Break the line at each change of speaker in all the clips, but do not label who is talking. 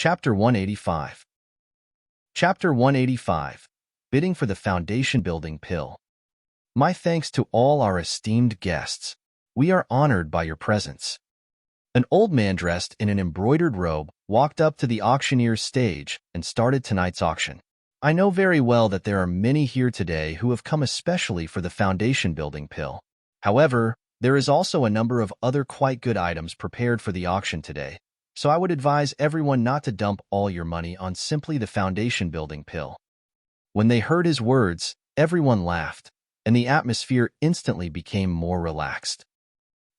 Chapter 185. Chapter 185. Bidding for the Foundation Building Pill. My thanks to all our esteemed guests. We are honored by your presence. An old man dressed in an embroidered robe walked up to the auctioneer's stage and started tonight's auction. I know very well that there are many here today who have come especially for the Foundation Building Pill. However, there is also a number of other quite good items prepared for the auction today. So I would advise everyone not to dump all your money on simply the Foundation Building Pill. When they heard his words, everyone laughed, and the atmosphere instantly became more relaxed.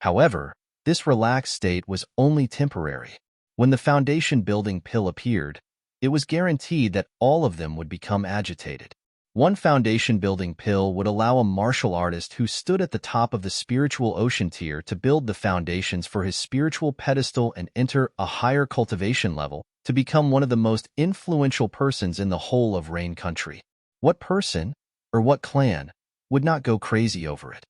However, this relaxed state was only temporary. When the Foundation Building Pill appeared, it was guaranteed that all of them would become agitated. One Foundation Building Pill would allow a martial artist who stood at the top of the spiritual ocean tier to build the foundations for his spiritual pedestal and enter a higher cultivation level to become one of the most influential persons in the whole of Rain Country. What person, or what clan, would not go crazy over it?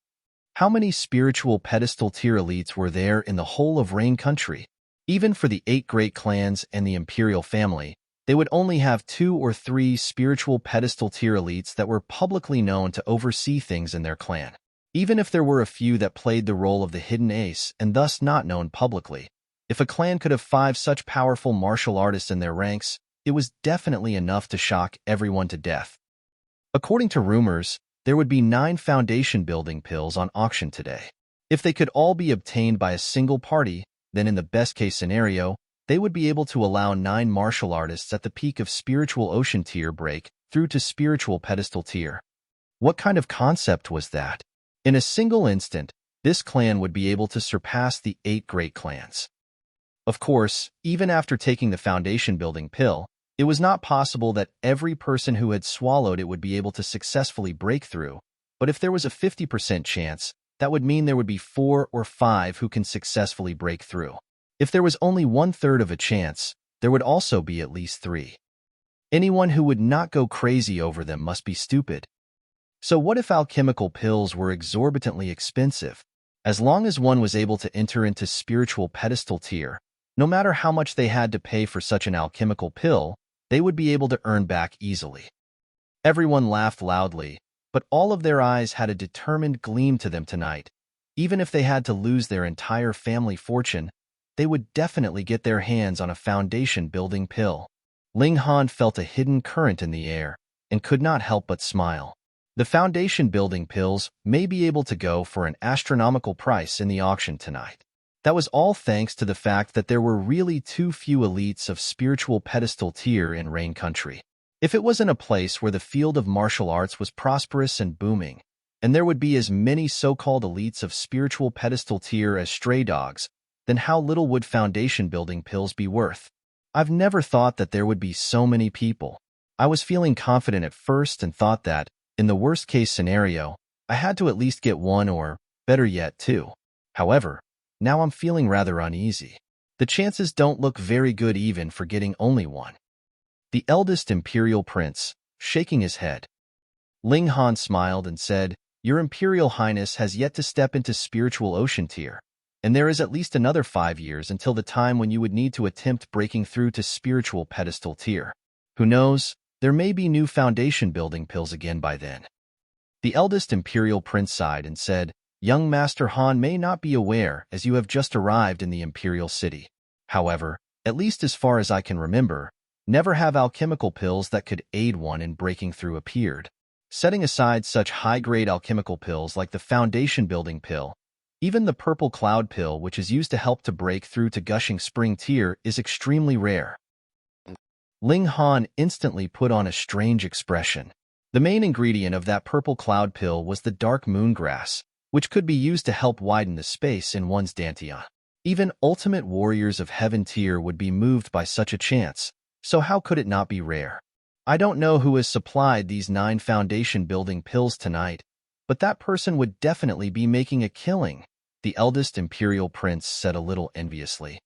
How many spiritual pedestal tier elites were there in the whole of Rain Country? Even for the 8 great clans and the imperial family, they would only have 2 or 3 spiritual pedestal tier elites that were publicly known to oversee things in their clan. Even if there were a few that played the role of the hidden ace and thus not known publicly, if a clan could have 5 such powerful martial artists in their ranks, it was definitely enough to shock everyone to death. According to rumors, there would be 9 Foundation Building Pills on auction today. If they could all be obtained by a single party, then in the best-case scenario, they would be able to allow 9 martial artists at the peak of spiritual ocean tier break through to spiritual pedestal tier. What kind of concept was that? In a single instant, this clan would be able to surpass the 8 great clans. Of course, even after taking the Foundation Building Pill, it was not possible that every person who had swallowed it would be able to successfully break through, but if there was a 50% chance, that would mean there would be 4 or 5 who can successfully break through. If there was only 1/3 of a chance, there would also be at least 3. Anyone who would not go crazy over them must be stupid. So what if alchemical pills were exorbitantly expensive? As long as one was able to enter into spiritual pedestal tier, no matter how much they had to pay for such an alchemical pill, they would be able to earn back easily. Everyone laughed loudly, but all of their eyes had a determined gleam to them tonight. Even if they had to lose their entire family fortune, they would definitely get their hands on a Foundation Building Pill. Ling Han felt a hidden current in the air and could not help but smile. The Foundation Building Pills may be able to go for an astronomical price in the auction tonight. That was all thanks to the fact that there were really too few elites of spiritual pedestal tier in Rain Country. If it was in a place where the field of martial arts was prosperous and booming, and there would be as many so-called elites of spiritual pedestal tier as stray dogs, then how little would Foundation Building Pills be worth? I've never thought that there would be so many people. I was feeling confident at first and thought that, in the worst-case scenario, I had to at least get 1 or, better yet, 2. However, now I'm feeling rather uneasy. The chances don't look very good even for getting only 1. The eldest Imperial Prince, shaking his head. Ling Han smiled and said, "Your Imperial Highness has yet to step into spiritual ocean tier, and there is at least another 5 years until the time when you would need to attempt breaking through to spiritual pedestal tier. Who knows, there may be new Foundation Building Pills again by then." The eldest Imperial Prince sighed and said, "Young Master Han may not be aware as you have just arrived in the Imperial City. However, at least as far as I can remember, never have alchemical pills that could aid one in breaking through appeared. Setting aside such high-grade alchemical pills like the Foundation Building Pill, even the Purple Cloud Pill, which is used to help to break through to Gushing Spring tier, is extremely rare." Ling Han instantly put on a strange expression. The main ingredient of that Purple Cloud Pill was the dark moon grass, which could be used to help widen the space in one's dantian. Even ultimate warriors of heaven tier would be moved by such a chance, so how could it not be rare? I don't know who has supplied these 9 Foundation Building Pills tonight, but that person would definitely be making a killing, the eldest Imperial Prince said a little enviously.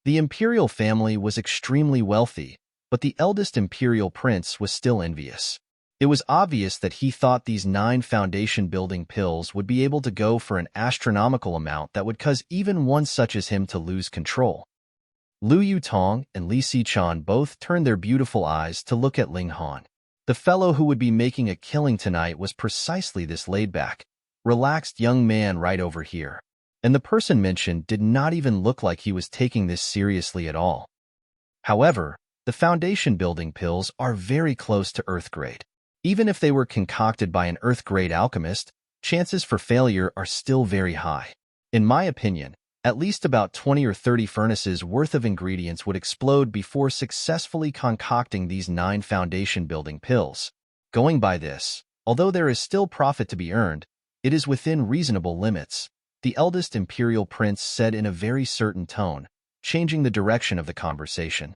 The Imperial family was extremely wealthy, but the eldest Imperial Prince was still envious. It was obvious that he thought these 9 Foundation Building Pills would be able to go for an astronomical amount that would cause even one such as him to lose control. Lu Yutong and Li Xichan both turned their beautiful eyes to look at Ling Han. The fellow who would be making a killing tonight was precisely this laid-back, relaxed young man right over here. And the person mentioned did not even look like he was taking this seriously at all. However, the foundation-building pills are very close to Earth-grade. Even if they were concocted by an Earth-grade alchemist, chances for failure are still very high. In my opinion, at least about 20 or 30 furnaces worth of ingredients would explode before successfully concocting these 9 foundation-building pills. Going by this, although there is still profit to be earned, it is within reasonable limits, the eldest imperial prince said in a very certain tone, changing the direction of the conversation.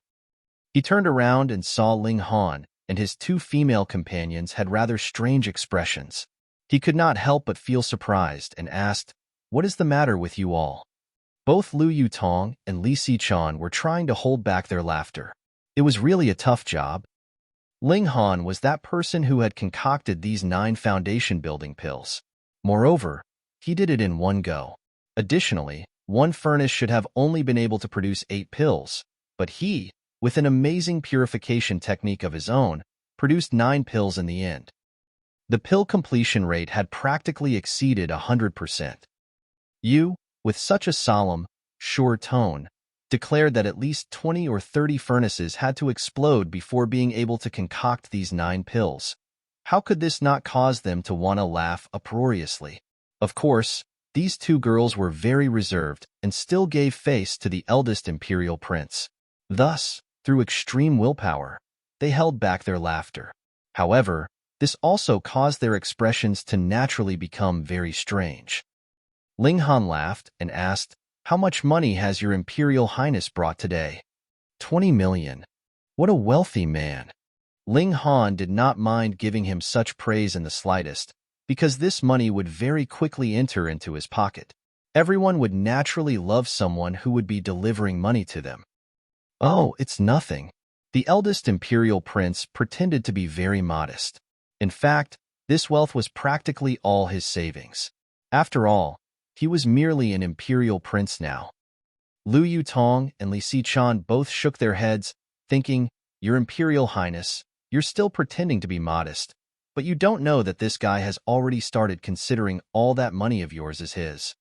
He turned around and saw Ling Han and his 2 female companions had rather strange expressions. He could not help but feel surprised and asked, "What is the matter with you all?" Both Lu Yutong and Li Xichan were trying to hold back their laughter. It was really a tough job. Ling Han was that person who had concocted these 9 foundation-building pills. Moreover, he did it in one go. Additionally, one furnace should have only been able to produce 8 pills, but he, with an amazing purification technique of his own, produced 9 pills in the end. The pill completion rate had practically exceeded 100%. You, with such a solemn, sure tone, declared that at least 20 or 30 furnaces had to explode before being able to concoct these 9 pills. How could this not cause them to want to laugh uproariously? Of course, these 2 girls were very reserved and still gave face to the eldest imperial prince. Thus, through extreme willpower, they held back their laughter. However, this also caused their expressions to naturally become very strange. Ling Han laughed and asked, "How much money has your Imperial Highness brought today?" 20 million. What a wealthy man. Ling Han did not mind giving him such praise in the slightest, because this money would very quickly enter into his pocket. Everyone would naturally love someone who would be delivering money to them. "Oh, it's nothing." The eldest imperial prince pretended to be very modest. In fact, this wealth was practically all his savings. After all, he was merely an imperial prince now. Lu Yutong and Li Xichan both shook their heads, thinking, "Your Imperial Highness, you're still pretending to be modest, but you don't know that this guy has already started considering all that money of yours as his."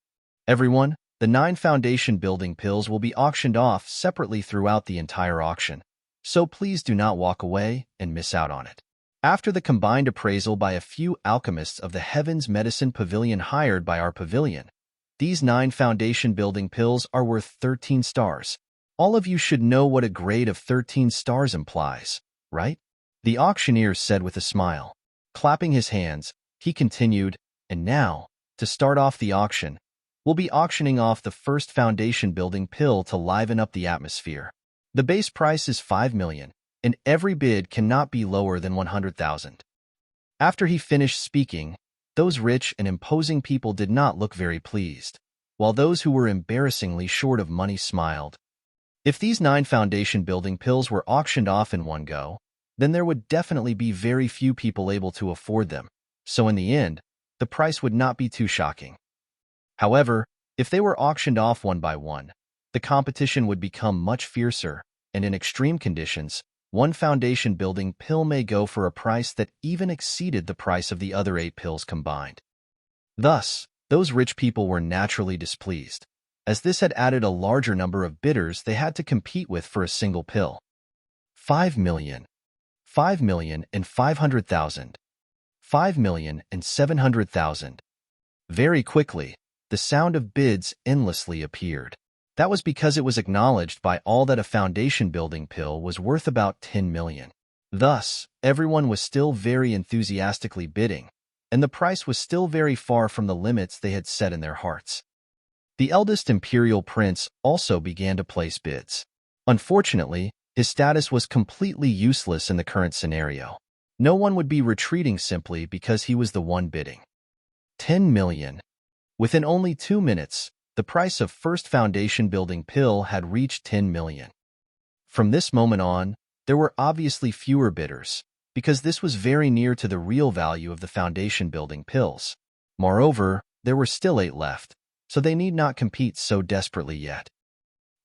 Everyone, the 9 foundation-building pills will be auctioned off separately throughout the entire auction, so please do not walk away and miss out on it. After the combined appraisal by a few alchemists of the Heaven's Medicine Pavilion hired by our pavilion, these 9 foundation-building pills are worth 13 stars. All of you should know what a grade of 13 stars implies, right? The auctioneer said with a smile. Clapping his hands, he continued, "And now, to start off the auction, we'll be auctioning off the first foundation-building pill to liven up the atmosphere. The base price is 5 million, and every bid cannot be lower than 100,000. After he finished speaking, those rich and imposing people did not look very pleased, while those who were embarrassingly short of money smiled. If these 9 foundation-building pills were auctioned off in one go, then there would definitely be very few people able to afford them, so in the end, the price would not be too shocking. However, if they were auctioned off one by one, the competition would become much fiercer, and in extreme conditions, one foundation-building pill may go for a price that even exceeded the price of the other 8 pills combined. Thus, those rich people were naturally displeased, as this had added a larger number of bidders they had to compete with for a single pill. 5 million, 5 million and 500,000, 5 million and 700,000. Very quickly, the sound of bids endlessly appeared. That was because it was acknowledged by all that a foundation-building pill was worth about 10 million. Thus, everyone was still very enthusiastically bidding, and the price was still very far from the limits they had set in their hearts. The eldest imperial prince also began to place bids. Unfortunately, his status was completely useless in the current scenario. No one would be retreating simply because he was the one bidding. 10 million. Within only 2 minutes, the price of first foundation-building pill had reached 10 million. From this moment on, there were obviously fewer bidders, because this was very near to the real value of the foundation-building pills. Moreover, there were still 8 left, so they need not compete so desperately yet.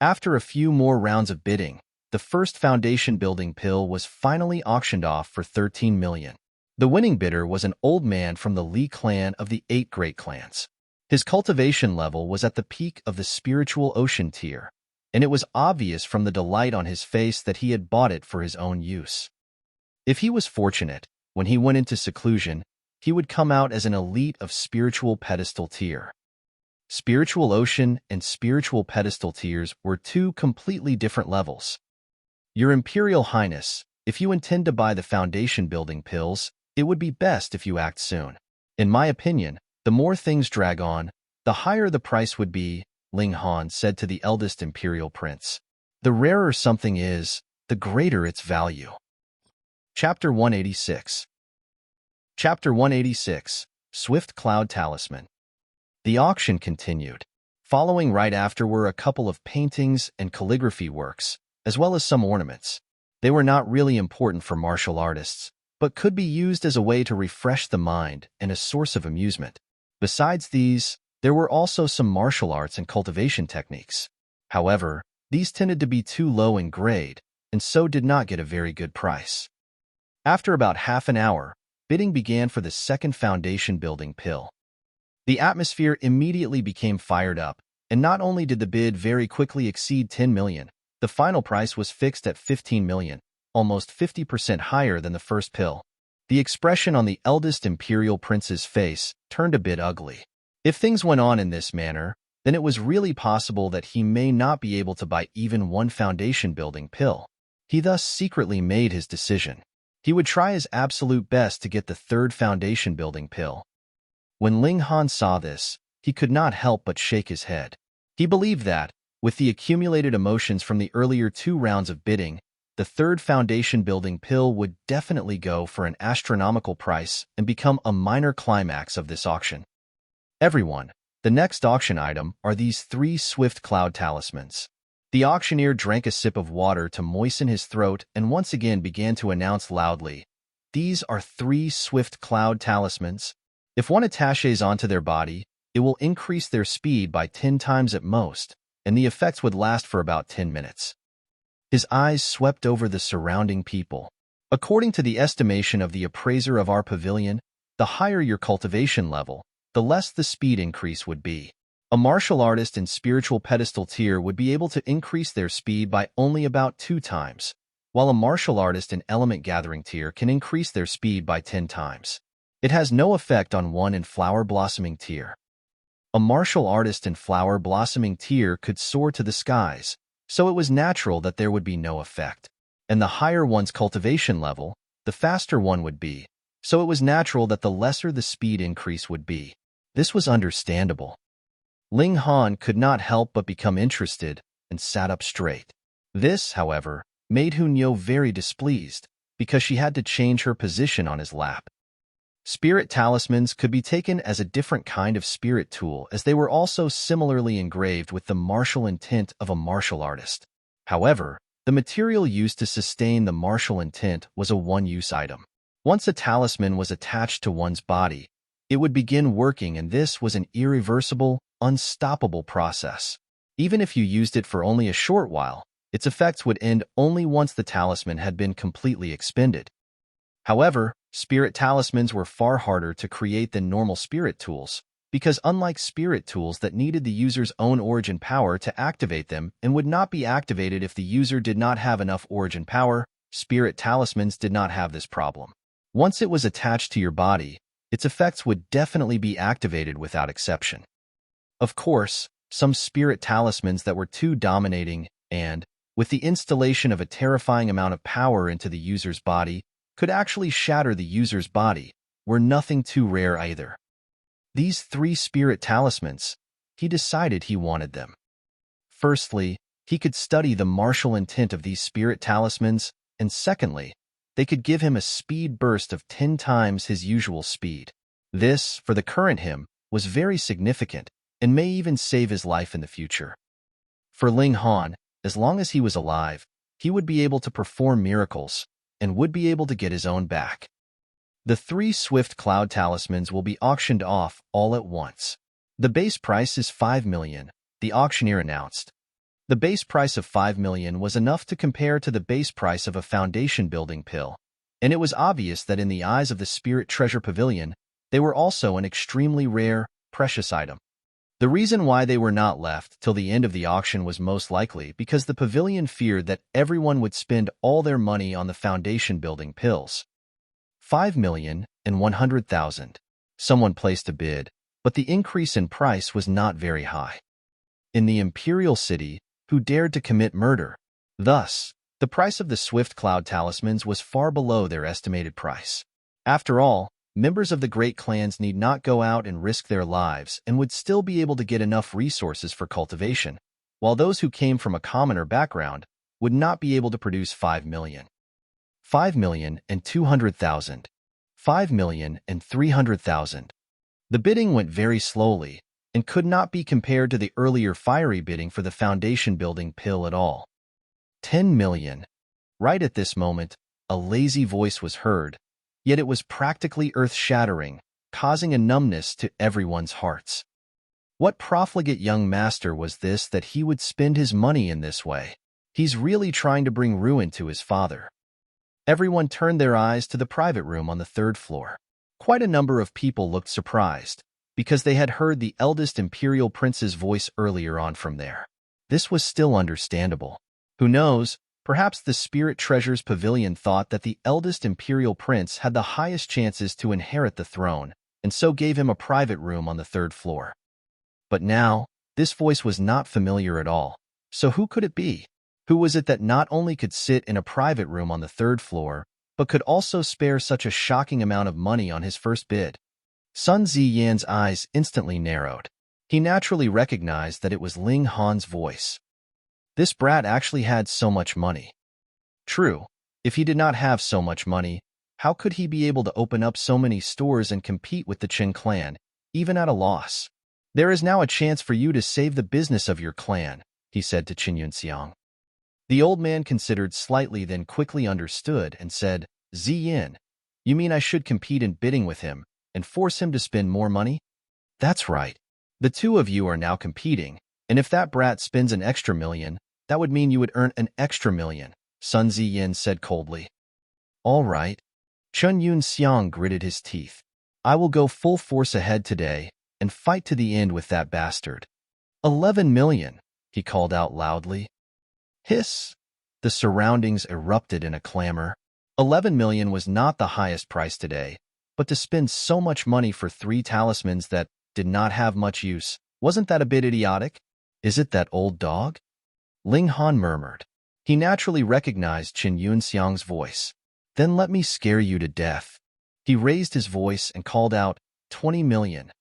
After a few more rounds of bidding, the first foundation-building pill was finally auctioned off for 13 million. The winning bidder was an old man from the Li clan of the 8 Great Clans. His cultivation level was at the peak of the spiritual ocean tier, and it was obvious from the delight on his face that he had bought it for his own use. If he was fortunate, when he went into seclusion, he would come out as an elite of spiritual pedestal tier. Spiritual ocean and spiritual pedestal tiers were 2 completely different levels. Your Imperial Highness, if you intend to buy the foundation-building pills, it would be best if you act soon. In my opinion, the more things drag on, the higher the price would be, Ling Han said to the eldest Imperial Prince. The rarer something is, the greater its value. Chapter 186. Chapter 186, Swift Cloud Talisman. The auction continued. Following right after were a couple of paintings and calligraphy works, as well as some ornaments. They were not really important for martial artists, but could be used as a way to refresh the mind and a source of amusement. Besides these, there were also some martial arts and cultivation techniques. However, these tended to be too low in grade, and so did not get a very good price. After about half an hour, bidding began for the second foundation-building pill. The atmosphere immediately became fired up, and not only did the bid very quickly exceed 10 million, the final price was fixed at 15 million, almost 50% higher than the first pill. The expression on the eldest Imperial Prince's face turned a bit ugly. If things went on in this manner, then it was really possible that he may not be able to buy even one foundation-building pill. He thus secretly made his decision. He would try his absolute best to get the third foundation-building pill. When Ling Han saw this, he could not help but shake his head. He believed that, with the accumulated emotions from the earlier 2 rounds of bidding, the third foundation-building pill would definitely go for an astronomical price and become a minor climax of this auction. Everyone, the next auction item are these 3 Swift Cloud Talismans. The auctioneer drank a sip of water to moisten his throat and once again began to announce loudly, "These are 3 Swift Cloud Talismans. If one attaches onto their body, it will increase their speed by 10 times at most, and the effects would last for about 10 minutes. His eyes swept over the surrounding people. According to the estimation of the appraiser of our pavilion, the higher your cultivation level, the less the speed increase would be. A martial artist in spiritual pedestal tier would be able to increase their speed by only about 2 times, while a martial artist in element gathering tier can increase their speed by 10 times. It has no effect on one in flower blossoming tier. A martial artist in flower blossoming tier could soar to the skies, so it was natural that there would be no effect. And the higher one's cultivation level, the faster one would be, so it was natural that the lesser the speed increase would be. This was understandable. Ling Han could not help but become interested and sat up straight. This, however, made Hunyo very displeased, because she had to change her position on his lap. Spirit talismans could be taken as a different kind of spirit tool, as they were also similarly engraved with the martial intent of a martial artist. However, the material used to sustain the martial intent was a one-use item. Once a talisman was attached to one's body, it would begin working, and this was an irreversible, unstoppable process. Even if you used it for only a short while, its effects would end only once the talisman had been completely expended. However, spirit talismans were far harder to create than normal spirit tools, because unlike spirit tools that needed the user's own origin power to activate them and would not be activated if the user did not have enough origin power, spirit talismans did not have this problem. Once it was attached to your body, its effects would definitely be activated without exception. Of course, some spirit talismans that were too dominating and, with the installation of a terrifying amount of power into the user's body, could actually shatter the user's body, were nothing too rare either. These 3 spirit talismans, he decided he wanted them. Firstly, he could study the martial intent of these spirit talismans, and secondly, they could give him a speed burst of 10 times his usual speed. This, for the current him, was very significant, and may even save his life in the future. For Ling Han, as long as he was alive, he would be able to perform miracles, and would be able to get his own back. The 3 Swift Cloud Talismans will be auctioned off all at once. The base price is 5 million, the auctioneer announced. The base price of 5 million was enough to compare to the base price of a foundation-building pill, and it was obvious that in the eyes of the Spirit Treasure Pavilion, they were also an extremely rare, precious item. The reason why they were not left till the end of the auction was most likely because the pavilion feared that everyone would spend all their money on the foundation-building pills. 5,100,000. Someone placed a bid, but the increase in price was not very high. In the Imperial City, who dared to commit murder? Thus, the price of the Swift Cloud talismans was far below their estimated price. After all, members of the great clans need not go out and risk their lives and would still be able to get enough resources for cultivation, while those who came from a commoner background would not be able to produce 5 million. 5,200,000. 5,300,000. The bidding went very slowly and could not be compared to the earlier fiery bidding for the foundation-building pill at all. 10 million. Right at this moment, a lazy voice was heard, yet it was practically earth-shattering, causing a numbness to everyone's hearts. What profligate young master was this that he would spend his money in this way? He's really trying to bring ruin to his father. Everyone turned their eyes to the private room on the 3rd floor. Quite a number of people looked surprised, because they had heard the eldest imperial prince's voice earlier on from there. This was still understandable. Who knows, perhaps the Spirit Treasures Pavilion thought that the eldest imperial prince had the highest chances to inherit the throne, and so gave him a private room on the 3rd floor. But now, this voice was not familiar at all. So who could it be? Who was it that not only could sit in a private room on the 3rd floor, but could also spare such a shocking amount of money on his first bid? Sun Ziyan's eyes instantly narrowed. He naturally recognized that it was Ling Han's voice. This brat actually had so much money. True, if he did not have so much money, how could he be able to open up so many stores and compete with the Qin clan, even at a loss? There is now a chance for you to save the business of your clan, he said to Qin Yunxiang. The old man considered slightly, then quickly understood and said, Ziyin, you mean I should compete in bidding with him and force him to spend more money? That's right. The two of you are now competing, and if that brat spends an extra million, that would mean you would earn an extra million, Sun Ziyin said coldly. All right. Chun Yunxiang gritted his teeth. I will go full force ahead today and fight to the end with that bastard. 11 million, he called out loudly. Hiss! The surroundings erupted in a clamor. 11 million was not the highest price today, but to spend so much money for 3 talismans that did not have much use, wasn't that a bit idiotic? Is it that old dog? Ling Han murmured. He naturally recognized Qin Yunxiang's voice. Then let me scare you to death. He raised his voice and called out, 20 million.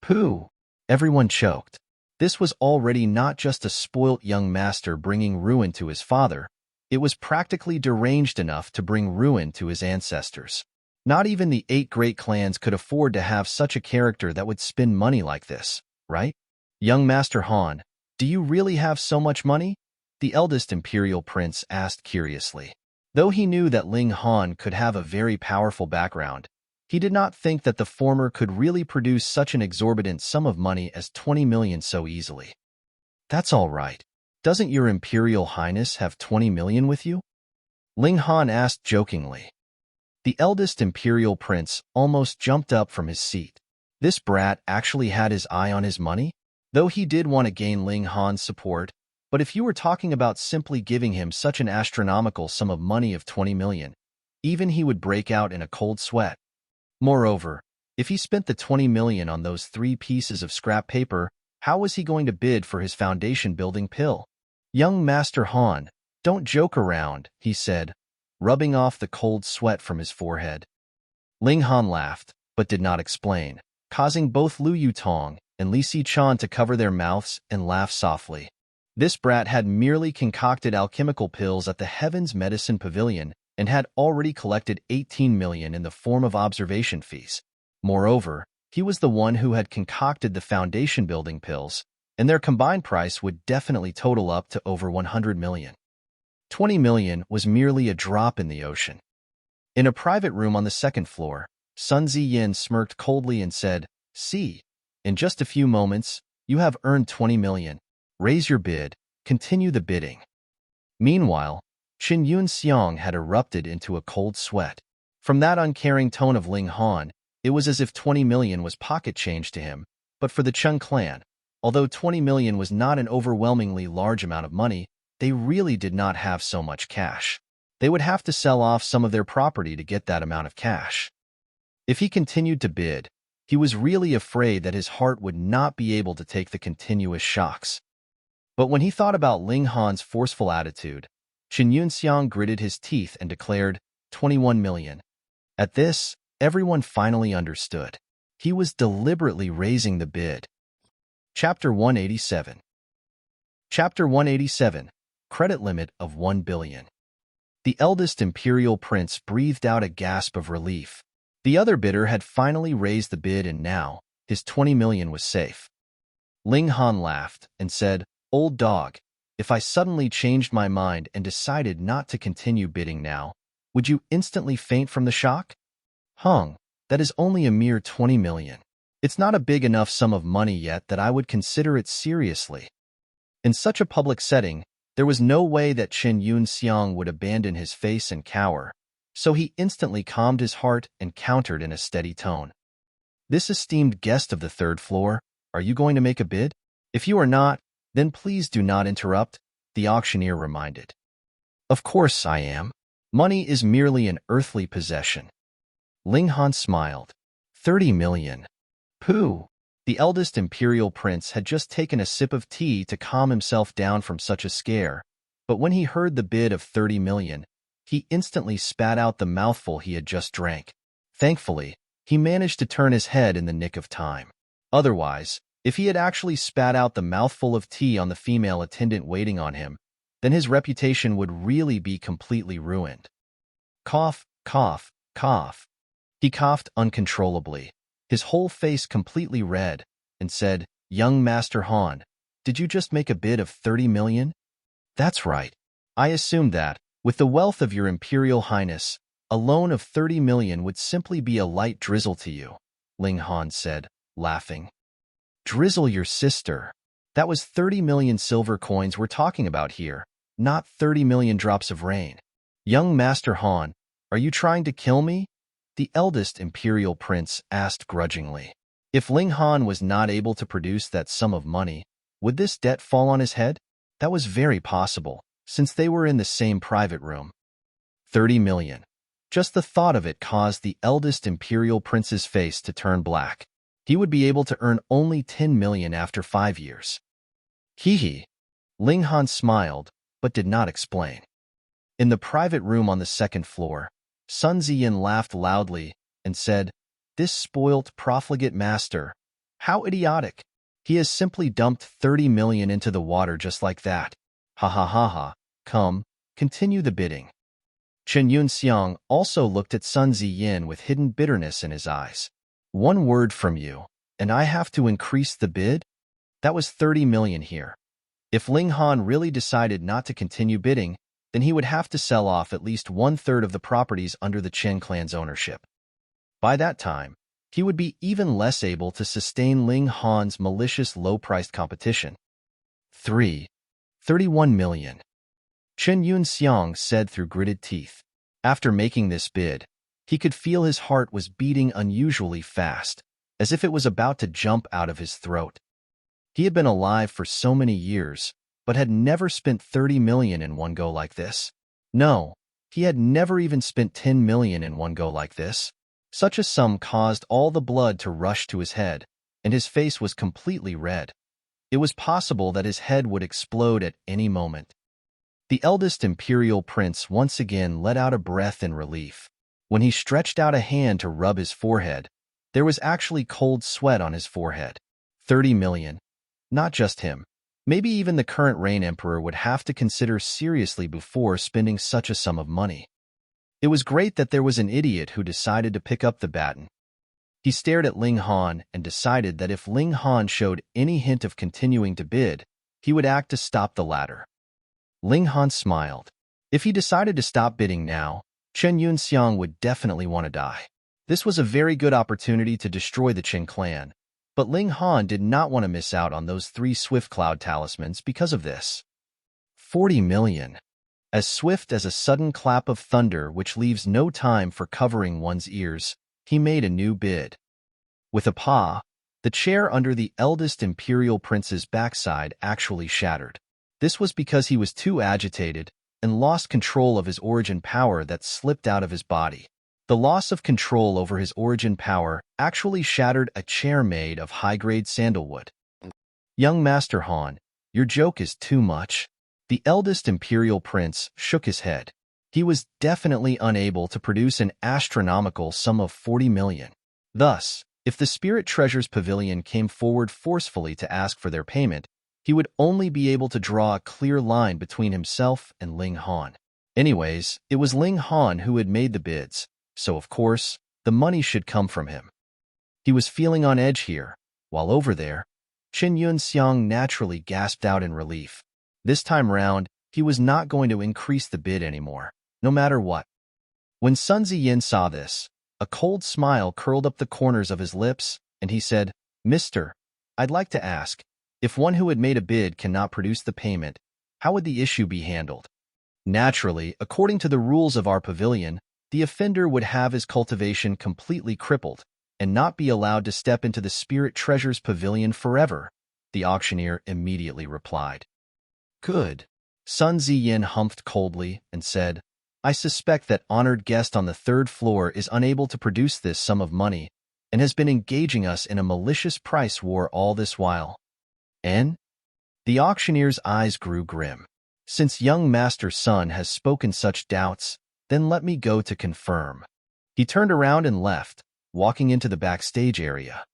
Pooh! Everyone choked. This was already not just a spoilt young master bringing ruin to his father. It was practically deranged enough to bring ruin to his ancestors. Not even the 8 great clans could afford to have such a character that would spend money like this, right? Young Master Han, do you really have so much money? The eldest imperial prince asked curiously. Though he knew that Ling Han could have a very powerful background, he did not think that the former could really produce such an exorbitant sum of money as 20 million so easily. That's all right. Doesn't your Imperial Highness have 20 million with you? Ling Han asked jokingly. The eldest imperial prince almost jumped up from his seat. This brat actually had his eye on his money? Though he did want to gain Ling Han's support, but if you were talking about simply giving him such an astronomical sum of money of 20 million, even he would break out in a cold sweat. Moreover, if he spent the 20 million on those 3 pieces of scrap paper, how was he going to bid for his foundation-building pill? Young Master Han, don't joke around, he said, rubbing off the cold sweat from his forehead. Ling Han laughed, but did not explain, causing both Lu Yutong and Li Xichan to cover their mouths and laugh softly. This brat had merely concocted alchemical pills at the Heaven's Medicine Pavilion and had already collected 18 million in the form of observation fees. Moreover, he was the one who had concocted the foundation-building pills, and their combined price would definitely total up to over 100 million. 20 million was merely a drop in the ocean. In a private room on the 2nd floor, Sun Ziyin smirked coldly and said, See, in just a few moments, you have earned 20 million. Raise your bid, continue the bidding. Meanwhile, Qin Yunxiang had erupted into a cold sweat. From that uncaring tone of Ling Han, it was as if 20 million was pocket change to him, but for the Chen clan, although 20 million was not an overwhelmingly large amount of money, they really did not have so much cash. They would have to sell off some of their property to get that amount of cash. If he continued to bid, he was really afraid that his heart would not be able to take the continuous shocks. But when he thought about Ling Han's forceful attitude, Qin Yunxiang gritted his teeth and declared, 21 million. At this, everyone finally understood. He was deliberately raising the bid. Chapter 187. Chapter 187. Credit limit of 1 billion. The eldest imperial prince breathed out a gasp of relief. The other bidder had finally raised the bid and now, his 20 million was safe. Ling Han laughed and said, "Old dog, if I suddenly changed my mind and decided not to continue bidding now, would you instantly faint from the shock? Hung, that is only a mere 20 million. It's not a big enough sum of money yet that I would consider it seriously." In such a public setting, there was no way that Qin Yunxiang would abandon his face and cower, so he instantly calmed his heart and countered in a steady tone. "This esteemed guest of the third floor, are you going to make a bid? If you are not, then please do not interrupt," the auctioneer reminded. "Of course I am. Money is merely an earthly possession." Ling Han smiled. 30 million. Pooh! The eldest imperial prince had just taken a sip of tea to calm himself down from such a scare, but when he heard the bid of 30 million, he instantly spat out the mouthful he had just drank. Thankfully, he managed to turn his head in the nick of time. Otherwise, if he had actually spat out the mouthful of tea on the female attendant waiting on him, then his reputation would really be completely ruined. Cough, cough, cough. He coughed uncontrollably, his whole face completely red, and said, "Young Master Han, did you just make a bid of 30 million? That's right. I assumed that, with the wealth of your Imperial Highness, a loan of 30 million would simply be a light drizzle to you," Ling Han said, laughing. "Drizzle your sister. That was 30 million silver coins we're talking about here, not 30 million drops of rain. Young Master Han, are you trying to kill me?" the eldest imperial prince asked grudgingly. If Ling Han was not able to produce that sum of money, would this debt fall on his head? That was very possible, since they were in the same private room. 30 million. Just the thought of it caused the eldest imperial prince's face to turn black. He would be able to earn only 10 million after 5 years. Hee. Ling Han smiled, but did not explain. In the private room on the second floor, Sun Ziyin laughed loudly and said, "This spoilt, profligate master. How idiotic. He has simply dumped 30 million into the water just like that. Ha ha ha ha. Come, continue the bidding." Qin Yunxiang also looked at Sun Ziyin with hidden bitterness in his eyes. "One word from you, and I have to increase the bid?" That was 30 million here. If Ling Han really decided not to continue bidding, then he would have to sell off at least 1/3 of the properties under the Chen clan's ownership. By that time, he would be even less able to sustain Ling Han's malicious low-priced competition. 31 million. Qin Yunxiang said through gritted teeth. After making this bid, he could feel his heart was beating unusually fast, as if it was about to jump out of his throat. He had been alive for so many years, but had never spent 30 million in one go like this. No, he had never even spent 10 million in one go like this. Such a sum caused all the blood to rush to his head, and his face was completely red. It was possible that his head would explode at any moment. The eldest imperial prince once again let out a breath in relief. When he stretched out a hand to rub his forehead, there was actually cold sweat on his forehead. 30 million. Not just him. Maybe even the current reign emperor would have to consider seriously before spending such a sum of money. It was great that there was an idiot who decided to pick up the baton. He stared at Ling Han and decided that if Ling Han showed any hint of continuing to bid, he would act to stop the latter. Ling Han smiled. If he decided to stop bidding now, Qin Yunxiang would definitely want to die. This was a very good opportunity to destroy the Qin clan, but Ling Han did not want to miss out on those 3 Swift Cloud talismans because of this. 40 million. As swift as a sudden clap of thunder which leaves no time for covering one's ears, he made a new bid. With a paw, the chair under the eldest imperial prince's backside actually shattered. This was because he was too agitated and lost control of his origin power that slipped out of his body. The loss of control over his origin power actually shattered a chair made of high-grade sandalwood. Young Master Han, your joke is too much. The eldest imperial prince shook his head. He was definitely unable to produce an astronomical sum of 40 million. Thus, if the Spirit Treasures Pavilion came forward forcefully to ask for their payment, he would only be able to draw a clear line between himself and Ling Han. Anyways, it was Ling Han who had made the bids, so of course, the money should come from him. He was feeling on edge here, while over there, Qin Yunxiang naturally gasped out in relief. This time round, he was not going to increase the bid anymore, no matter what. When Sun Ziyin saw this, a cold smile curled up the corners of his lips, and he said, "Mister, I'd like to ask, if one who had made a bid cannot produce the payment, how would the issue be handled?" Naturally, according to the rules of our pavilion, the offender would have his cultivation completely crippled and not be allowed to step into the Spirit Treasures Pavilion forever, the auctioneer immediately replied. Good. Sun Ziyin humphed coldly and said, "I suspect that honored guest on the third floor is unable to produce this sum of money and has been engaging us in a malicious price war all this while." And? The auctioneer's eyes grew grim. Since young Master Sun has spoken such doubts, then let me go to confirm. He turned around and left, walking into the backstage area.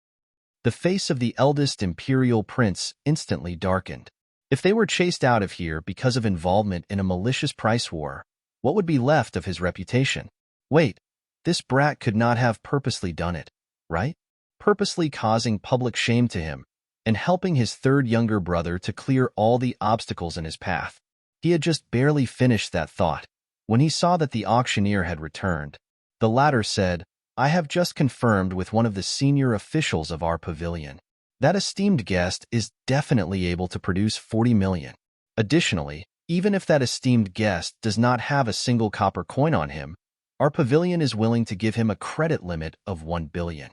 The face of the eldest imperial prince instantly darkened. If they were chased out of here because of involvement in a malicious price war, what would be left of his reputation? Wait, this brat could not have purposely done it, right? Purposely causing public shame to him and helping his third younger brother to clear all the obstacles in his path. He had just barely finished that thought when he saw that the auctioneer had returned. The latter said, "I have just confirmed with one of the senior officials of our pavilion. That esteemed guest is definitely able to produce 40 million. Additionally, even if that esteemed guest does not have a single copper coin on him, our pavilion is willing to give him a credit limit of 1 billion.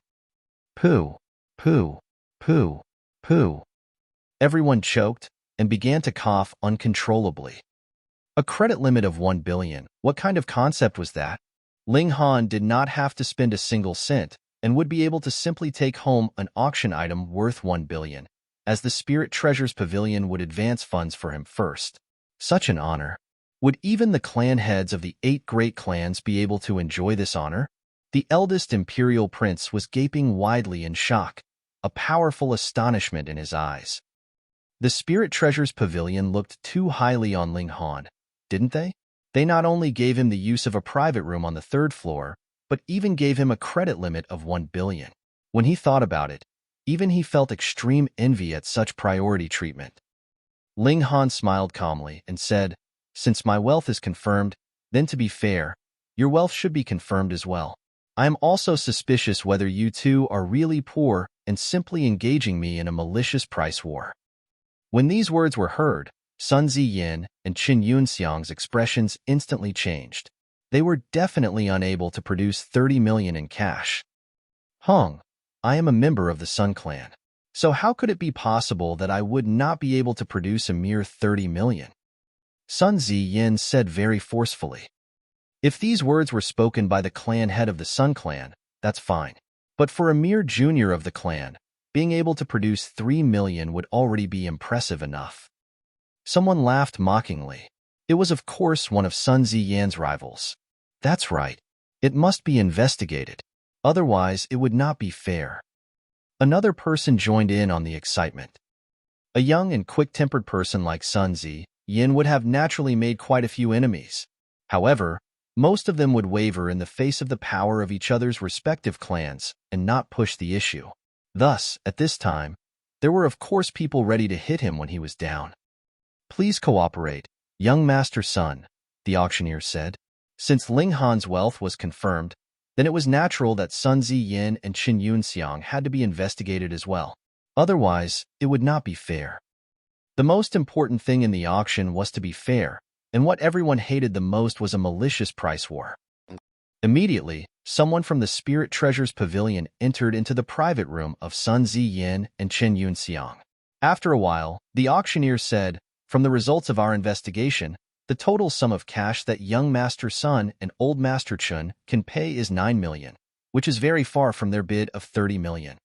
Pooh, pooh, pooh, pooh. Everyone choked and began to cough uncontrollably. A credit limit of 1 billion, what kind of concept was that? Ling Han did not have to spend a single cent and would be able to simply take home an auction item worth 1 billion, as the Spirit Treasures Pavilion would advance funds for him first. Such an honor. Would even the clan heads of the 8 great clans be able to enjoy this honor? The eldest imperial prince was gaping widely in shock, a powerful astonishment in his eyes. The Spirit Treasures Pavilion looked too highly on Ling Han, didn't they? They not only gave him the use of a private room on the 3rd floor, but even gave him a credit limit of 1 billion. When he thought about it, even he felt extreme envy at such priority treatment. Ling Han smiled calmly and said, "Since my wealth is confirmed, then to be fair, your wealth should be confirmed as well. I am also suspicious whether you two are really poor and simply engaging me in a malicious price war." When these words were heard, Sun Ziyin and Qin Yunxiang's expressions instantly changed. They were definitely unable to produce 30 million in cash. "Hung, I am a member of the Sun Clan. So how could it be possible that I would not be able to produce a mere 30 million? Sun Ziyin said very forcefully. If these words were spoken by the clan head of the Sun Clan, that's fine. But for a mere junior of the clan, being able to produce 3 million would already be impressive enough. Someone laughed mockingly. It was of course one of Sun Ziyin's rivals. That's right. It must be investigated. Otherwise, it would not be fair. Another person joined in on the excitement. A young and quick-tempered person like Sun Ziyin would have naturally made quite a few enemies. However, most of them would waver in the face of the power of each other's respective clans and not push the issue. Thus, at this time, there were of course people ready to hit him when he was down. "Please cooperate, young Master Sun," the auctioneer said. Since Ling Han's wealth was confirmed, then it was natural that Sun Ziyin and Qin Yunxiang had to be investigated as well. Otherwise, it would not be fair. The most important thing in the auction was to be fair, and what everyone hated the most was a malicious price war. Immediately, someone from the Spirit Treasures Pavilion entered into the private room of Sun Ziyin and Chen Yunxiang. After a while, the auctioneer said, "From the results of our investigation, the total sum of cash that young Master Sun and old Master Chun can pay is 9 million, which is very far from their bid of 30 million.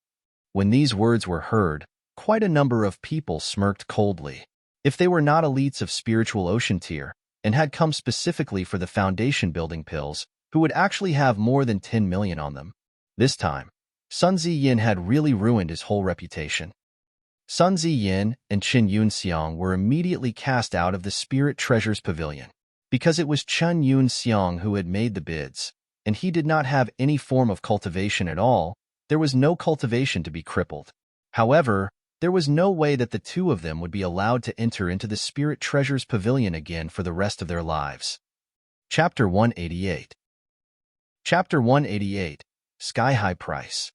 When these words were heard, quite a number of people smirked coldly. If they were not elites of spiritual ocean tier and had come specifically for the foundation building pills, who would actually have more than 10 million on them. This time, Sun Ziyin had really ruined his whole reputation. Sun Ziyin and Chen Yunxiang were immediately cast out of the Spirit Treasures Pavilion, because it was Chen Yunxiang who had made the bids, and he did not have any form of cultivation at all. There was no cultivation to be crippled. However, there was no way that the two of them would be allowed to enter into the Spirit Treasures Pavilion again for the rest of their lives. Chapter 188. Chapter 188, Sky-High Price.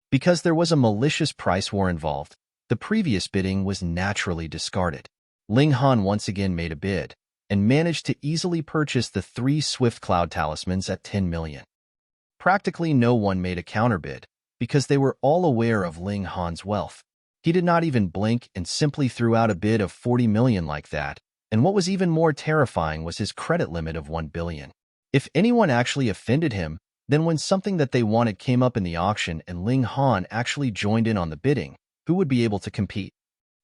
Because there was a malicious price war involved, the previous bidding was naturally discarded. Ling Han once again made a bid, and managed to easily purchase the 3 Swift Cloud Talismans at 10 million. Practically no one made a counterbid, because they were all aware of Ling Han's wealth. He did not even blink and simply threw out a bid of 40 million like that, and what was even more terrifying was his credit limit of 1 billion. If anyone actually offended him, then when something that they wanted came up in the auction and Ling Han actually joined in on the bidding, who would be able to compete?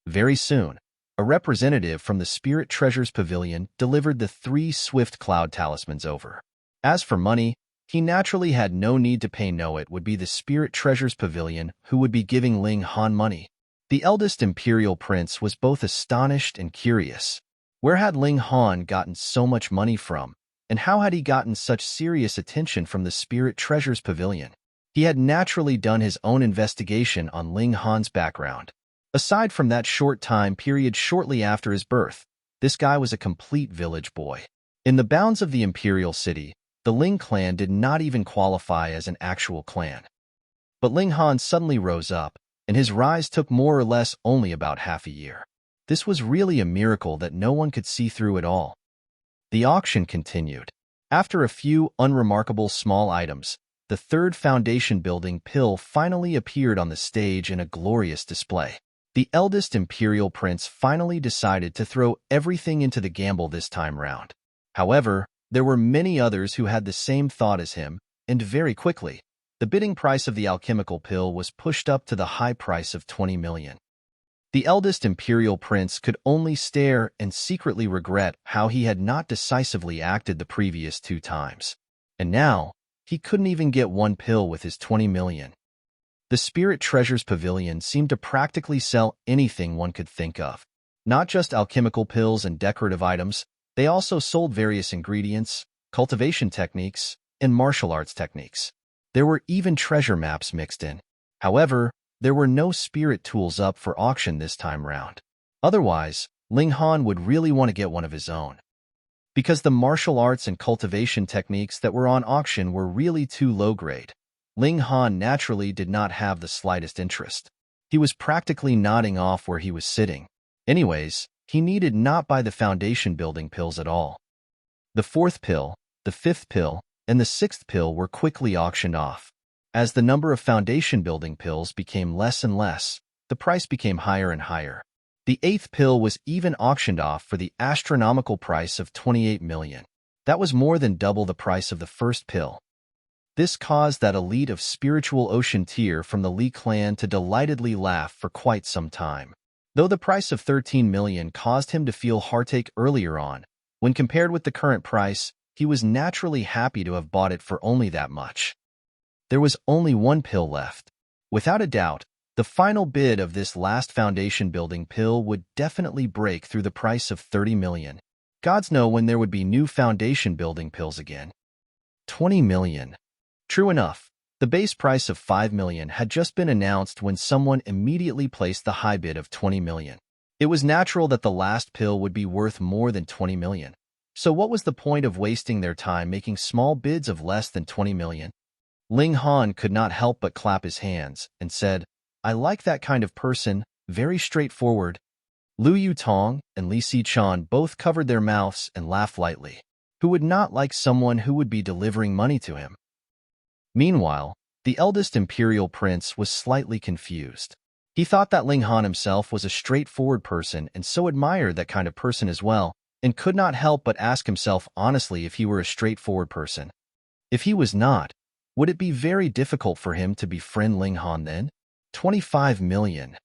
Very soon, a representative from the Spirit Treasures Pavilion delivered the 3 Swift Cloud Talismans over. As for money, he naturally had no need to pay. No, it would be the Spirit Treasures Pavilion who would be giving Ling Han money. The eldest Imperial Prince was both astonished and curious. Where had Ling Han gotten so much money from? And how had he gotten such serious attention from the Spirit Treasures Pavilion? He had naturally done his own investigation on Ling Han's background. Aside from that short time period shortly after his birth, this guy was a complete village boy. In the bounds of the Imperial City, the Ling clan did not even qualify as an actual clan. But Ling Han suddenly rose up, and his rise took more or less only about half a year. This was really a miracle that no one could see through at all. The auction continued. After a few unremarkable small items, the 3rd foundation building pill finally appeared on the stage in a glorious display. The eldest Imperial Prince finally decided to throw everything into the gamble this time round. However, there were many others who had the same thought as him, and very quickly, the bidding price of the alchemical pill was pushed up to the high price of 20 million. The eldest Imperial Prince could only stare and secretly regret how he had not decisively acted the previous 2 times. And now, he couldn't even get 1 pill with his 20 million. The Spirit Treasures Pavilion seemed to practically sell anything one could think of. Not just alchemical pills and decorative items, they also sold various ingredients, cultivation techniques, and martial arts techniques. There were even treasure maps mixed in. However, there were no spirit tools up for auction this time round. Otherwise, Ling Han would really want to get one of his own. Because the martial arts and cultivation techniques that were on auction were really too low grade, Ling Han naturally did not have the slightest interest. He was practically nodding off where he was sitting. Anyways, he needed not buy the foundation building pills at all. The 4th pill, the 5th pill, and the 6th pill were quickly auctioned off. As the number of foundation building pills became less and less, the price became higher and higher. The 8th pill was even auctioned off for the astronomical price of 28 million. That was more than double the price of the 1st pill. This caused that elite of spiritual ocean tier from the Li clan to delightedly laugh for quite some time. Though the price of 13 million caused him to feel heartache earlier on, when compared with the current price, he was naturally happy to have bought it for only that much. There was only 1 pill left. Without a doubt, the final bid of this last foundation building pill would definitely break through the price of 30 million. Gods know when there would be new foundation building pills again. 20 million. True enough, the base price of 5 million had just been announced when someone immediately placed the high bid of 20 million. It was natural that the last pill would be worth more than 20 million. So what was the point of wasting their time making small bids of less than 20 million? Ling Han could not help but clap his hands and said, "I like that kind of person, very straightforward." Lu Yutong and Li Sichan both covered their mouths and laughed lightly. Who would not like someone who would be delivering money to him? Meanwhile, the eldest imperial prince was slightly confused. He thought that Ling Han himself was a straightforward person and so admired that kind of person as well, and could not help but ask himself honestly if he were a straightforward person. If he was not, would it be very difficult for him to befriend Ling Han then? 25 million.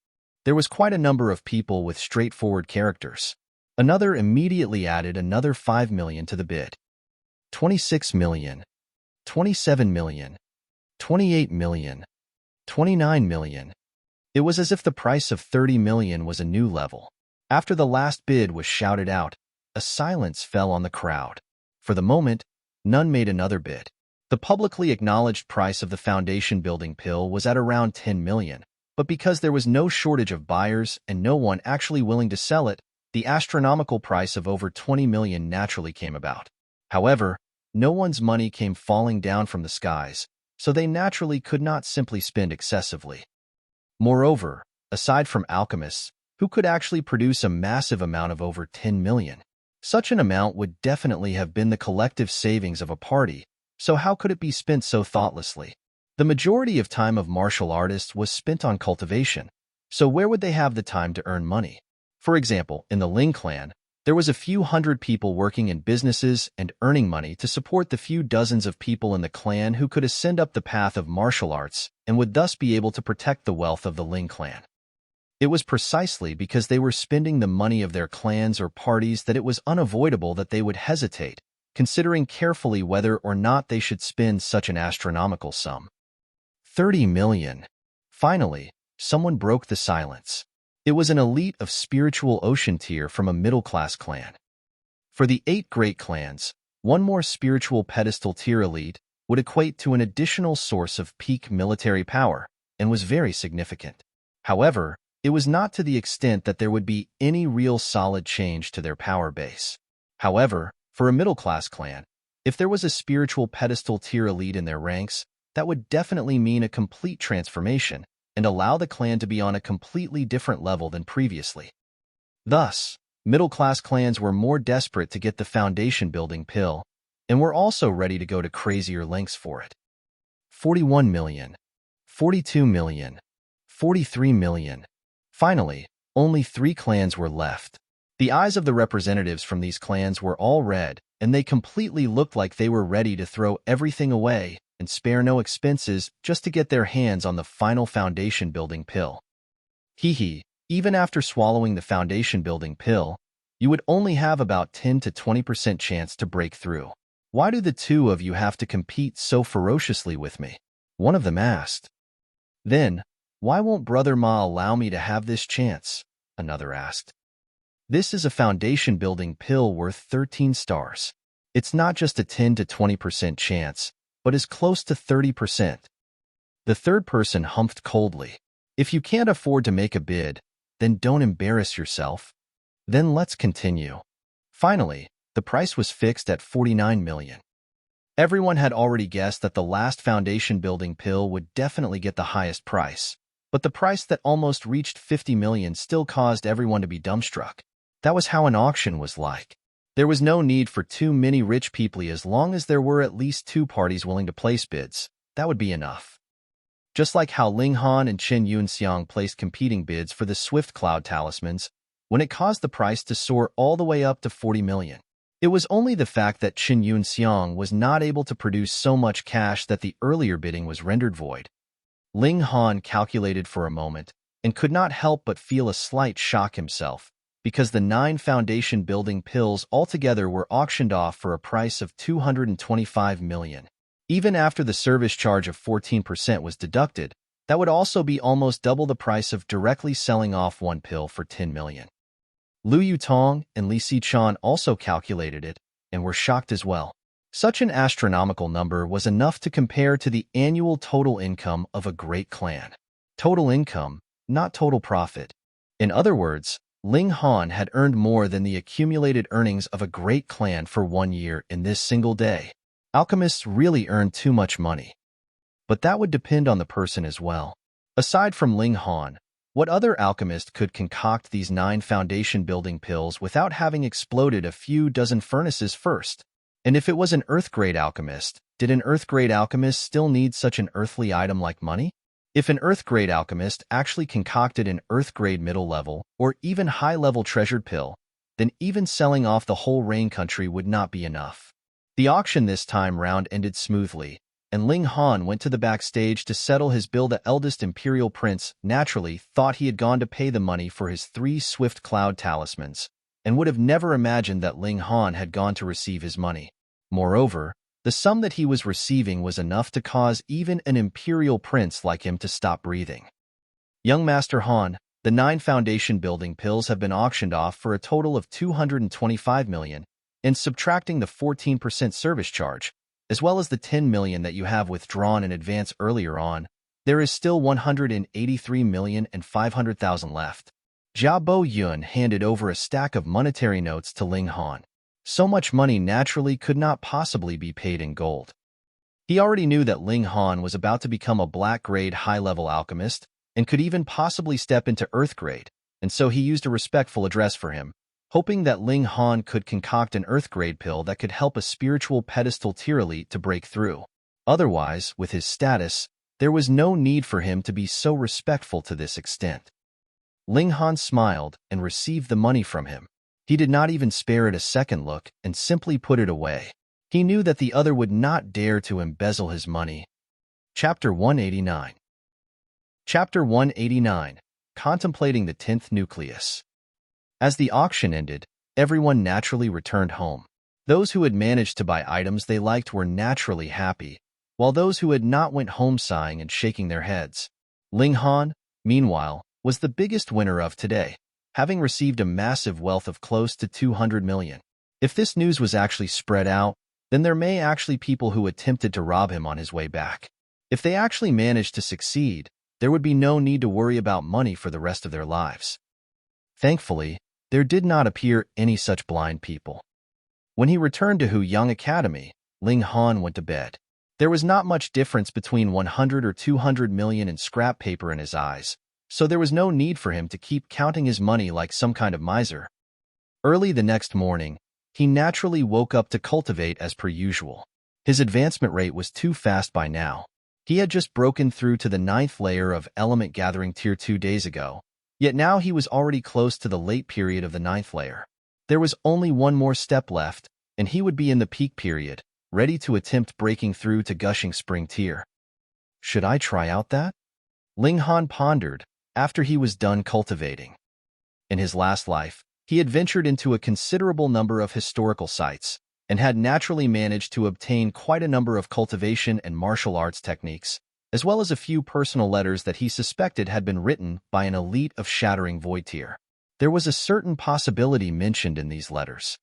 There was quite a number of people with straightforward characters. Another immediately added another 5 million to the bid. 26 million. 27 million. 28 million. 29 million. It was as if the price of 30 million was a new level. After the last bid was shouted out, a silence fell on the crowd. For the moment, none made another bid. The publicly acknowledged price of the foundation building pill was at around 10 million, but because there was no shortage of buyers and no one actually willing to sell it, the astronomical price of over 20 million naturally came about. However, no one's money came falling down from the skies, so they naturally could not simply spend excessively. Moreover, aside from alchemists, who could actually produce a massive amount of over 10 million, such an amount would definitely have been the collective savings of a party, so how could it be spent so thoughtlessly? The majority of time of martial artists was spent on cultivation, so where would they have the time to earn money? For example, in the Ling clan, there was a few hundred people working in businesses and earning money to support the few dozens of people in the clan who could ascend up the path of martial arts and would thus be able to protect the wealth of the Ling clan. It was precisely because they were spending the money of their clans or parties that it was unavoidable that they would hesitate, considering carefully whether or not they should spend such an astronomical sum. 30 million. Finally, someone broke the silence. It was an elite of spiritual ocean tier from a middle-class clan. For the 8 great clans, one more spiritual pedestal tier elite would equate to an additional source of peak military power and was very significant. However, it was not to the extent that there would be any real solid change to their power base. However, for a middle-class clan, if there was a spiritual pedestal tier elite in their ranks, that would definitely mean a complete transformation and allow the clan to be on a completely different level than previously. Thus, middle-class clans were more desperate to get the foundation-building pill, and were also ready to go to crazier lengths for it. 41 million. 42 million. 43 million. Finally, only 3 clans were left. The eyes of the representatives from these clans were all red, and they completely looked like they were ready to throw everything away and spare no expenses just to get their hands on the final foundation-building pill. Even after swallowing the foundation-building pill, you would only have about 10 to 20% chance to break through. Why do the two of you have to compete so ferociously with me? One of them asked. Then, why won't Brother Ma allow me to have this chance? Another asked. This is a foundation-building pill worth 13 stars. It's not just a 10 to 20% chance, but is close to 30%. The third person humphed coldly. If you can't afford to make a bid, then don't embarrass yourself. Then let's continue. Finally, the price was fixed at 49 million. Everyone had already guessed that the last foundation-building pill would definitely get the highest price, but the price that almost reached 50 million still caused everyone to be dumbstruck. That was how an auction was like. There was no need for too many rich people as long as there were at least 2 parties willing to place bids. That would be enough. Just like how Ling Han and Chen Yunxiang placed competing bids for the Swift Cloud talismans, when it caused the price to soar all the way up to 40 million. It was only the fact that Chen Yunxiang was not able to produce so much cash that the earlier bidding was rendered void. Ling Han calculated for a moment and could not help but feel a slight shock himself, because the 9 foundation-building pills altogether were auctioned off for a price of 225 million. Even after the service charge of 14% was deducted, that would also be almost double the price of directly selling off one pill for 10 million. Lu Yutong and Li Sichan also calculated it and were shocked as well. Such an astronomical number was enough to compare to the annual total income of a great clan. Total income, not total profit. In other words, Ling Han had earned more than the accumulated earnings of a great clan for 1 year in this single day. Alchemists really earned too much money. But that would depend on the person as well. Aside from Ling Han, What other alchemist could concoct these 9 foundation-building pills without having exploded a few dozen furnaces first? And if it was an Earth-grade alchemist, did an Earth-grade alchemist still need such an earthly item like money? If an Earth-grade alchemist actually concocted an Earth-grade middle-level or even high-level treasured pill, then even selling off the whole rain country would not be enough. The auction this time round ended smoothly, and Ling Han went to the backstage to settle his bill. The eldest imperial prince naturally thought he had gone to pay the money for his 3 swift cloud talismans, and would have never imagined that Ling Han had gone to receive his money. Moreover, the sum that he was receiving was enough to cause even an imperial prince like him to stop breathing. Young Master Han, the 9 foundation building pills have been auctioned off for a total of 225 million, and subtracting the 14% service charge, as well as the 10 million that you have withdrawn in advance earlier on, there is still 183,500,000 left. Jia Bo Yun handed over a stack of monetary notes to Ling Han. So much money naturally could not possibly be paid in gold. He already knew that Ling Han was about to become a black-grade high-level alchemist and could even possibly step into Earth-grade, and so he used a respectful address for him, hoping that Ling Han could concoct an Earth-grade pill that could help a spiritual pedestal tier elite to break through. Otherwise, with his status, there was no need for him to be so respectful to this extent. Ling Han smiled and received the money from him. He did not even spare it a second look and simply put it away. He knew that the other would not dare to embezzle his money. Chapter 189. Chapter 189. Contemplating the 10th Nucleus. As the auction ended, everyone naturally returned home. Those who had managed to buy items they liked were naturally happy, while those who had not went home sighing and shaking their heads. Ling Han, meanwhile, was the biggest winner of today, having received a massive wealth of close to 200 million. If this news was actually spread out, then there may actually be people who attempted to rob him on his way back. If they actually managed to succeed, there would be no need to worry about money for the rest of their lives. Thankfully, there did not appear any such blind people. When he returned to Huyang Academy, Ling Han went to bed. There was not much difference between 100 or 200 million in scrap paper in his eyes, so there was no need for him to keep counting his money like some kind of miser. Early the next morning, he naturally woke up to cultivate as per usual. His advancement rate was too fast by now. He had just broken through to the 9th layer of element gathering tier 2 days ago, yet now he was already close to the late period of the 9th layer. There was only one more step left, and he would be in the peak period, ready to attempt breaking through to gushing spring tier. Should I try out that? Ling Han pondered after he was done cultivating. In his last life, he had ventured into a considerable number of historical sites, and had naturally managed to obtain quite a number of cultivation and martial arts techniques, as well as a few personal letters that he suspected had been written by an elite of shattering void tier. There was a certain possibility mentioned in these letters.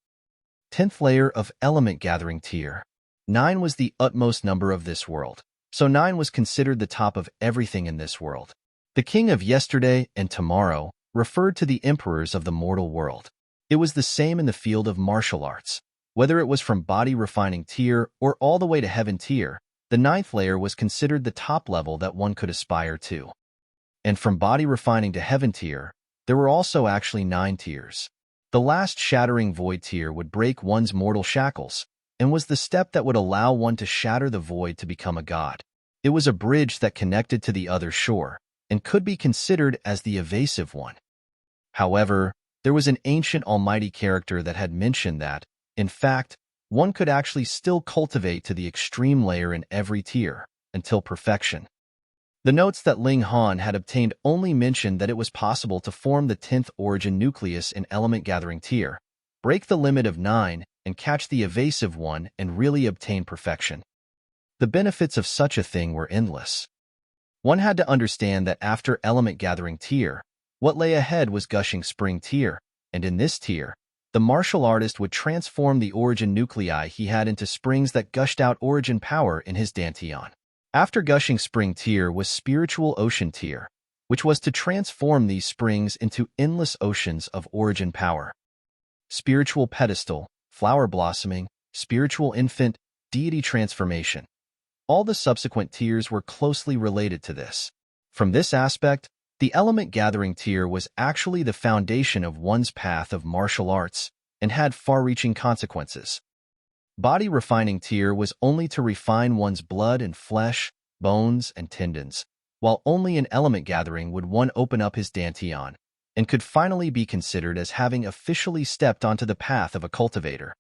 10th layer of element gathering tier. 9 was the utmost number of this world, so 9 was considered the top of everything in this world. The king of yesterday and tomorrow referred to the emperors of the mortal world. It was the same in the field of martial arts. Whether it was from body refining tier or all the way to heaven tier, the 9th layer was considered the top level that one could aspire to. And from body refining to heaven tier, there were also actually 9 tiers. The last shattering void tier would break one's mortal shackles, and was the step that would allow one to shatter the void to become a god. It was a bridge that connected to the other shore, and could be considered as the evasive one. However, there was an ancient almighty character that had mentioned that, in fact, one could actually still cultivate to the extreme layer in every tier, until perfection. The notes that Ling Han had obtained only mentioned that it was possible to form the 10th origin nucleus in element gathering tier, break the limit of 9, and catch the evasive one and really obtain perfection. The benefits of such a thing were endless. One had to understand that after element gathering tier, what lay ahead was gushing spring tier, and in this tier, the martial artist would transform the origin nuclei he had into springs that gushed out origin power in his dantian. After gushing spring tier was spiritual ocean tier, which was to transform these springs into endless oceans of origin power. Spiritual pedestal, flower blossoming, spiritual infant, deity transformation. All the subsequent tiers were closely related to this. From this aspect, The element gathering tier was actually the foundation of one's path of martial arts and had far-reaching consequences. Body refining tier was only to refine one's blood and flesh, bones, and tendons, while only in element gathering would one open up his dantian, and could finally be considered as having officially stepped onto the path of a cultivator.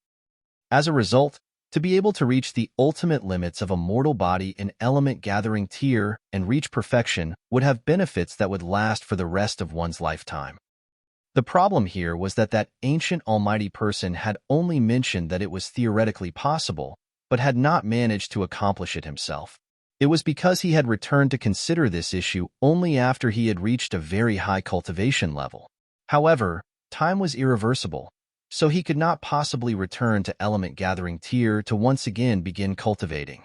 As a result, to be able to reach the ultimate limits of a mortal body in element gathering tier and reach perfection would have benefits that would last for the rest of one's lifetime. The problem here was that ancient almighty person had only mentioned that it was theoretically possible, but had not managed to accomplish it himself. It was because he had returned to consider this issue only after he had reached a very high cultivation level. However, time was irreversible, so he could not possibly return to element gathering tier to once again begin cultivating.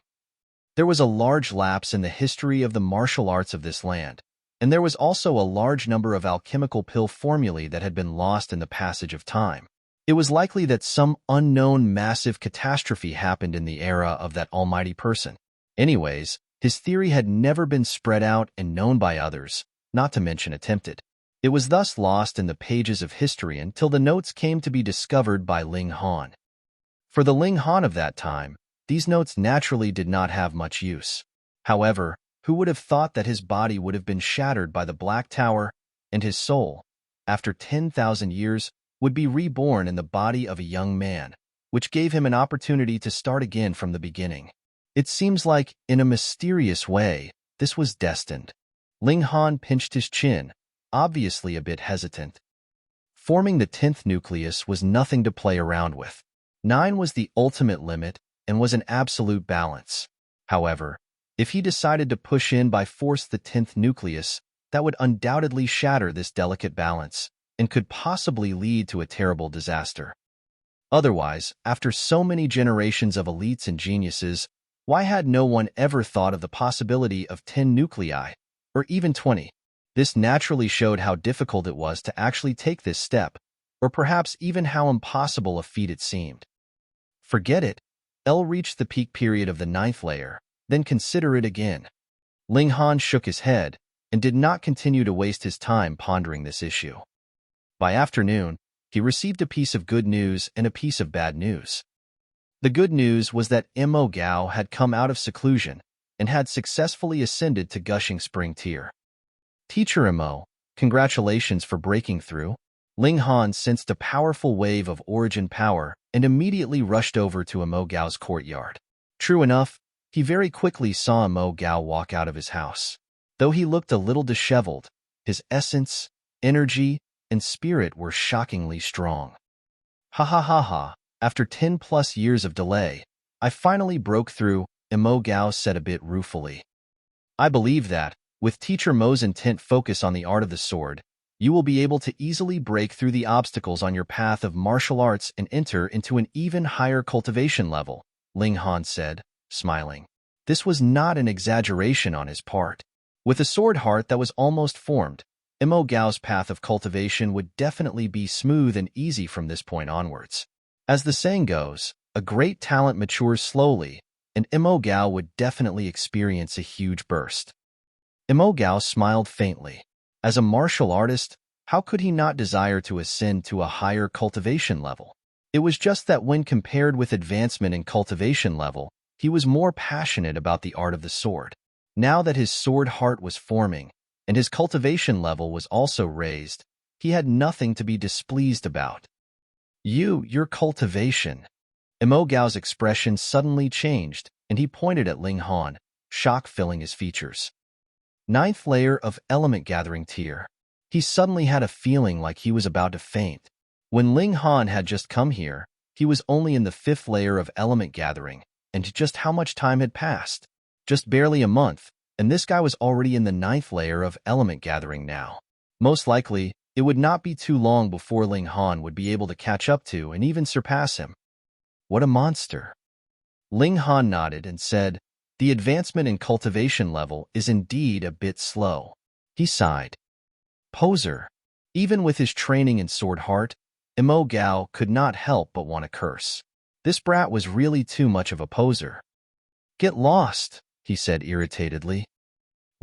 There was a large lapse in the history of the martial arts of this land, and there was also a large number of alchemical pill formulae that had been lost in the passage of time. It was likely that some unknown massive catastrophe happened in the era of that almighty person. Anyways, his theory had never been spread out and known by others, not to mention attempted. It was thus lost in the pages of history until the notes came to be discovered by Ling Han. For the Ling Han of that time, these notes naturally did not have much use. However, who would have thought that his body would have been shattered by the Black Tower, and his soul, after 10,000 years, would be reborn in the body of a young man, which gave him an opportunity to start again from the beginning. It seems like, in a mysterious way, this was destined. Ling Han pinched his chin, obviously a bit hesitant. Forming the 10th nucleus was nothing to play around with. 9 was the ultimate limit and was an absolute balance. However, if he decided to push in by force the 10th nucleus, that would undoubtedly shatter this delicate balance and could possibly lead to a terrible disaster. Otherwise, after so many generations of elites and geniuses, why had no one ever thought of the possibility of 10 nuclei, or even 20? This naturally showed how difficult it was to actually take this step, or perhaps even how impossible a feat it seemed. Forget it. L reached the peak period of the 9th layer, then consider it again. Ling Han shook his head and did not continue to waste his time pondering this issue. By afternoon, he received a piece of good news and a piece of bad news. The good news was that Mo Gao had come out of seclusion and had successfully ascended to Gushing Spring tier. Teacher Mo, congratulations for breaking through. Ling Han sensed a powerful wave of origin power and immediately rushed over to Mo Gao's courtyard. True enough, he very quickly saw Mo Gao walk out of his house. Though he looked a little disheveled, his essence, energy, and spirit were shockingly strong. Ha ha ha ha. After 10+ years of delay, I finally broke through, Mo Gao said a bit ruefully. I believe that, with Teacher Mo's intent focus on the art of the sword, you will be able to easily break through the obstacles on your path of martial arts and enter into an even higher cultivation level, Ling Han said, smiling. This was not an exaggeration on his part. With a sword heart that was almost formed, Mo Gao's path of cultivation would definitely be smooth and easy from this point onwards. As the saying goes, a great talent matures slowly, and Mo Gao would definitely experience a huge burst. Mo Gao smiled faintly. As a martial artist, how could he not desire to ascend to a higher cultivation level? It was just that when compared with advancement in cultivation level, he was more passionate about the art of the sword. Now that his sword heart was forming, and his cultivation level was also raised, he had nothing to be displeased about. Your cultivation. Mo Gao's expression suddenly changed, and he pointed at Ling Han, shock filling his features. 9th layer of element gathering tier. He suddenly had a feeling like he was about to faint. When Ling Han had just come here, he was only in the 5th layer of element gathering, and just how much time had passed? Just barely a month, and this guy was already in the 9th layer of element gathering now. Most likely, it would not be too long before Ling Han would be able to catch up to and even surpass him. What a monster. Ling Han nodded and said, the advancement in cultivation level is indeed a bit slow. He sighed. Poser. Even with his training in sword heart, Mo Gao could not help but want to curse. This brat was really too much of a poser. Get lost, he said irritatedly.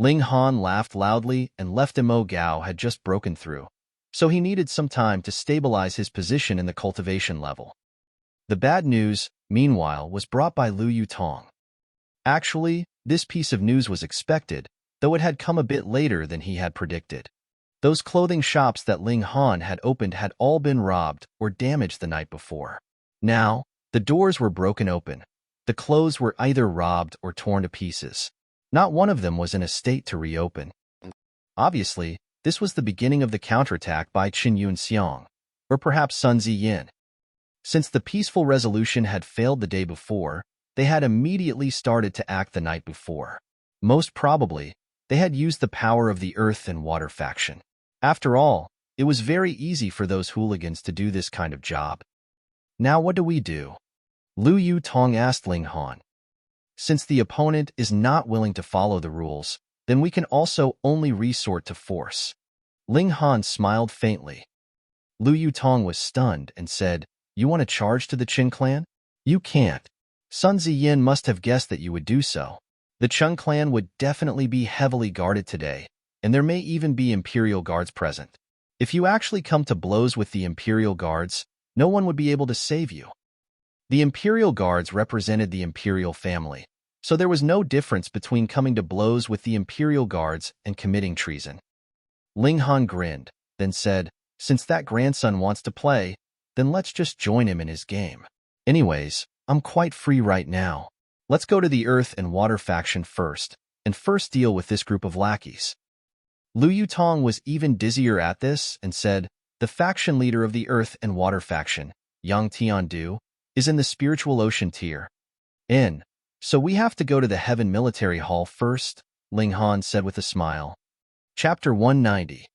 Ling Han laughed loudly and left Mo Gao had just broken through, so he needed some time to stabilize his position in the cultivation level. The bad news, meanwhile, was brought by Lu Yutong. Actually, this piece of news was expected, though it had come a bit later than he had predicted. Those clothing shops that Ling Han had opened had all been robbed or damaged the night before. Now, the doors were broken open. The clothes were either robbed or torn to pieces. Not one of them was in a state to reopen. Obviously, this was the beginning of the counterattack by Qin Yunxiang, or perhaps Sun Ziyin. Since the peaceful resolution had failed the day before, they had immediately started to act the night before. Most probably, they had used the power of the earth and water faction. After all, it was very easy for those hooligans to do this kind of job. Now what do we do? Lu Yutong asked Ling Han. Since the opponent is not willing to follow the rules, then we can also only resort to force. Ling Han smiled faintly. Lu Yutong was stunned and said, "You want to charge to the Qin clan? You can't. Sun Ziyin must have guessed that you would do so. The Qin clan would definitely be heavily guarded today, and there may even be Imperial Guards present. If you actually come to blows with the Imperial Guards, no one would be able to save you." The Imperial Guards represented the Imperial family, so there was no difference between coming to blows with the Imperial Guards and committing treason. Ling Han grinned, then said, "Since that grandson wants to play, then let's just join him in his game. Anyways, I'm quite free right now. Let's go to the Earth and Water faction first, and first deal with this group of lackeys." Lu Yutong was even dizzier at this and said, "The faction leader of the Earth and Water faction, Yang Tiandu, is in the Spiritual Ocean tier. So we have to go to the Heaven Military Hall first," Ling Han said with a smile. Chapter 190.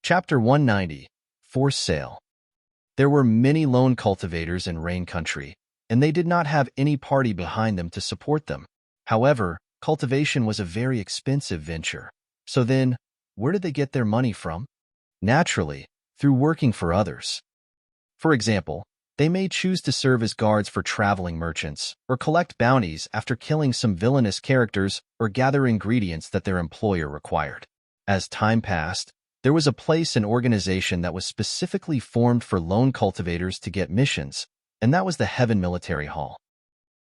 Chapter 190. Forced Sale. There were many lone cultivators in Rain Country, and they did not have any party behind them to support them. However, cultivation was a very expensive venture. So then, where did they get their money from? Naturally, through working for others. For example, they may choose to serve as guards for traveling merchants, or collect bounties after killing some villainous characters or gather ingredients that their employer required. As time passed, there was a place and organization that was specifically formed for lone cultivators to get missions, and that was the Heaven Military Hall.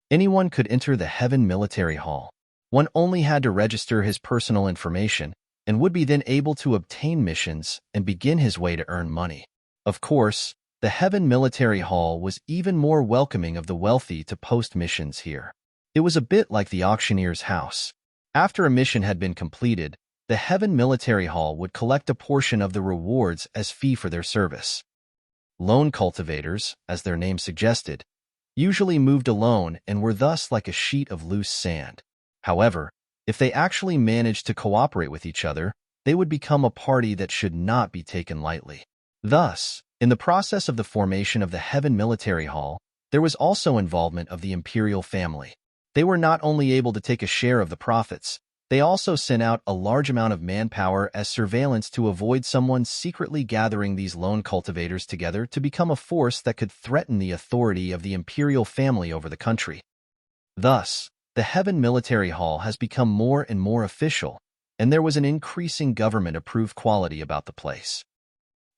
Anyone could enter the Heaven Military Hall. One only had to register his personal information and would be then able to obtain missions and begin his way to earn money. Of course, the Heaven Military Hall was even more welcoming of the wealthy to post missions here. It was a bit like the auctioneer's house. After a mission had been completed, the Heaven Military Hall would collect a portion of the rewards as fee for their service. Lone cultivators, as their name suggested, usually moved alone and were thus like a sheet of loose sand. However, if they actually managed to cooperate with each other, they would become a party that should not be taken lightly. Thus, in the process of the formation of the Heaven Military Hall, there was also involvement of the imperial family. They were not only able to take a share of the profits, they also sent out a large amount of manpower as surveillance to avoid someone secretly gathering these lone cultivators together to become a force that could threaten the authority of the imperial family over the country. Thus, the Heaven Military Hall has become more and more official, and there was an increasing government-approved quality about the place.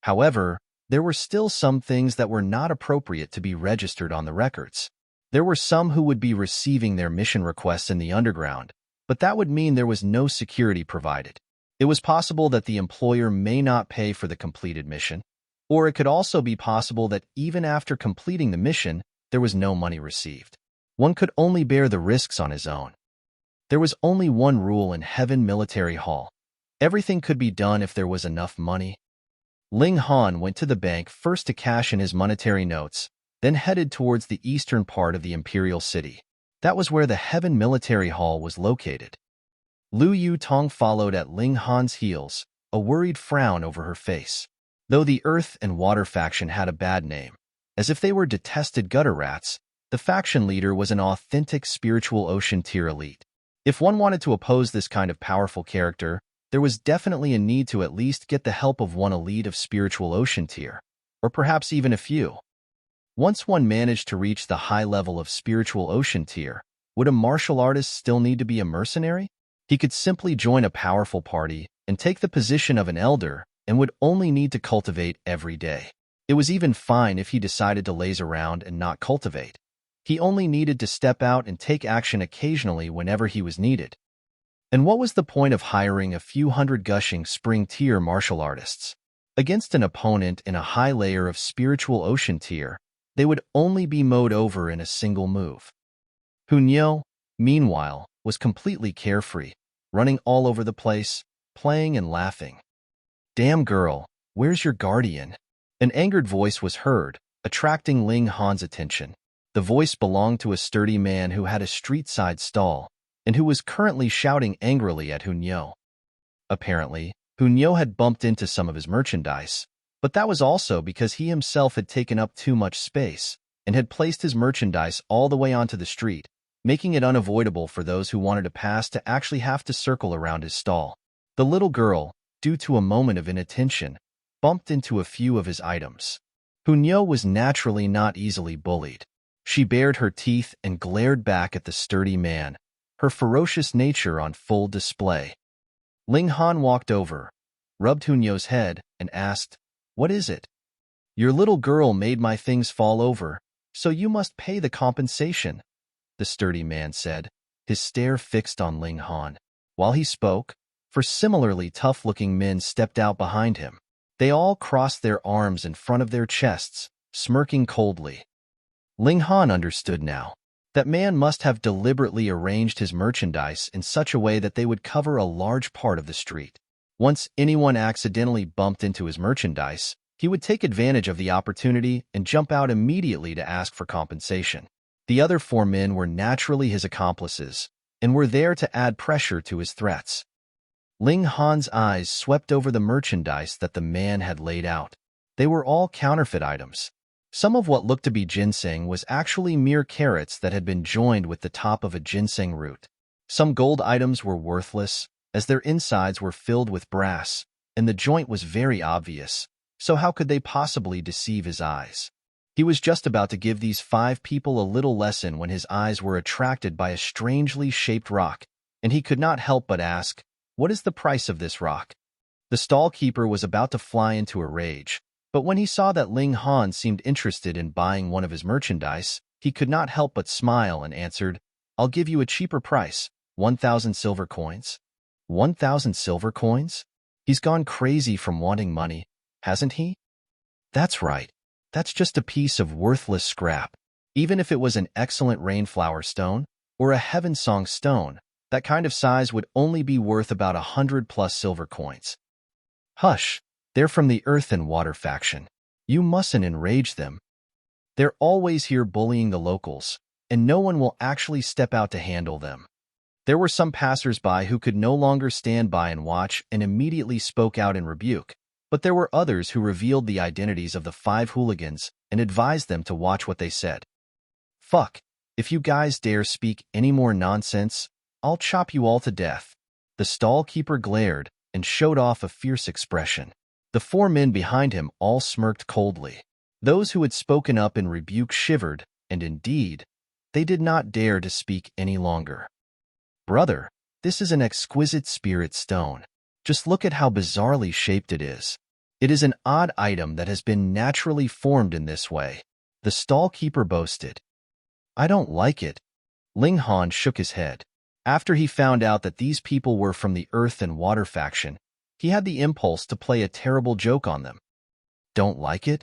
However, there were still some things that were not appropriate to be registered on the records. There were some who would be receiving their mission requests in the underground, but that would mean there was no security provided. It was possible that the employer may not pay for the completed mission, or it could also be possible that even after completing the mission, there was no money received. One could only bear the risks on his own. There was only one rule in Heaven Military Hall. Everything could be done if there was enough money. Ling Han went to the bank first to cash in his monetary notes, then headed towards the eastern part of the imperial city. That was where the Heaven Military Hall was located. Lu Yutong followed at Ling Han's heels, a worried frown over her face. Though the Earth and Water faction had a bad name, as if they were detested gutter rats, the faction leader was an authentic Spiritual Ocean tier elite. If one wanted to oppose this kind of powerful character, there was definitely a need to at least get the help of one elite of Spiritual Ocean tier, or perhaps even a few. Once one managed to reach the high level of Spiritual Ocean tier, would a martial artist still need to be a mercenary? He could simply join a powerful party and take the position of an elder and would only need to cultivate every day. It was even fine if he decided to laze around and not cultivate. He only needed to step out and take action occasionally whenever he was needed. And what was the point of hiring a few hundred gushing spring-tier martial artists? Against an opponent in a high layer of spiritual ocean tier, they would only be mowed over in a single move. Hunyo, meanwhile, was completely carefree, running all over the place, playing and laughing. "Damn girl, where's your guardian?" An angered voice was heard, attracting Ling Han's attention. The voice belonged to a sturdy man who had a street-side stall, and who was currently shouting angrily at Hunyo. Apparently, Hunyo had bumped into some of his merchandise, but that was also because he himself had taken up too much space and had placed his merchandise all the way onto the street, making it unavoidable for those who wanted to pass to actually have to circle around his stall. The little girl, due to a moment of inattention, bumped into a few of his items. Hunyo was naturally not easily bullied. She bared her teeth and glared back at the sturdy man, her ferocious nature on full display. Ling Han walked over, rubbed Hunyo's head, and asked, "What is it?" "Your little girl made my things fall over, so you must pay the compensation," the sturdy man said, his stare fixed on Ling Han. While he spoke, four similarly tough-looking men stepped out behind him. They all crossed their arms in front of their chests, smirking coldly. Ling Han understood now. That man must have deliberately arranged his merchandise in such a way that they would cover a large part of the street. Once anyone accidentally bumped into his merchandise, he would take advantage of the opportunity and jump out immediately to ask for compensation. The other four men were naturally his accomplices, and were there to add pressure to his threats. Ling Han's eyes swept over the merchandise that the man had laid out. They were all counterfeit items. Some of what looked to be ginseng was actually mere carrots that had been joined with the top of a ginseng root. Some gold items were worthless, as their insides were filled with brass, and the joint was very obvious, so how could they possibly deceive his eyes? He was just about to give these 5 people a little lesson when his eyes were attracted by a strangely shaped rock, and he could not help but ask, "What is the price of this rock?" The stall keeper was about to fly into a rage, but when he saw that Ling Han seemed interested in buying one of his merchandise, he could not help but smile and answered, "I'll give you a cheaper price, 1,000 silver coins." 1,000 silver coins? He's gone crazy from wanting money, hasn't he? That's right. That's just a piece of worthless scrap. Even if it was an excellent rainflower stone or a heaven song stone, that kind of size would only be worth about 100+ silver coins. Hush, they're from the Earth and Water faction. You mustn't enrage them. They're always here bullying the locals, and no one will actually step out to handle them. There were some passers-by who could no longer stand by and watch and immediately spoke out in rebuke, but there were others who revealed the identities of the 5 hooligans and advised them to watch what they said. "Fuck, if you guys dare speak any more nonsense, I'll chop you all to death." The stall keeper glared and showed off a fierce expression. The 4 men behind him all smirked coldly. Those who had spoken up in rebuke shivered, and indeed, they did not dare to speak any longer. "Brother, this is an exquisite spirit stone. Just look at how bizarrely shaped it is. It is an odd item that has been naturally formed in this way," the stall keeper boasted. "I don't like it." Ling Han shook his head. After he found out that these people were from the Earth and Water faction, he had the impulse to play a terrible joke on them. "Don't like it?"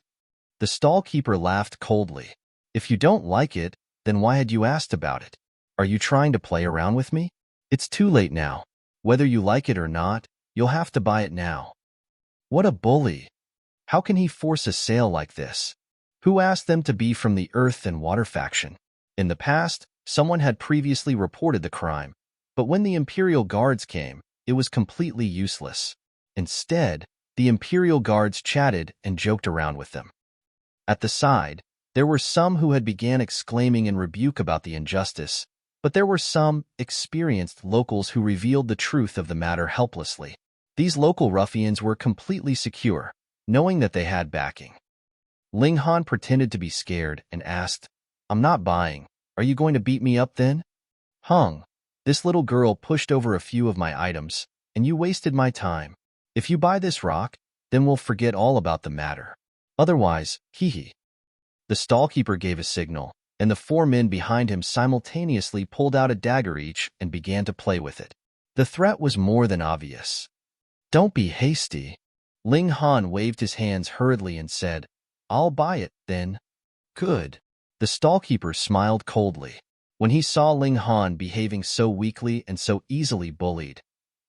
The stall keeper laughed coldly. "If you don't like it, then why had you asked about it? Are you trying to play around with me? It's too late now. Whether you like it or not, you'll have to buy it now." What a bully! How can he force a sale like this? Who asked them to be from the Earth and Water faction? In the past, someone had previously reported the crime, but when the Imperial Guards came, it was completely useless. Instead, the Imperial Guards chatted and joked around with them. At the side, there were some who had began exclaiming in rebuke about the injustice, but there were some experienced locals who revealed the truth of the matter helplessly. These local ruffians were completely secure, knowing that they had backing. Ling Han pretended to be scared and asked, "I'm not buying. Are you going to beat me up then?" "Hung. This little girl pushed over a few of my items, and you wasted my time. If you buy this rock, then we'll forget all about the matter. Otherwise, hee. The stallkeeper gave a signal, and the 4 men behind him simultaneously pulled out a dagger each and began to play with it. The threat was more than obvious. Don't be hasty. Ling Han waved his hands hurriedly and said, I'll buy it, then. Good. The stallkeeper smiled coldly. When he saw Ling Han behaving so weakly and so easily bullied,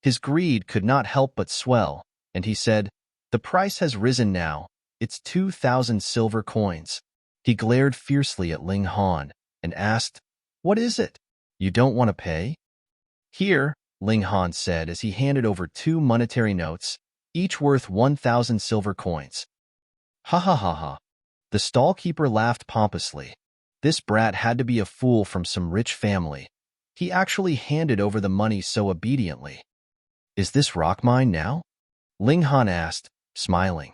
his greed could not help but swell, and he said, The price has risen now. It's 2,000 silver coins. He glared fiercely at Ling Han and asked, What is it? You don't want to pay? Here, Ling Han said as he handed over 2 monetary notes, each worth 1,000 silver coins. Ha ha ha ha. The stallkeeper laughed pompously. This brat had to be a fool from some rich family. He actually handed over the money so obediently. Is this rock mine now? Ling Han asked, smiling.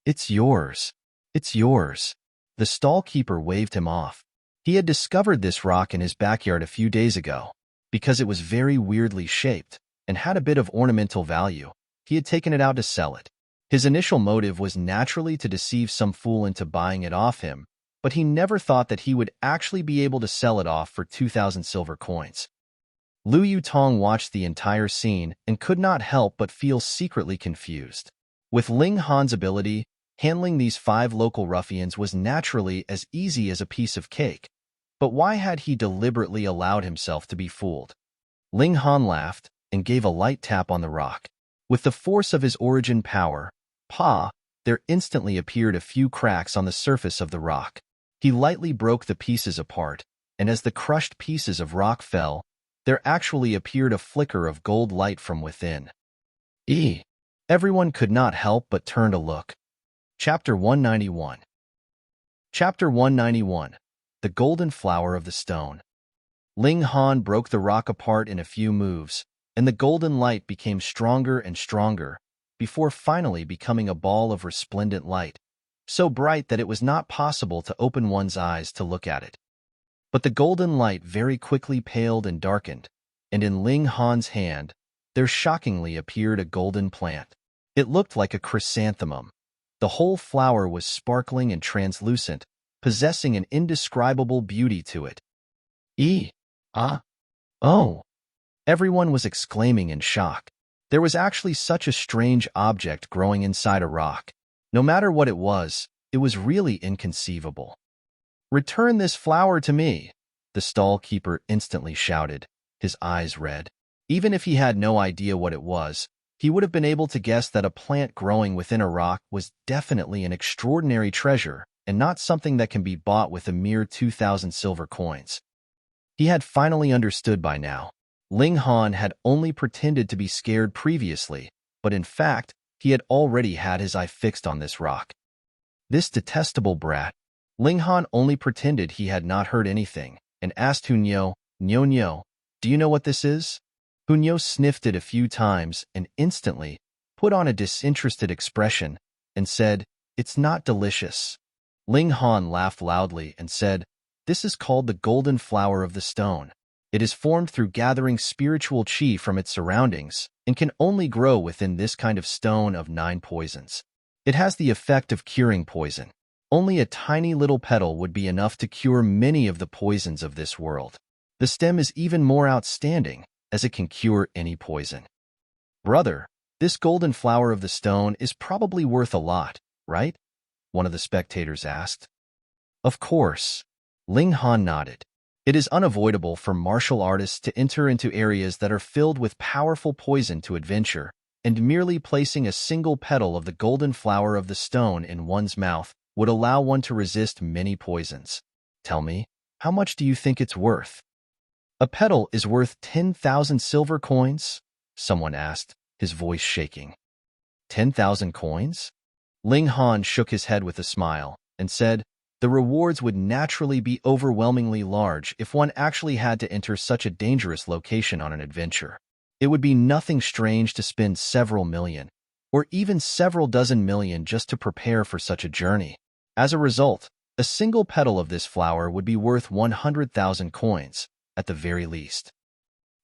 It's yours. It's yours. The stallkeeper waved him off. He had discovered this rock in his backyard a few days ago. Because it was very weirdly shaped and had a bit of ornamental value, he had taken it out to sell it. His initial motive was naturally to deceive some fool into buying it off him, but he never thought that he would actually be able to sell it off for 2,000 silver coins. Lu Yutong watched the entire scene and could not help but feel secretly confused. With Ling Han's ability, handling these 5 local ruffians was naturally as easy as a piece of cake. But why had he deliberately allowed himself to be fooled? Ling Han laughed and gave a light tap on the rock. With the force of his origin power, there instantly appeared a few cracks on the surface of the rock. He lightly broke the pieces apart, and as the crushed pieces of rock fell, there actually appeared a flicker of gold light from within. Everyone could not help but turn to look. Chapter 191. Chapter 191. The Golden Flower of the Stone. Ling Han broke the rock apart in a few moves, and the golden light became stronger and stronger, before finally becoming a ball of resplendent light, so bright that it was not possible to open one's eyes to look at it. But the golden light very quickly paled and darkened, and in Ling Han's hand, there shockingly appeared a golden plant. It looked like a chrysanthemum. The whole flower was sparkling and translucent, possessing an indescribable beauty to it. Oh! Everyone was exclaiming in shock. There was actually such a strange object growing inside a rock. No matter what it was really inconceivable. Return this flower to me, the stall-keeper instantly shouted, his eyes red. Even if he had no idea what it was, he would have been able to guess that a plant growing within a rock was definitely an extraordinary treasure and not something that can be bought with a mere 2,000 silver coins. He had finally understood by now. Ling Han had only pretended to be scared previously, but in fact, he had already had his eye fixed on this rock. This detestable brat. Ling Han only pretended he had not heard anything, and asked Hunyo, Nyo, do you know what this is? Hunyo sniffed it a few times and instantly put on a disinterested expression and said, It's not delicious. Ling Han laughed loudly and said, This is called the Golden Flower of the Stone. It is formed through gathering spiritual qi from its surroundings and can only grow within this kind of stone of 9 poisons. It has the effect of curing poison. Only a tiny little petal would be enough to cure many of the poisons of this world. The stem is even more outstanding, as it can cure any poison. Brother, this golden flower of the stone is probably worth a lot, right? One of the spectators asked. Of course. Ling Han nodded. It is unavoidable for martial artists to enter into areas that are filled with powerful poison to adventure, and merely placing a single petal of the golden flower of the stone in one's mouth would allow one to resist many poisons. Tell me, how much do you think it's worth? A petal is worth 10,000 silver coins? Someone asked, his voice shaking. 10,000 coins? Ling Han shook his head with a smile and said, The rewards would naturally be overwhelmingly large if one actually had to enter such a dangerous location on an adventure. It would be nothing strange to spend several million, or even several dozen million just to prepare for such a journey. As a result, a single petal of this flower would be worth 100,000 coins, at the very least.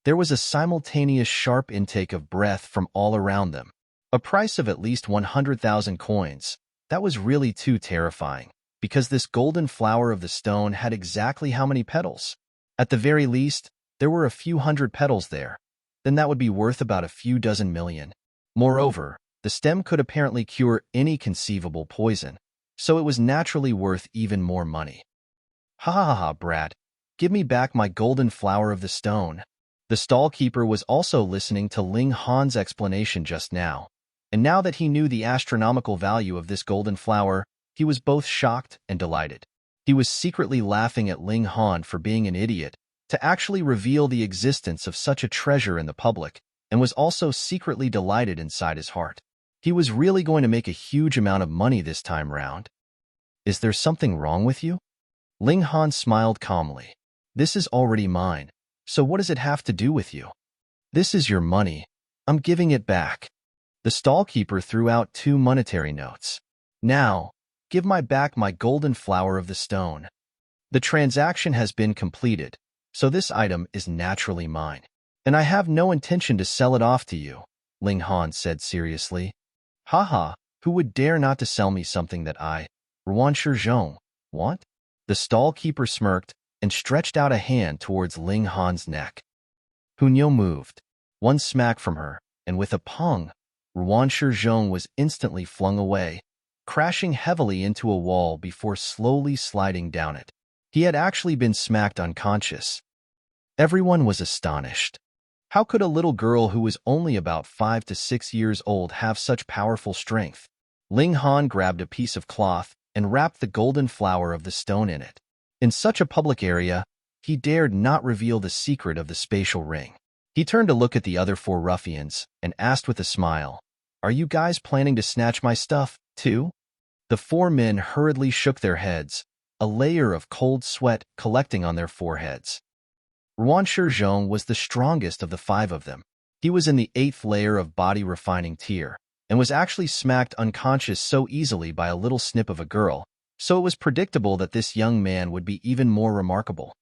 There was a simultaneous sharp intake of breath from all around them. A price of at least 100,000 coins. That was really too terrifying, because this golden flower of the stone had exactly how many petals? At the very least, there were a few hundred petals there. Then that would be worth about a few dozen million. Moreover, the stem could apparently cure any conceivable poison, so it was naturally worth even more money. Ha ha ha ha, brat. Give me back my golden flower of the stone. The stall keeper was also listening to Ling Han's explanation just now, and now that he knew the astronomical value of this golden flower, he was both shocked and delighted. He was secretly laughing at Ling Han for being an idiot to actually reveal the existence of such a treasure in the public, and was also secretly delighted inside his heart. He was really going to make a huge amount of money this time round. Is there something wrong with you? Ling Han smiled calmly. This is already mine, so what does it have to do with you? This is your money. I'm giving it back. The stallkeeper threw out 2 monetary notes. Now, give back my golden flower of the stone. The transaction has been completed, so this item is naturally mine. And I have no intention to sell it off to you, Ling Han said seriously. Haha, who would dare not to sell me something that I, Ruan Shizhong, want? The stallkeeper smirked and stretched out a hand towards Ling Han's neck. Hunyo moved. One smack from her, and with a pong, Ruan Shizhong was instantly flung away, crashing heavily into a wall before slowly sliding down it. He had actually been smacked unconscious. Everyone was astonished. How could a little girl who was only about 5 to 6 years old have such powerful strength? Ling Han grabbed a piece of cloth and wrapped the golden flower of the stone in it. In such a public area, he dared not reveal the secret of the spatial ring. He turned to look at the other 4 ruffians and asked with a smile, "Are you guys planning to snatch my stuff, too?" The 4 men hurriedly shook their heads, a layer of cold sweat collecting on their foreheads. Ruan Shizhong was the strongest of the 5 of them. He was in the 8th layer of body-refining tier, and was actually smacked unconscious so easily by a little snip of a girl, so it was predictable that this young man would be even more remarkable.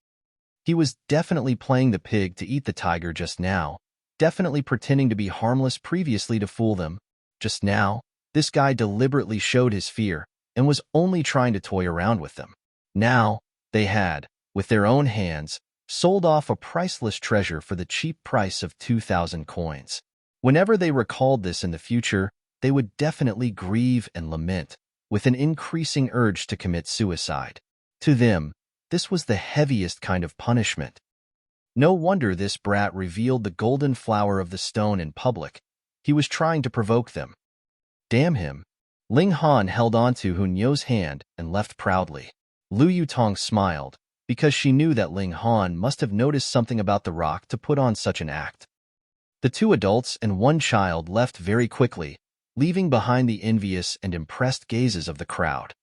He was definitely playing the pig to eat the tiger just now, definitely pretending to be harmless previously to fool them. Just now, this guy deliberately showed his fear and was only trying to toy around with them. Now, they had, with their own hands, sold off a priceless treasure for the cheap price of 2,000 coins. Whenever they recalled this in the future, they would definitely grieve and lament, with an increasing urge to commit suicide. To them, this was the heaviest kind of punishment. No wonder this brat revealed the golden flower of the stone in public. He was trying to provoke them. Damn him. Ling Han held onto Hunyo's hand and left proudly. Lu Yutong smiled, because she knew that Ling Han must have noticed something about the rock to put on such an act. The 2 adults and 1 child left very quickly, leaving behind the envious and impressed gazes of the crowd.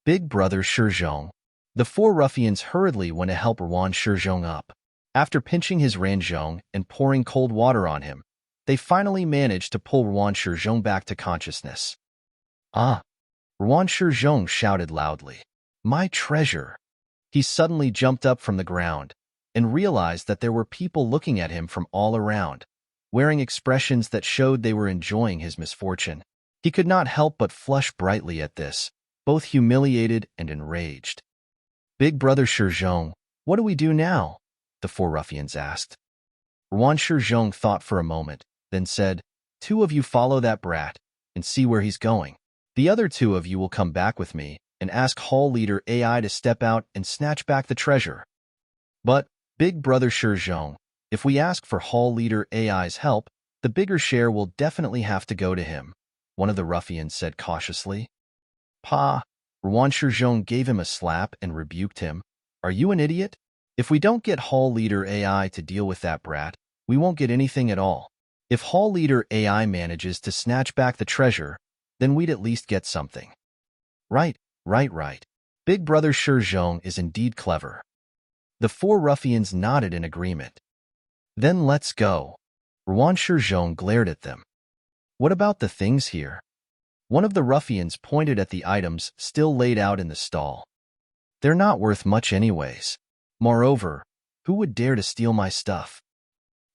Big brother Shizhong. The 4 ruffians hurriedly went to help Ruan Shizhong up. After pinching his ranzhong and pouring cold water on him, they finally managed to pull Ruan Shizhong back to consciousness. Ah! Ruan Shizhong shouted loudly. My treasure! He suddenly jumped up from the ground and realized that there were people looking at him from all around, wearing expressions that showed they were enjoying his misfortune. He could not help but flush brightly at this, both humiliated and enraged. Big brother Shizhong, what do we do now? The 4 ruffians asked. Ruan Shizhong thought for a moment, then said, 2 of you follow that brat and see where he's going. The other 2 of you will come back with me and ask Hall Leader AI to step out and snatch back the treasure. But, Big brother Shizhong, if we ask for Hall Leader AI's help, the bigger share will definitely have to go to him, one of the ruffians said cautiously. Pa! Ruan Shizhong gave him a slap and rebuked him. Are you an idiot? If we don't get Hall Leader AI to deal with that brat, we won't get anything at all. If Hall Leader AI manages to snatch back the treasure, then we'd at least get something. Right. Big brother Shizhong is indeed clever. The 4 ruffians nodded in agreement. Then let's go. Ruan Shizhong glared at them. What about the things here? One of the ruffians pointed at the items still laid out in the stall. They're not worth much anyways. Moreover, who would dare to steal my stuff?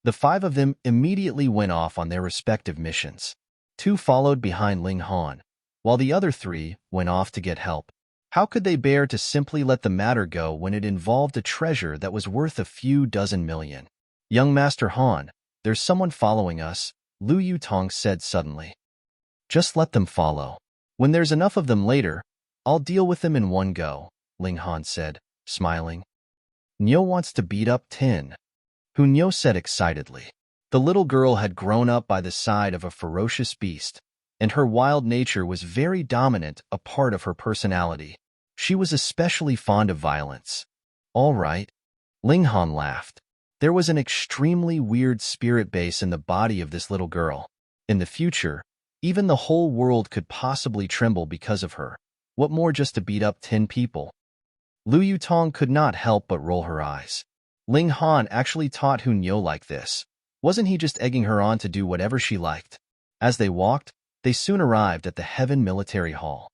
The 5 of them immediately went off on their respective missions. 2 followed behind Ling Han, while the other 3 went off to get help. How could they bear to simply let the matter go when it involved a treasure that was worth a few dozen million? Young Master Han, there's someone following us, Lu Yutong said suddenly. Just let them follow. When there's enough of them later, I'll deal with them in one go, Ling Han said, smiling. Nyo wants to beat up Tin, Hu Nyo said excitedly. The little girl had grown up by the side of a ferocious beast, and her wild nature was very dominant, a part of her personality. She was especially fond of violence. All right. Ling Han laughed. There was an extremely weird spirit base in the body of this little girl. In the future, even the whole world could possibly tremble because of her. What more just to beat up 10 people? Lu Yutong could not help but roll her eyes. Ling Han actually taught Hu Nyo like this. Wasn't he just egging her on to do whatever she liked? As they walked, they soon arrived at the Heaven Military Hall.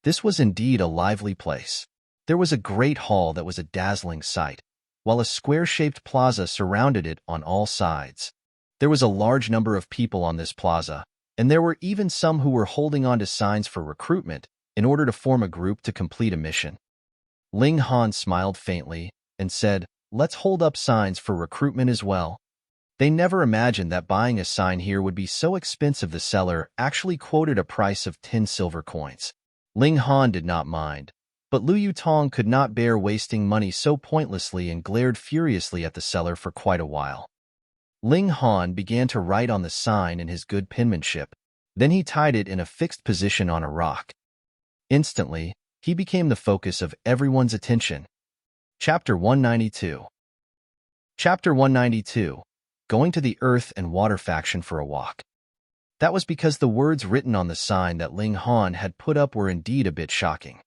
This was indeed a lively place. There was a great hall that was a dazzling sight, while a square-shaped plaza surrounded it on all sides. There was a large number of people on this plaza, and there were even some who were holding on to signs for recruitment in order to form a group to complete a mission. Ling Han smiled faintly and said, "Let's hold up signs for recruitment as well." They never imagined that buying a sign here would be so expensive. The seller actually quoted a price of 10 silver coins. Ling Han did not mind, but Lu Yutong could not bear wasting money so pointlessly and glared furiously at the seller for quite a while. Ling Han began to write on the sign in his good penmanship. Then he tied it in a fixed position on a rock. Instantly, he became the focus of everyone's attention. Chapter 192. Chapter 192. Going to the Earth and Water faction for a walk. That was because the words written on the sign that Ling Han had put up were indeed a bit shocking.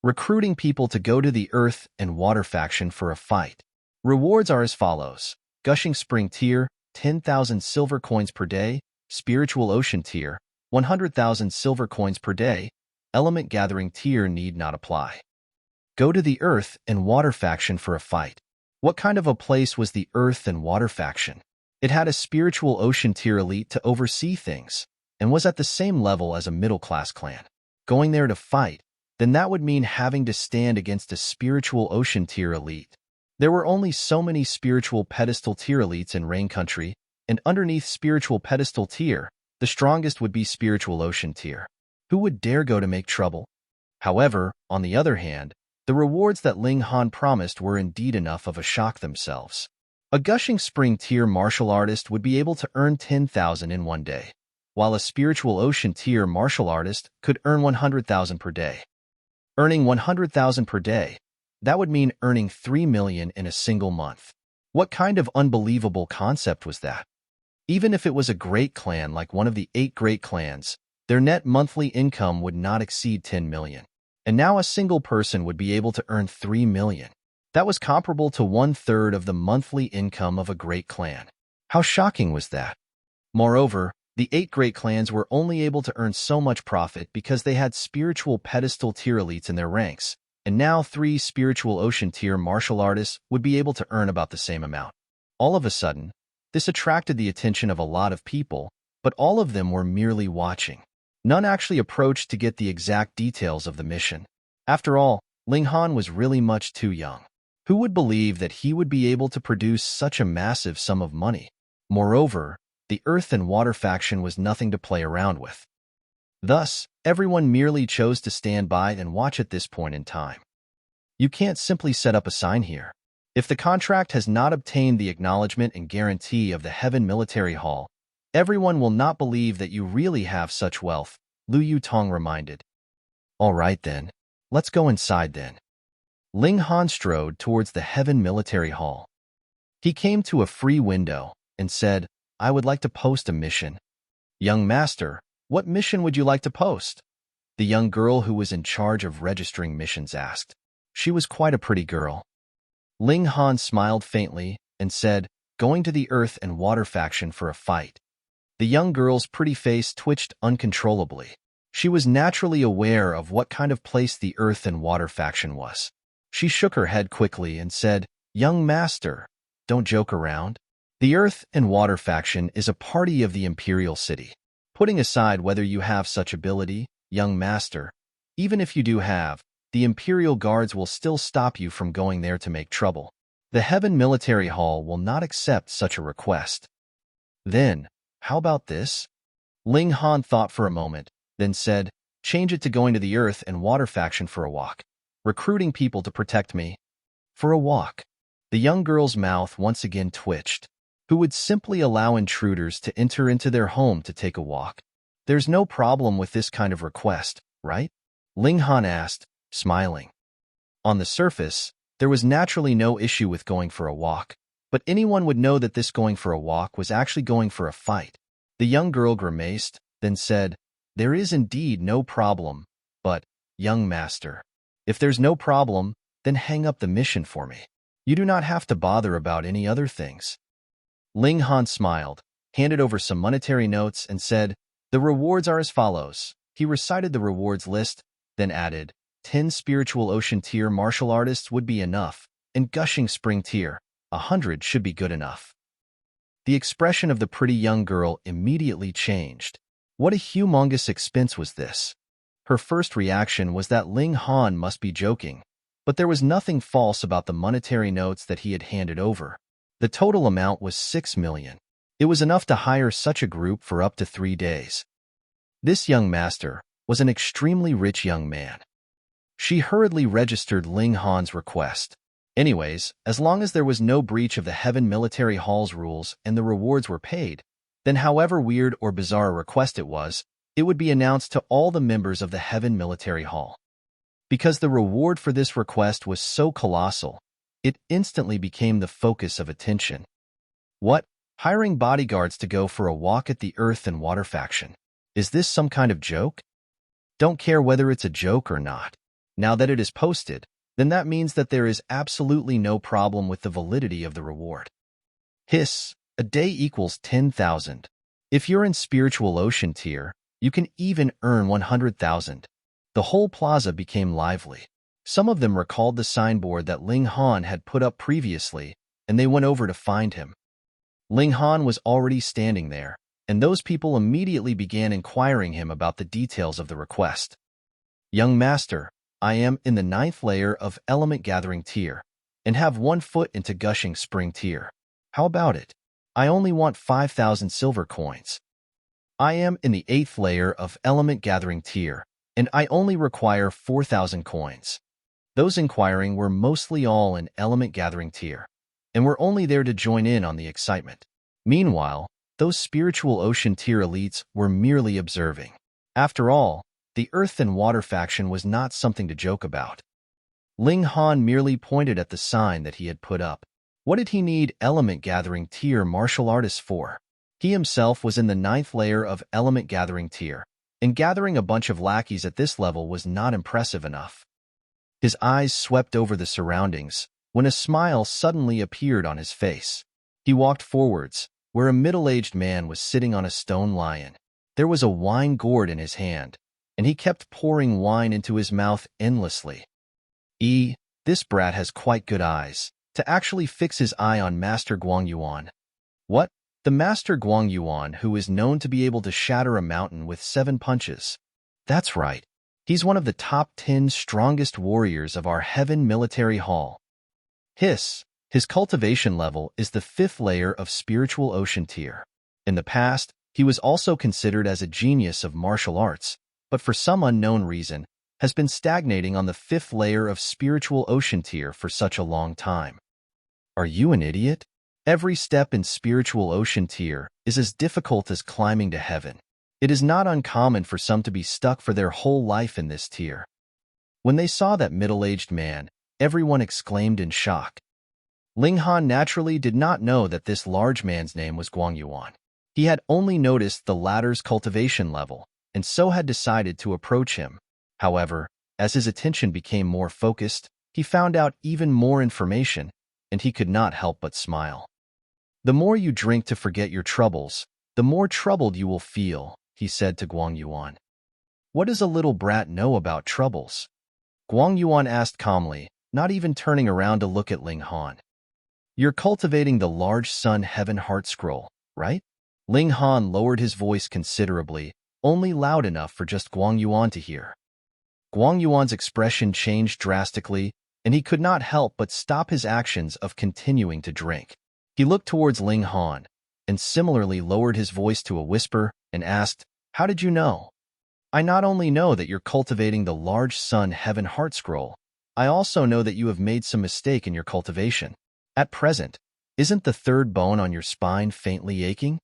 Recruiting people to go to the Earth and Water faction for a fight. Rewards are as follows. Gushing Spring tier, 10,000 silver coins per day. Spiritual Ocean tier, 100,000 silver coins per day. Element Gathering tier need not apply. Go to the Earth and Water faction for a fight. What kind of a place was the Earth and Water faction? It had a Spiritual Ocean tier elite to oversee things, and was at the same level as a middle-class clan. Going there to fight, then that would mean having to stand against a Spiritual Ocean tier elite. There were only so many Spiritual Pedestal tier elites in Rain Country, and underneath Spiritual Pedestal tier, the strongest would be Spiritual Ocean tier. Who would dare go to make trouble? However, on the other hand, the rewards that Ling Han promised were indeed enough of a shock themselves. A Gushing Spring tier martial artist would be able to earn 10,000 in one day, while a Spiritual Ocean tier martial artist could earn 100,000 per day. Earning 100,000 per day, that would mean earning 3 million in a single month. What kind of unbelievable concept was that? Even if it was a great clan like one of the 8 great clans, their net monthly income would not exceed 10 million. And now a single person would be able to earn 3 million. That was comparable to 1/3 of the monthly income of a great clan. How shocking was that? Moreover, the 8 great clans were only able to earn so much profit because they had Spiritual Pedestal tier elites in their ranks, and now 3 Spiritual Ocean tier martial artists would be able to earn about the same amount. All of a sudden, this attracted the attention of a lot of people, but all of them were merely watching. None actually approached to get the exact details of the mission. After all, Ling Han was really much too young. Who would believe that he would be able to produce such a massive sum of money? Moreover, the Earth and Water faction was nothing to play around with. Thus, everyone merely chose to stand by and watch at this point in time. You can't simply set up a sign here. If the contract has not obtained the acknowledgement and guarantee of the Heaven Military Hall, everyone will not believe that you really have such wealth, Lu Yutong reminded. All right then, let's go inside then. Ling Han strode towards the Heaven Military Hall. He came to a free window and said, "I would like to post a mission." "Young master, what mission would you like to post?" The young girl who was in charge of registering missions asked. She was quite a pretty girl. Ling Han smiled faintly and said, "Going to the Earth and Water faction for a fight." The young girl's pretty face twitched uncontrollably. She was naturally aware of what kind of place the Earth and Water faction was. She shook her head quickly and said, "Young master, don't joke around. The Earth and Water faction is a party of the Imperial City. Putting aside whether you have such ability, young master, even if you do have, the Imperial Guards will still stop you from going there to make trouble. The Heaven Military Hall will not accept such a request. Then, how about this? Ling Han thought for a moment, then said, change it to going to the Earth and Water faction for a walk. Recruiting people to protect me. For a walk. The young girl's mouth once again twitched. Who would simply allow intruders to enter into their home to take a walk? There's no problem with this kind of request, right? Ling Han asked, smiling. On the surface, there was naturally no issue with going for a walk, but anyone would know that this going for a walk was actually going for a fight. The young girl grimaced, then said, there is indeed no problem, but, young master, if there's no problem, then hang up the mission for me. You do not have to bother about any other things. Ling Han smiled, handed over some monetary notes, and said, the rewards are as follows. He recited the rewards list, then added, 10 spiritual ocean tier martial artists would be enough, and gushing spring tier, 100 should be good enough. The expression of the pretty young girl immediately changed. What a humongous expense was this? Her first reaction was that Ling Han must be joking, but there was nothing false about the monetary notes that he had handed over. The total amount was 6 million. It was enough to hire such a group for up to 3 days. This young master was an extremely rich young man. She hurriedly registered Ling Han's request. Anyways, as long as there was no breach of the Heaven Military Hall's rules and the rewards were paid, then however weird or bizarre a request it would be announced to all the members of the Heaven Military Hall. Because the reward for this request was so colossal, it instantly became the focus of attention. What? Hiring bodyguards to go for a walk at the Earth and Water faction? Is this some kind of joke? Don't care whether it's a joke or not. Now that it is posted, then that means that there is absolutely no problem with the validity of the reward. Hiss, a day equals 10,000. If you're in Spiritual Ocean tier, you can even earn 100,000. The whole plaza became lively. Some of them recalled the signboard that Ling Han had put up previously, and they went over to find him. Ling Han was already standing there, and those people immediately began inquiring him about the details of the request. Young master, I am in the 9th layer of Element Gathering tier, and have 1 foot into Gushing Spring tier. How about it? I only want 5,000 silver coins. I am in the 8th layer of Element Gathering tier, and I only require 4,000 coins. Those inquiring were mostly all in Element Gathering tier, and were only there to join in on the excitement. Meanwhile, those Spiritual Ocean tier elites were merely observing. After all, the Earth and Water faction was not something to joke about. Ling Han merely pointed at the sign that he had put up. What did he need Element Gathering tier martial artists for? He himself was in the 9th layer of Element Gathering tier, and gathering a bunch of lackeys at this level was not impressive enough. His eyes swept over the surroundings, when a smile suddenly appeared on his face. He walked forwards, where a middle-aged man was sitting on a stone lion. There was a wine gourd in his hand, and he kept pouring wine into his mouth endlessly. This brat has quite good eyes, to actually fix his eye on Master Guangyuan. What? The Master Guangyuan who is known to be able to shatter a mountain with 7 punches. That's right. He's one of the top 10 strongest warriors of our Heaven Military Hall. Hiss, his cultivation level is the 5th layer of Spiritual Ocean tier. In the past, he was also considered as a genius of martial arts, but for some unknown reason, has been stagnating on the 5th layer of Spiritual Ocean tier for such a long time. Are you an idiot? Every step in Spiritual Ocean tier is as difficult as climbing to heaven. It is not uncommon for some to be stuck for their whole life in this tier. When they saw that middle-aged man, everyone exclaimed in shock. Ling Han naturally did not know that this large man's name was Guangyuan. He had only noticed the latter's cultivation level, and so had decided to approach him. However, as his attention became more focused, he found out even more information, and he could not help but smile. The more you drink to forget your troubles, the more troubled you will feel, he said to Guangyuan. What does a little brat know about troubles? Guangyuan asked calmly, not even turning around to look at Ling Han. You're cultivating the large Sun Heaven Heart Scroll, right? Ling Han lowered his voice considerably, only loud enough for just Guang Yuan to hear. Guang Yuan's expression changed drastically, and he could not help but stop his actions of continuing to drink. He looked towards Ling Han, and similarly lowered his voice to a whisper and asked, "How did you know?" "I not only know that you're cultivating the large Sun Heaven Heart Scroll, I also know that you have made some mistake in your cultivation. At present, isn't the third bone on your spine faintly aching?"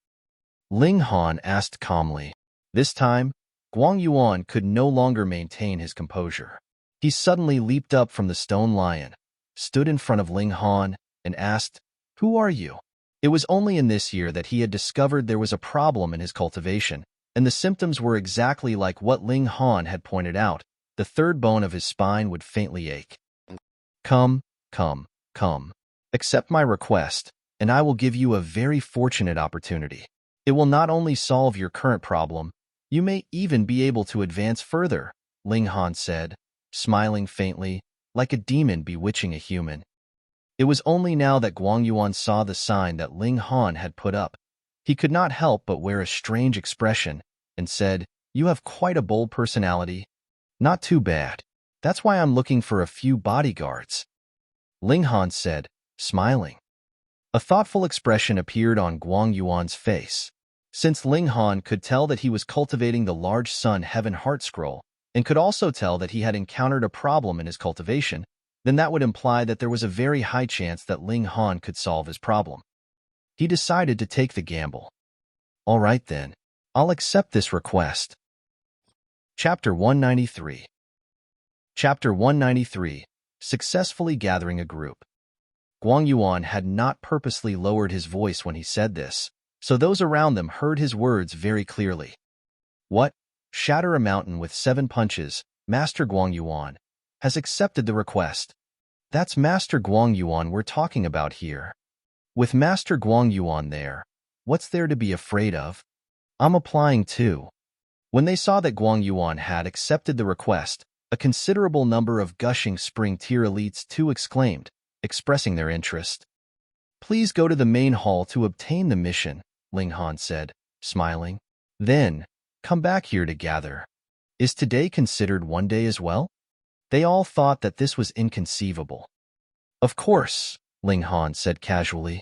Ling Han asked calmly. This time, Guang Yuan could no longer maintain his composure. He suddenly leaped up from the stone lion, stood in front of Ling Han, and asked, "Who are you?" It was only in this year that he had discovered there was a problem in his cultivation, and the symptoms were exactly like what Ling Han had pointed out. The third bone of his spine would faintly ache. Come, come, come. Accept my request, and I will give you a very fortunate opportunity. It will not only solve your current problem, you may even be able to advance further, Ling Han said, smiling faintly, like a demon bewitching a human. It was only now that Guang Yuan saw the sign that Ling Han had put up. He could not help but wear a strange expression, and said, "You have quite a bold personality. Not too bad. That's why I'm looking for a few bodyguards," Ling Han said, smiling. A thoughtful expression appeared on Guang Yuan's face. Since Ling Han could tell that he was cultivating the large Sun Heaven Heart Scroll, and could also tell that he had encountered a problem in his cultivation, then that would imply that there was a very high chance that Ling Han could solve his problem. He decided to take the gamble. "All right then, I'll accept this request." Chapter 193. Chapter 193. Successfully Gathering a Group. Guang Yuan had not purposely lowered his voice when he said this, so those around them heard his words very clearly. "What? Shatter a mountain with 7 punches, Master Guang Yuan, has accepted the request. That's Master Guang Yuan we're talking about here. With Master Guang Yuan there, what's there to be afraid of? I'm applying too." When they saw that Guang Yuan had accepted the request, a considerable number of gushing spring tier elites too exclaimed, expressing their interest. "Please go to the main hall to obtain the mission," Ling Han said, smiling. "Then, come back here to gather. Is today considered one day as well?" They all thought that this was inconceivable. "Of course," Ling Han said casually.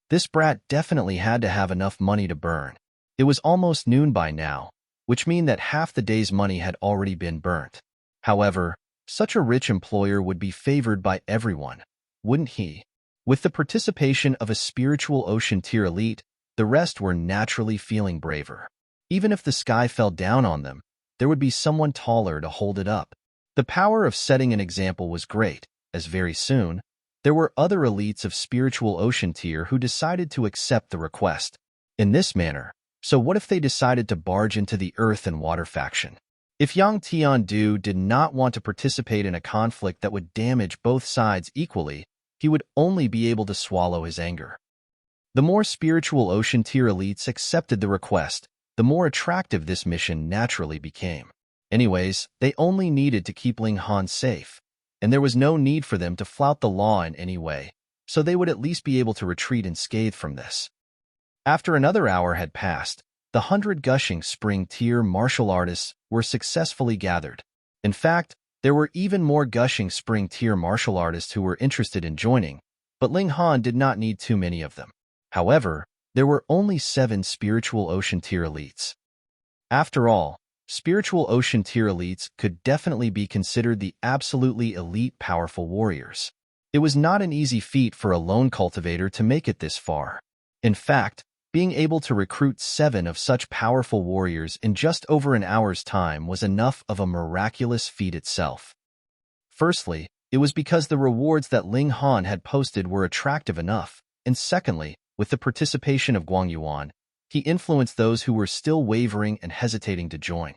This brat definitely had to have enough money to burn. It was almost noon by now, which meant that half the day's money had already been burnt. However, such a rich employer would be favored by everyone, wouldn't he? With the participation of a spiritual ocean tier elite, the rest were naturally feeling braver. Even if the sky fell down on them, there would be someone taller to hold it up. The power of setting an example was great, as very soon, there were other elites of spiritual ocean tier who decided to accept the request. In this manner, so what if they decided to barge into the earth and water faction? If Yang Tiandu did not want to participate in a conflict that would damage both sides equally, he would only be able to swallow his anger. The more spiritual ocean tier elites accepted the request, the more attractive this mission naturally became. Anyways, they only needed to keep Ling Han safe, and there was no need for them to flout the law in any way, so they would at least be able to retreat unscathed from this. After another hour had passed, the 100 gushing spring tier martial artists were successfully gathered. In fact, there were even more gushing spring tier martial artists who were interested in joining, but Ling Han did not need too many of them. However, there were only 7 spiritual ocean tier elites. After all, spiritual ocean tier elites could definitely be considered the absolutely elite powerful warriors. It was not an easy feat for a lone cultivator to make it this far. In fact, being able to recruit 7 of such powerful warriors in just over an hour's time was enough of a miraculous feat itself. Firstly, it was because the rewards that Ling Han had posted were attractive enough, and secondly, with the participation of Guang Yuan, he influenced those who were still wavering and hesitating to join.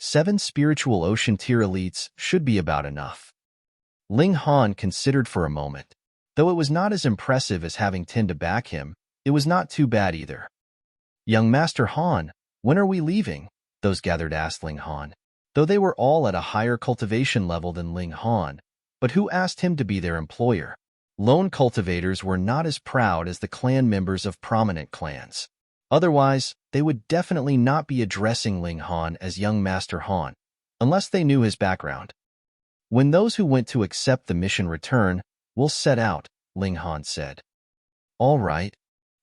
7 spiritual ocean tier elites should be about enough. Ling Han considered for a moment. Though it was not as impressive as having 10 to back him, it was not too bad either. "Young Master Han, when are we leaving?" those gathered asked Ling Han. Though they were all at a higher cultivation level than Ling Han, but who asked him to be their employer? Lone cultivators were not as proud as the clan members of prominent clans. Otherwise, they would definitely not be addressing Ling Han as young Master Han, unless they knew his background. When those who went to accept the mission return, we'll set out, Ling Han said. All right.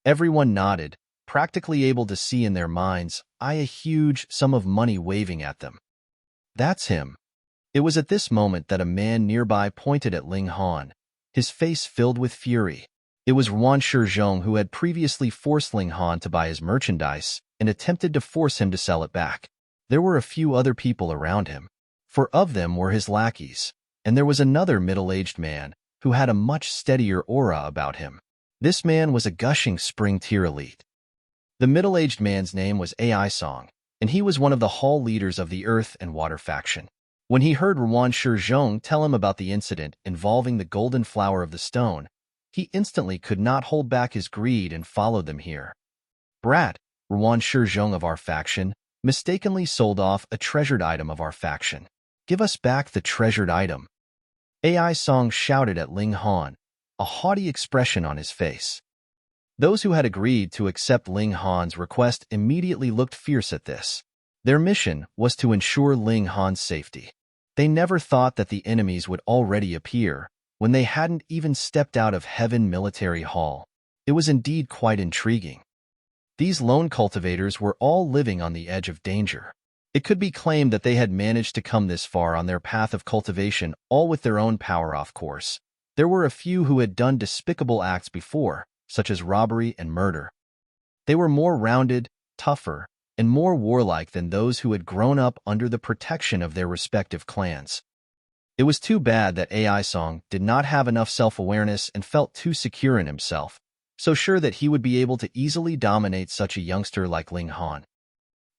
Everyone nodded, practically able to see in their mind's eye a huge sum of money waving at them. That's him. It was at this moment that a man nearby pointed at Ling Han, his face filled with fury. It was Ruan Shizhong who had previously forced Ling Han to buy his merchandise and attempted to force him to sell it back. There were a few other people around him. 4 of them were his lackeys, and there was another middle-aged man who had a much steadier aura about him. This man was a gushing spring tier elite. The middle-aged man's name was AI Song, and he was one of the hall leaders of the Earth and Water faction. When he heard Ruan Shizhong tell him about the incident involving the golden flower of the stone, he instantly could not hold back his greed and followed them here. Brat, Ruan Shizhong of our faction, mistakenly sold off a treasured item of our faction. Give us back the treasured item. AI Song shouted at Ling Han, a haughty expression on his face. Those who had agreed to accept Ling Han's request immediately looked fierce at this. Their mission was to ensure Ling Han's safety. They never thought that the enemies would already appear when they hadn't even stepped out of Heaven Military Hall. It was indeed quite intriguing. These lone cultivators were all living on the edge of danger. It could be claimed that they had managed to come this far on their path of cultivation all with their own power, of course. There were a few who had done despicable acts before, such as robbery and murder. They were more rounded, tougher, and more warlike than those who had grown up under the protection of their respective clans. It was too bad that AI Song did not have enough self-awareness and felt too secure in himself, so sure that he would be able to easily dominate such a youngster like Ling Han.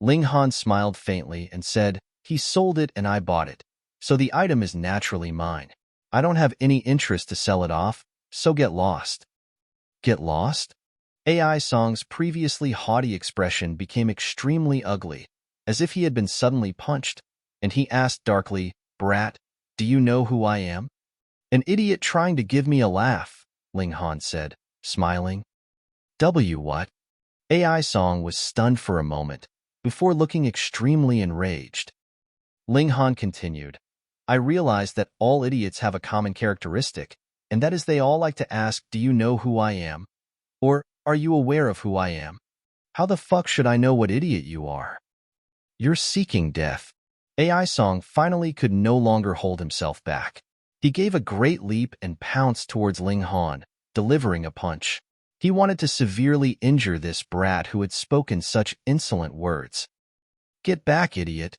Ling Han smiled faintly and said, "He sold it and I bought it, so the item is naturally mine. I don't have any interest to sell it off, so get lost." Get lost? AI Song's previously haughty expression became extremely ugly, as if he had been suddenly punched, and he asked darkly, "Brat, do you know who I am?" "An idiot trying to give me a laugh," Ling Han said, smiling. What? AI Song was stunned for a moment, before looking extremely enraged. Ling Han continued, "I realize that all idiots have a common characteristic, and that is they all like to ask, 'Do you know who I am?' Or, 'Are you aware of who I am?' How the fuck should I know what idiot you are? You're seeking death." AI Song finally could no longer hold himself back. He gave a great leap and pounced towards Ling Han, delivering a punch. He wanted to severely injure this brat who had spoken such insolent words. "Get back, idiot."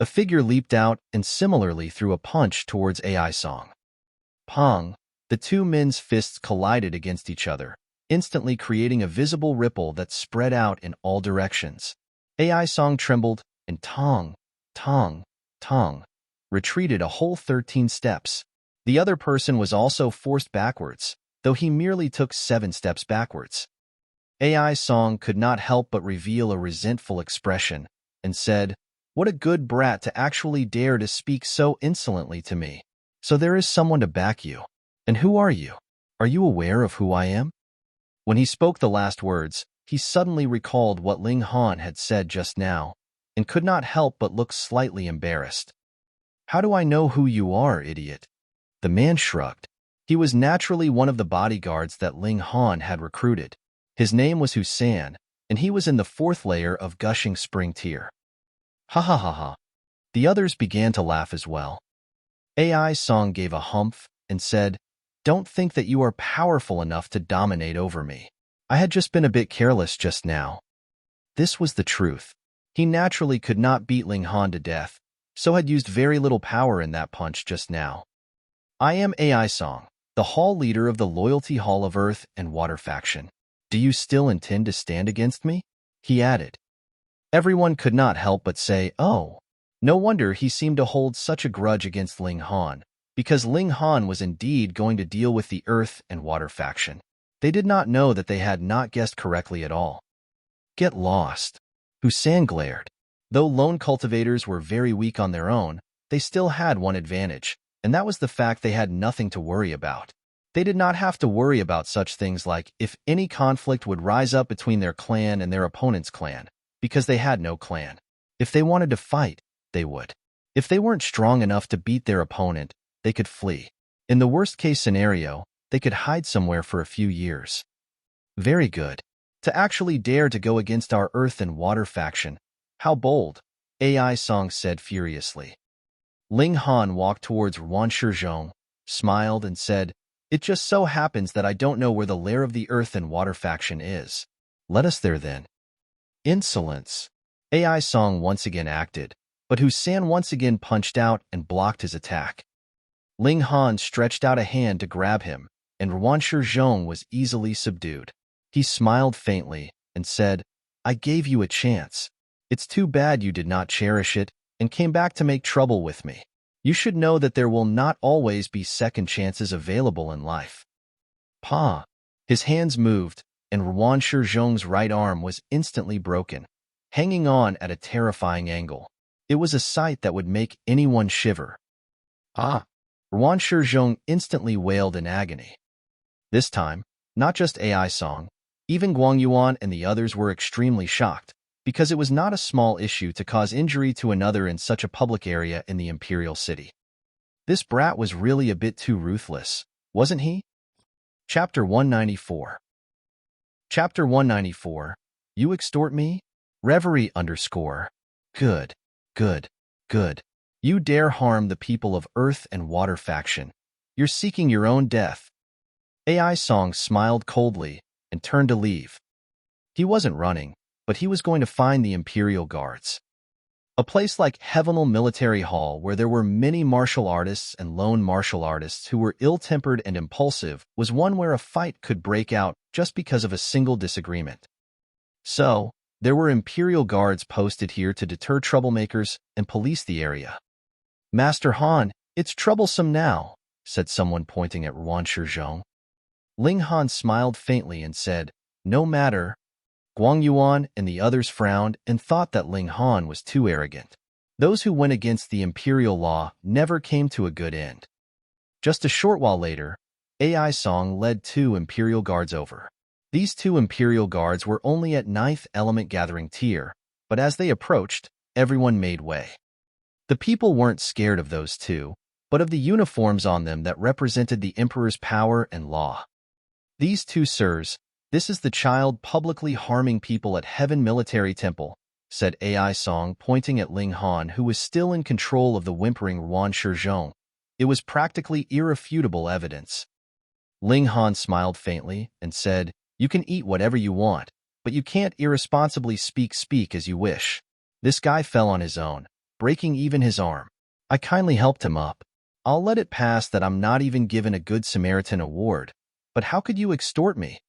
A figure leaped out and similarly threw a punch towards AI Song. Pong! The two men's fists collided against each other, instantly creating a visible ripple that spread out in all directions. AI Song trembled and tong, retreated a whole 13 steps. The other person was also forced backwards, though he merely took 7 steps backwards. AI Song could not help but reveal a resentful expression and said, "What a good brat to actually dare to speak so insolently to me. So there is someone to back you. And who are you? Are you aware of who I am?" When he spoke the last words, he suddenly recalled what Ling Han had said just now, and could not help but look slightly embarrassed. "How do I know who you are, idiot?" The man shrugged. He was naturally one of the bodyguards that Ling Han had recruited. His name was Hussein, and he was in the 4th layer of Gushing Spring Tier. Ha ha ha ha. The others began to laugh as well. AI Song gave a humph and said, "Don't think that you are powerful enough to dominate over me. I had just been a bit careless just now." This was the truth. He naturally could not beat Ling Han to death, so had used very little power in that punch just now. "I am AI Song, the hall leader of the Loyalty Hall of Earth and Water faction. Do you still intend to stand against me?" he added. Everyone could not help but say, "Oh." No wonder he seemed to hold such a grudge against Ling Han, because Ling Han was indeed going to deal with the Earth and Water faction. They did not know that they had not guessed correctly at all. "Get lost." Hussein glared. Though lone cultivators were very weak on their own, they still had one advantage, and that was the fact they had nothing to worry about. They did not have to worry about such things like if any conflict would rise up between their clan and their opponent's clan, because they had no clan. If they wanted to fight, they would. If they weren't strong enough to beat their opponent, they could flee. In the worst-case scenario, they could hide somewhere for a few years. Very good. To actually dare to go against our earth and water faction. How bold, AI Song said furiously. Ling Han walked towards Ruan Shizhong, smiled, and said, "It just so happens that I don't know where the lair of the earth and water faction is. Let us there then." Insolence. AI Song once again acted, but Husan once again punched out and blocked his attack. Ling Han stretched out a hand to grab him, and Ruan Shizhong was easily subdued. He smiled faintly and said, "I gave you a chance. It's too bad you did not cherish it and came back to make trouble with me. You should know that there will not always be second chances available in life." Pa! His hands moved, and Ruan Shizhong's right arm was instantly broken, hanging on at a terrifying angle. It was a sight that would make anyone shiver. Ah! Ruan Shizhong instantly wailed in agony. This time, not just AI Song, even Guang Yuan and the others were extremely shocked, because it was not a small issue to cause injury to another in such a public area in the imperial city. This brat was really a bit too ruthless, wasn't he? Chapter 194. Chapter 194. You extort me? Reverie _ Good, good, good. You dare harm the people of Earth and Water faction. You're seeking your own death. AI Song smiled coldly and turned to leave. He wasn't running, but he was going to find the Imperial Guards. A place like Heavenal Military Hall, where there were many martial artists and lone martial artists who were ill-tempered and impulsive, was one where a fight could break out just because of a single disagreement. So, there were Imperial Guards posted here to deter troublemakers and police the area. "Master Han, it's troublesome now," said someone pointing at Ruan Shizhong. Ling Han smiled faintly and said, "No matter." Guang Yuan and the others frowned and thought that Ling Han was too arrogant. Those who went against the imperial law never came to a good end. Just a short while later, AI Song led 2 Imperial Guards over. These 2 Imperial Guards were only at 9th element gathering tier, but as they approached, everyone made way. The people weren't scared of those 2, but of the uniforms on them that represented the Emperor's power and law. "These 2 sirs, this is the child publicly harming people at Heaven Military Temple," said AI Song, pointing at Ling Han, who was still in control of the whimpering Ruan Shizhong. It was practically irrefutable evidence. Ling Han smiled faintly and said, "You can eat whatever you want, but you can't irresponsibly speak as you wish." This guy fell on his own, breaking even his arm. I kindly helped him up. I'll let it pass that I'm not even given a Good Samaritan award, but how could you extort me?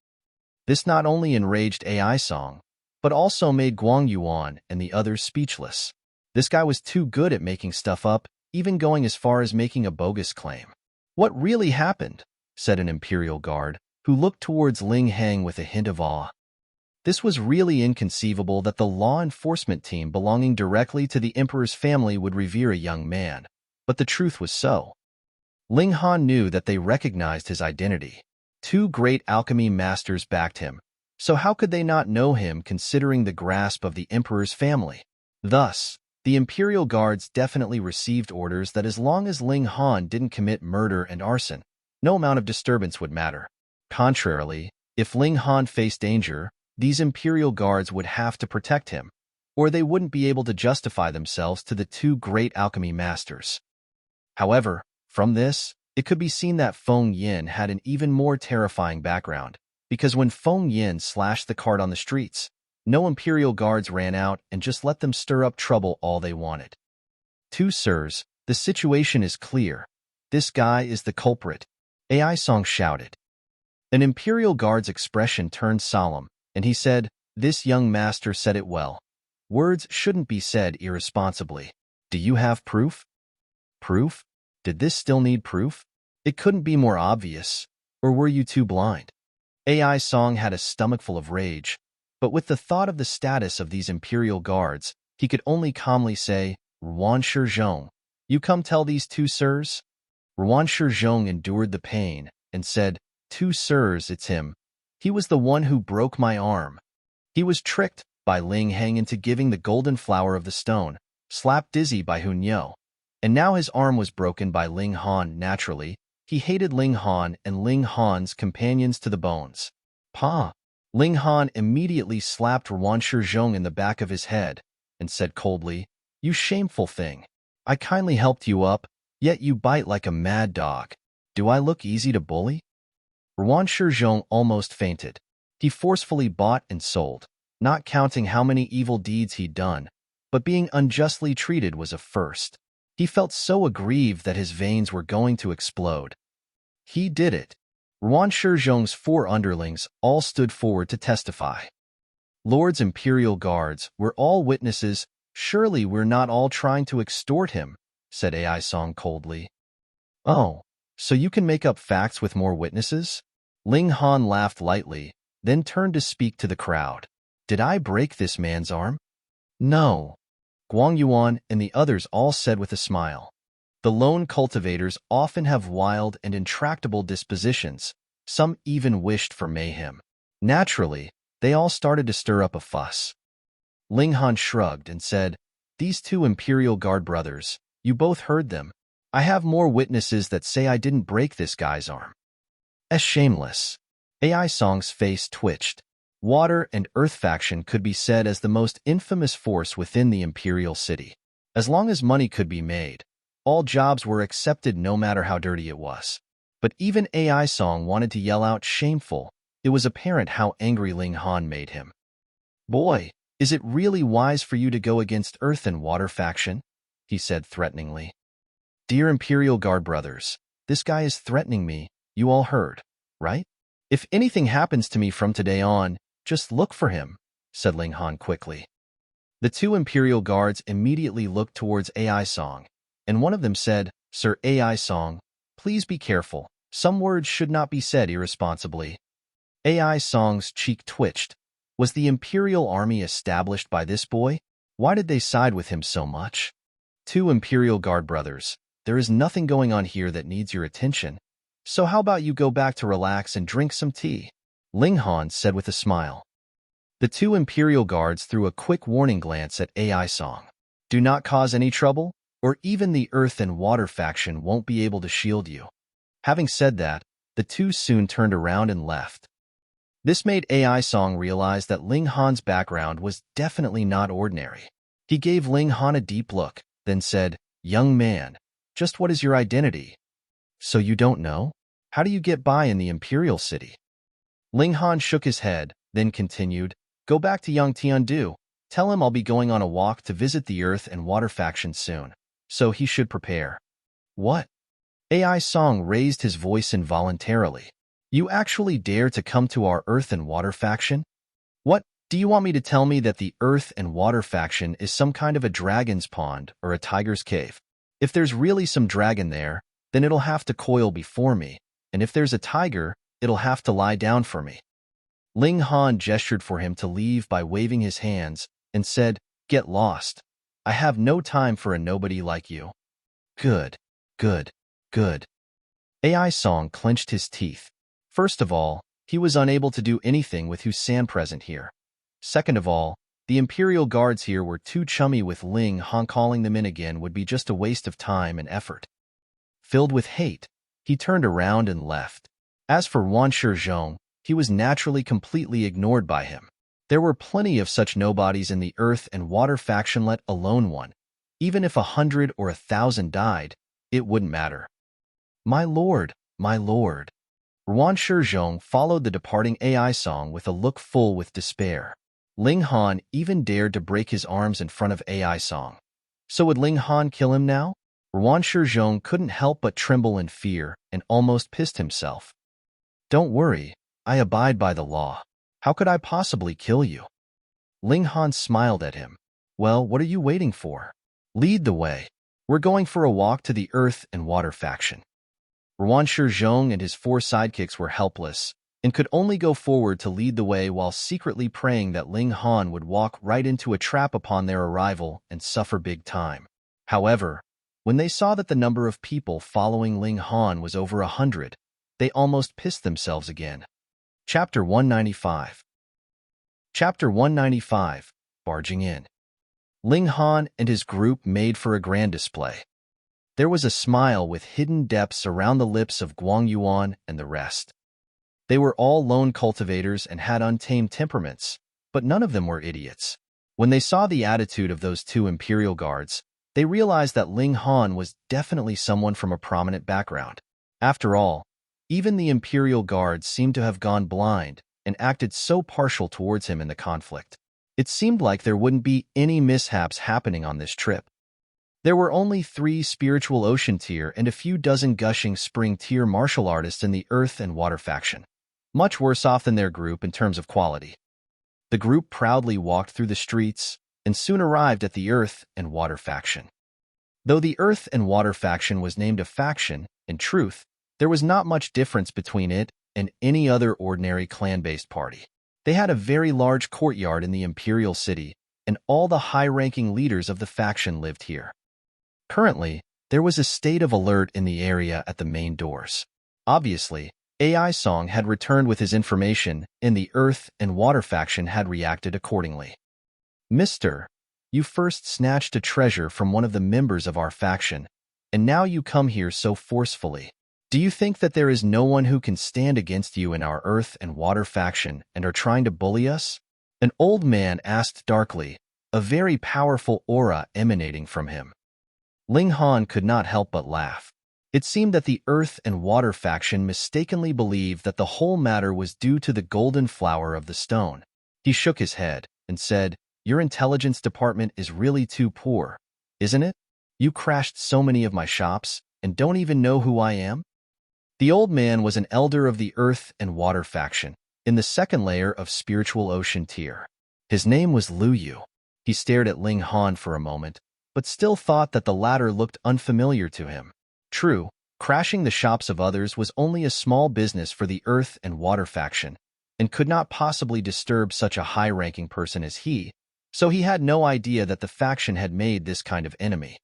This not only enraged AI Song, but also made Guang Yuan and the others speechless. This guy was too good at making stuff up, even going as far as making a bogus claim. "What really happened?" said an Imperial Guard, who looked towards Ling Hang with a hint of awe. This was really inconceivable that the law enforcement team belonging directly to the Emperor's family would revere a young man, but the truth was so. Ling Han knew that they recognized his identity. 2 great alchemy masters backed him, so how could they not know him considering the grasp of the Emperor's family? Thus, the Imperial Guards definitely received orders that as long as Ling Han didn't commit murder and arson, no amount of disturbance would matter. Contrarily, if Ling Han faced danger, these Imperial Guards would have to protect him, or they wouldn't be able to justify themselves to the 2 great alchemy masters. However, from this, it could be seen that Feng Yin had an even more terrifying background, because when Feng Yin slashed the cart on the streets, no Imperial Guards ran out and just let them stir up trouble all they wanted. "2 sirs, the situation is clear. This guy is the culprit," AI Song shouted. An Imperial Guard's expression turned solemn, and he said, "This young master said it well. Words shouldn't be said irresponsibly. Do you have proof?" Proof? Did this still need proof? It couldn't be more obvious. Or were you too blind? AI Song had a stomachful of rage, but with the thought of the status of these Imperial Guards, he could only calmly say, "Ruan Shizhong, you come tell these 2 sirs?" Ruan Shizhong endured the pain and said, "Two sirs, it's him. He was the one who broke my arm." He was tricked by Ling Hang into giving the golden flower of the stone, slapped dizzy by Hun Yo. And now his arm was broken by Ling Han. Naturally, he hated Ling Han and Ling Han's companions to the bones. "Pa!" Ling Han immediately slapped Ruan Shizhong in the back of his head and said coldly, "You shameful thing. I kindly helped you up, yet you bite like a mad dog. Do I look easy to bully?" Ruan Shizhong almost fainted. He forcefully bought and sold, not counting how many evil deeds he'd done, but being unjustly treated was a first. He felt so aggrieved that his veins were going to explode. He did it. Ruan Shizhong's 4 underlings all stood forward to testify. "Lord's Imperial Guards, we're all witnesses. Surely we're not all trying to extort him," said Ai Song coldly. "Oh, so you can make up facts with more witnesses?" Ling Han laughed lightly, then turned to speak to the crowd. "Did I break this man's arm?" "No," Guang Yuan and the others all said with a smile. The lone cultivators often have wild and intractable dispositions. Some even wished for mayhem. Naturally, they all started to stir up a fuss. Ling Han shrugged and said, "These 2 Imperial Guard brothers, you both heard them. I have more witnesses that say I didn't break this guy's arm." Shameless. Ai Song's face twitched. Water and Earth faction could be said as the most infamous force within the Imperial City. As long as money could be made, all jobs were accepted no matter how dirty it was. But even Ai Song wanted to yell out shameful. It was apparent how angry Ling Han made him. "Boy, is it really wise for you to go against Earth and Water faction?" he said threateningly. "Dear Imperial Guard brothers, this guy is threatening me. You all heard, right? If anything happens to me from today on, just look for him," said Ling Han quickly. The 2 Imperial Guards immediately looked towards Ai Song, and one of them said, "Sir Ai Song, please be careful. Some words should not be said irresponsibly." Ai Song's cheek twitched. Was the Imperial Army established by this boy? Why did they side with him so much? 2 Imperial Guard brothers, there is nothing going on here that needs your attention. So how about you go back to relax and drink some tea?" Ling Han said with a smile. The 2 Imperial Guards threw a quick warning glance at Ai Song. "Do not cause any trouble, or even the Earth and Water faction won't be able to shield you." Having said that, the 2 soon turned around and left. This made Ai Song realize that Ling Han's background was definitely not ordinary. He gave Ling Han a deep look, then said, "Young man, just what is your identity?" "So you don't know? How do you get by in the Imperial City?" Ling Han shook his head, then continued, "Go back to Yang Tiandu. Tell him I'll be going on a walk to visit the Earth and Water faction soon, so he should prepare." "What?" Ai Song raised his voice involuntarily. "You actually dare to come to our Earth and Water faction? What, do you want me to tell me that the Earth and Water faction is some kind of a dragon's pond or a tiger's cave? If there's really some dragon there, then it'll have to coil before me, and if there's a tiger, it'll have to lie down for me." Ling Han gestured for him to leave by waving his hands and said, "Get lost. I have no time for a nobody like you." Good, good, good. Ai Song clenched his teeth. First of all, he was unable to do anything with Husan present here. Second of all, the Imperial Guards here were too chummy with Ling Han. Calling them in again would be just a waste of time and effort. Filled with hate, he turned around and left. As for Ruan Shizhong, he was naturally completely ignored by him. There were plenty of such nobodies in the Earth and Water faction, let alone one. Even if 100 or 1,000 died, it wouldn't matter. My lord, my lord." Ruan Shizhong followed the departing Ai Song with a look full with despair. Ling Han even dared to break his arms in front of Ai Song. So would Ling Han kill him now? Ruan Shizhong couldn't help but tremble in fear and almost pissed himself. "Don't worry, I abide by the law. How could I possibly kill you?" Ling Han smiled at him. "Well, what are you waiting for? Lead the way. We're going for a walk to the Earth and Water faction." Ruan Shizhong and his 4 sidekicks were helpless and could only go forward to lead the way while secretly praying that Ling Han would walk right into a trap upon their arrival and suffer big time. However, when they saw that the number of people following Ling Han was over 100, they almost pissed themselves again. Chapter 195. Chapter 195, Barging In. Ling Han and his group made for a grand display. There was a smile with hidden depths around the lips of Guang Yuan and the rest. They were all lone cultivators and had untamed temperaments, but none of them were idiots. When they saw the attitude of those two imperial guards, they realized that Ling Han was definitely someone from a prominent background. After all, even the imperial guards seemed to have gone blind and acted so partial towards him in the conflict. It seemed like there wouldn't be any mishaps happening on this trip. There were only 3 spiritual ocean tier and a few dozen gushing spring tier martial artists in the earth and water faction, much worse off than their group in terms of quality. The group proudly walked through the streets and soon arrived at the earth and water faction. Though the earth and water faction was named a faction, in truth, there was not much difference between it and any other ordinary clan-based party. They had a very large courtyard in the imperial city, and all the high-ranking leaders of the faction lived here. Currently, there was a state of alert in the area at the main doors. Obviously, AI Song had returned with his information, and the Earth and Water faction had reacted accordingly. Mister, you first snatched a treasure from one of the members of our faction, and now you come here so forcefully. Do you think that there is no one who can stand against you in our Earth and Water faction and are trying to bully us? An old man asked darkly, a very powerful aura emanating from him. Ling Han could not help but laugh. It seemed that the Earth and Water faction mistakenly believed that the whole matter was due to the golden flower of the stone. He shook his head and said, "Your intelligence department is really too poor, isn't it? You crashed so many of my shops and don't even know who I am?" The old man was an elder of the Earth and Water faction, in the second layer of spiritual ocean tier. His name was Lu Yu. He stared at Ling Han for a moment, but still thought that the latter looked unfamiliar to him. True, crashing the shops of others was only a small business for the Earth and Water faction, and could not possibly disturb such a high-ranking person as he, so he had no idea that the faction had made this kind of enemy.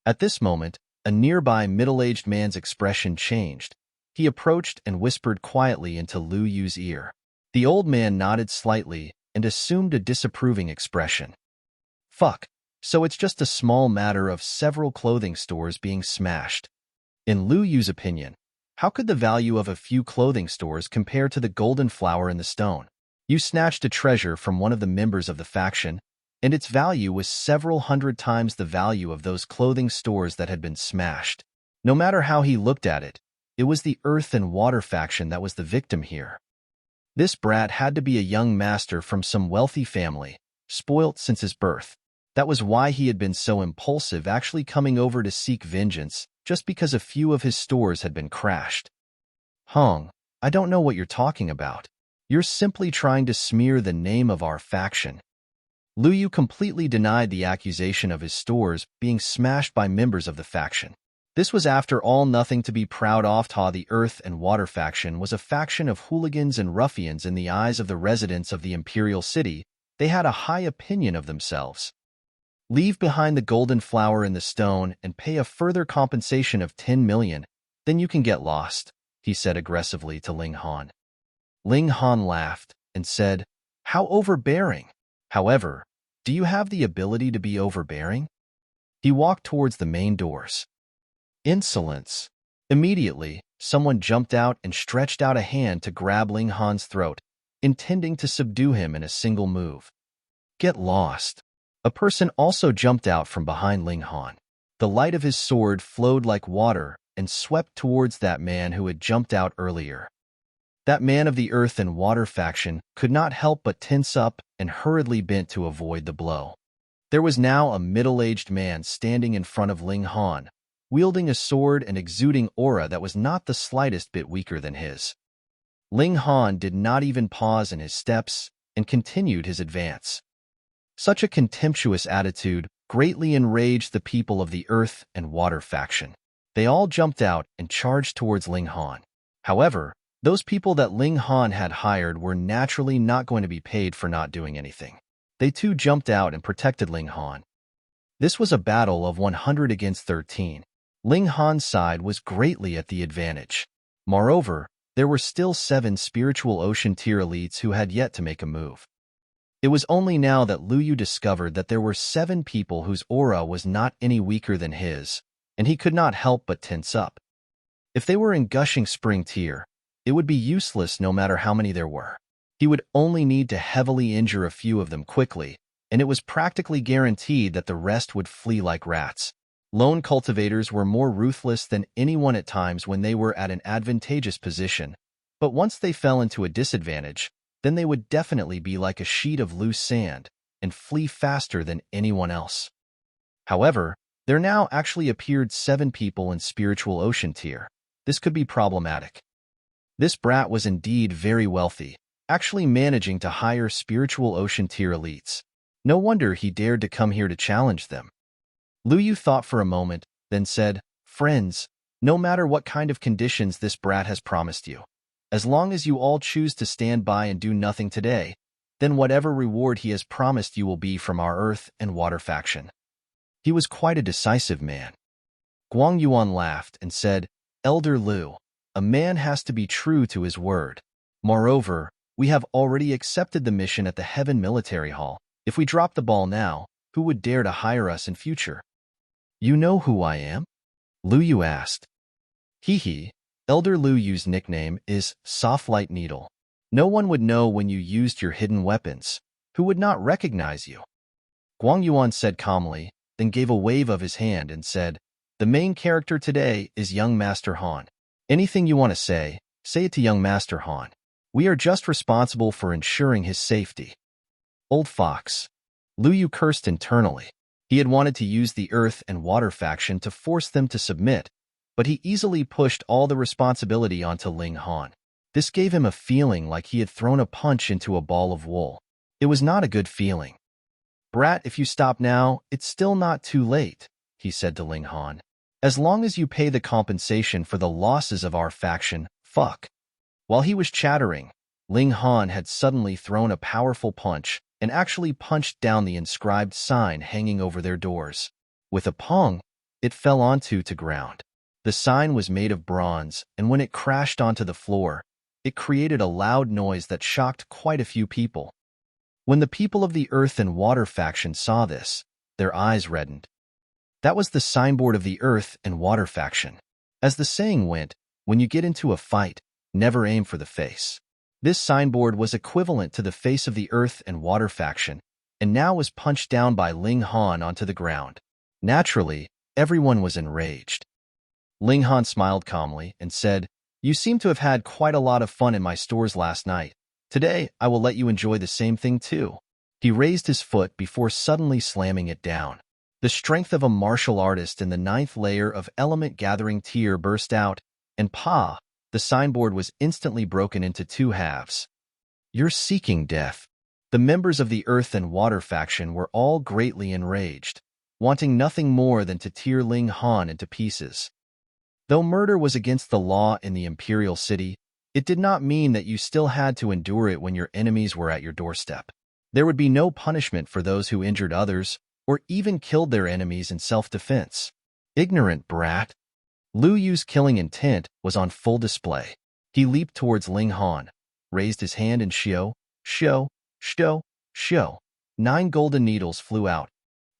At this moment, a nearby middle-aged man's expression changed. He approached and whispered quietly into Lu Yu's ear. The old man nodded slightly and assumed a disapproving expression. Fuck, so it's just a small matter of several clothing stores being smashed. In Lu Yu's opinion, how could the value of a few clothing stores compare to the golden flower in the stone? You snatched a treasure from one of the members of the faction, and its value was several hundred times the value of those clothing stores that had been smashed. No matter how he looked at it, it was the Earth and Water faction that was the victim here. This brat had to be a young master from some wealthy family, spoilt since his birth. That was why he had been so impulsive, actually coming over to seek vengeance just because a few of his stores had been crashed. Hong, I don't know what you're talking about. You're simply trying to smear the name of our faction. Lu Yu completely denied the accusation of his stores being smashed by members of the faction. This was after all nothing to be proud of. The Earth and Water faction was a faction of hooligans and ruffians in the eyes of the residents of the Imperial City. They had a high opinion of themselves. Leave behind the golden flower in the stone and pay a further compensation of 10 million, then you can get lost, he said aggressively to Ling Han. Ling Han laughed and said, "How overbearing. However, do you have the ability to be overbearing?" He walked towards the main doors. Insolence. Immediately, someone jumped out and stretched out a hand to grab Ling Han's throat, intending to subdue him in a single move. Get lost. A person also jumped out from behind Ling Han. The light of his sword flowed like water and swept towards that man who had jumped out earlier. That man of the Earth and Water faction could not help but tense up and hurriedly bent to avoid the blow. There was now a middle-aged man standing in front of Ling Han, wielding a sword and exuding aura that was not the slightest bit weaker than his. Ling Han did not even pause in his steps and continued his advance. Such a contemptuous attitude greatly enraged the people of the Earth and Water faction. They all jumped out and charged towards Ling Han. However, those people that Ling Han had hired were naturally not going to be paid for not doing anything. They too jumped out and protected Ling Han. This was a battle of 100 against 13. Ling Han's side was greatly at the advantage. Moreover, there were still 7 spiritual ocean tier elites who had yet to make a move. It was only now that Lu Yu discovered that there were 7 people whose aura was not any weaker than his, and he could not help but tense up. If they were in gushing spring tier, it would be useless no matter how many there were. He would only need to heavily injure a few of them quickly, and it was practically guaranteed that the rest would flee like rats. Lone cultivators were more ruthless than anyone at times when they were at an advantageous position, but once they fell into a disadvantage, then they would definitely be like a sheet of loose sand and flee faster than anyone else. However, there now actually appeared 7 people in spiritual ocean tier. This could be problematic. This brat was indeed very wealthy, actually managing to hire spiritual ocean tier elites. No wonder he dared to come here to challenge them. Lu Yu thought for a moment, then said, "Friends, no matter what kind of conditions this brat has promised you, as long as you all choose to stand by and do nothing today, then whatever reward he has promised you will be from our earth and water faction." He was quite a decisive man. Guang Yuan laughed and said, "Elder Lu, a man has to be true to his word. Moreover, we have already accepted the mission at the Heaven Military Hall. If we drop the ball now, who would dare to hire us in future?" "You know who I am?" Lu Yu asked. "Hee. Elder Lu Yu's nickname is Soft Light Needle. No one would know when you used your hidden weapons. Who would not recognize you?" Guang Yuan said calmly, then gave a wave of his hand and said, "The main character today is young Master Han. Anything you want to say it to young Master Han. We are just responsible for ensuring his safety." Old fox. Lu Yu cursed internally. He had wanted to use the earth and water faction to force them to submit, but he easily pushed all the responsibility onto Ling Han. This gave him a feeling like he had thrown a punch into a ball of wool. It was not a good feeling. "Brat, if you stop now, it's still not too late," he said to Ling Han. "As long as you pay the compensation for the losses of our faction, fuck." While he was chattering, Ling Han had suddenly thrown a powerful punch and actually punched down the inscribed sign hanging over their doors. With a pong, it fell onto the ground. The sign was made of bronze, and when it crashed onto the floor, it created a loud noise that shocked quite a few people. When the people of the Earth and Water faction saw this, their eyes reddened. That was the signboard of the Earth and Water faction. As the saying went, when you get into a fight, never aim for the face. This signboard was equivalent to the face of the Earth and Water faction, and now was punched down by Ling Han onto the ground. Naturally, everyone was enraged. Ling Han smiled calmly and said, "You seem to have had quite a lot of fun in my stores last night. Today, I will let you enjoy the same thing too." He raised his foot before suddenly slamming it down. The strength of a martial artist in the 9th layer of element gathering tier burst out, and pa! The signboard was instantly broken into 2 halves. "You're seeking death." The members of the Earth and Water faction were all greatly enraged, wanting nothing more than to tear Ling Han into pieces. Though murder was against the law in the Imperial City, it did not mean that you still had to endure it when your enemies were at your doorstep. There would be no punishment for those who injured others or even killed their enemies in self-defense. Ignorant brat. Lu Yu's killing intent was on full display. He leaped towards Ling Han, raised his hand and shio. 9 golden needles flew out.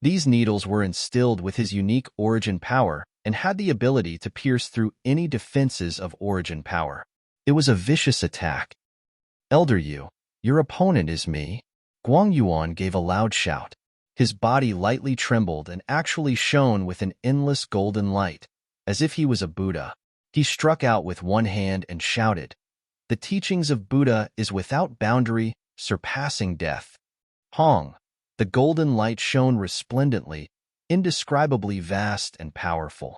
These needles were instilled with his unique origin power and had the ability to pierce through any defenses of origin power. It was a vicious attack. "Elder Yu, your opponent is me." Guang Yuan gave a loud shout. His body lightly trembled and actually shone with an endless golden light, as if he was a Buddha. He struck out with one hand and shouted, "The teachings of Buddha is without boundary, surpassing death." Hong! The golden light shone resplendently, indescribably vast and powerful.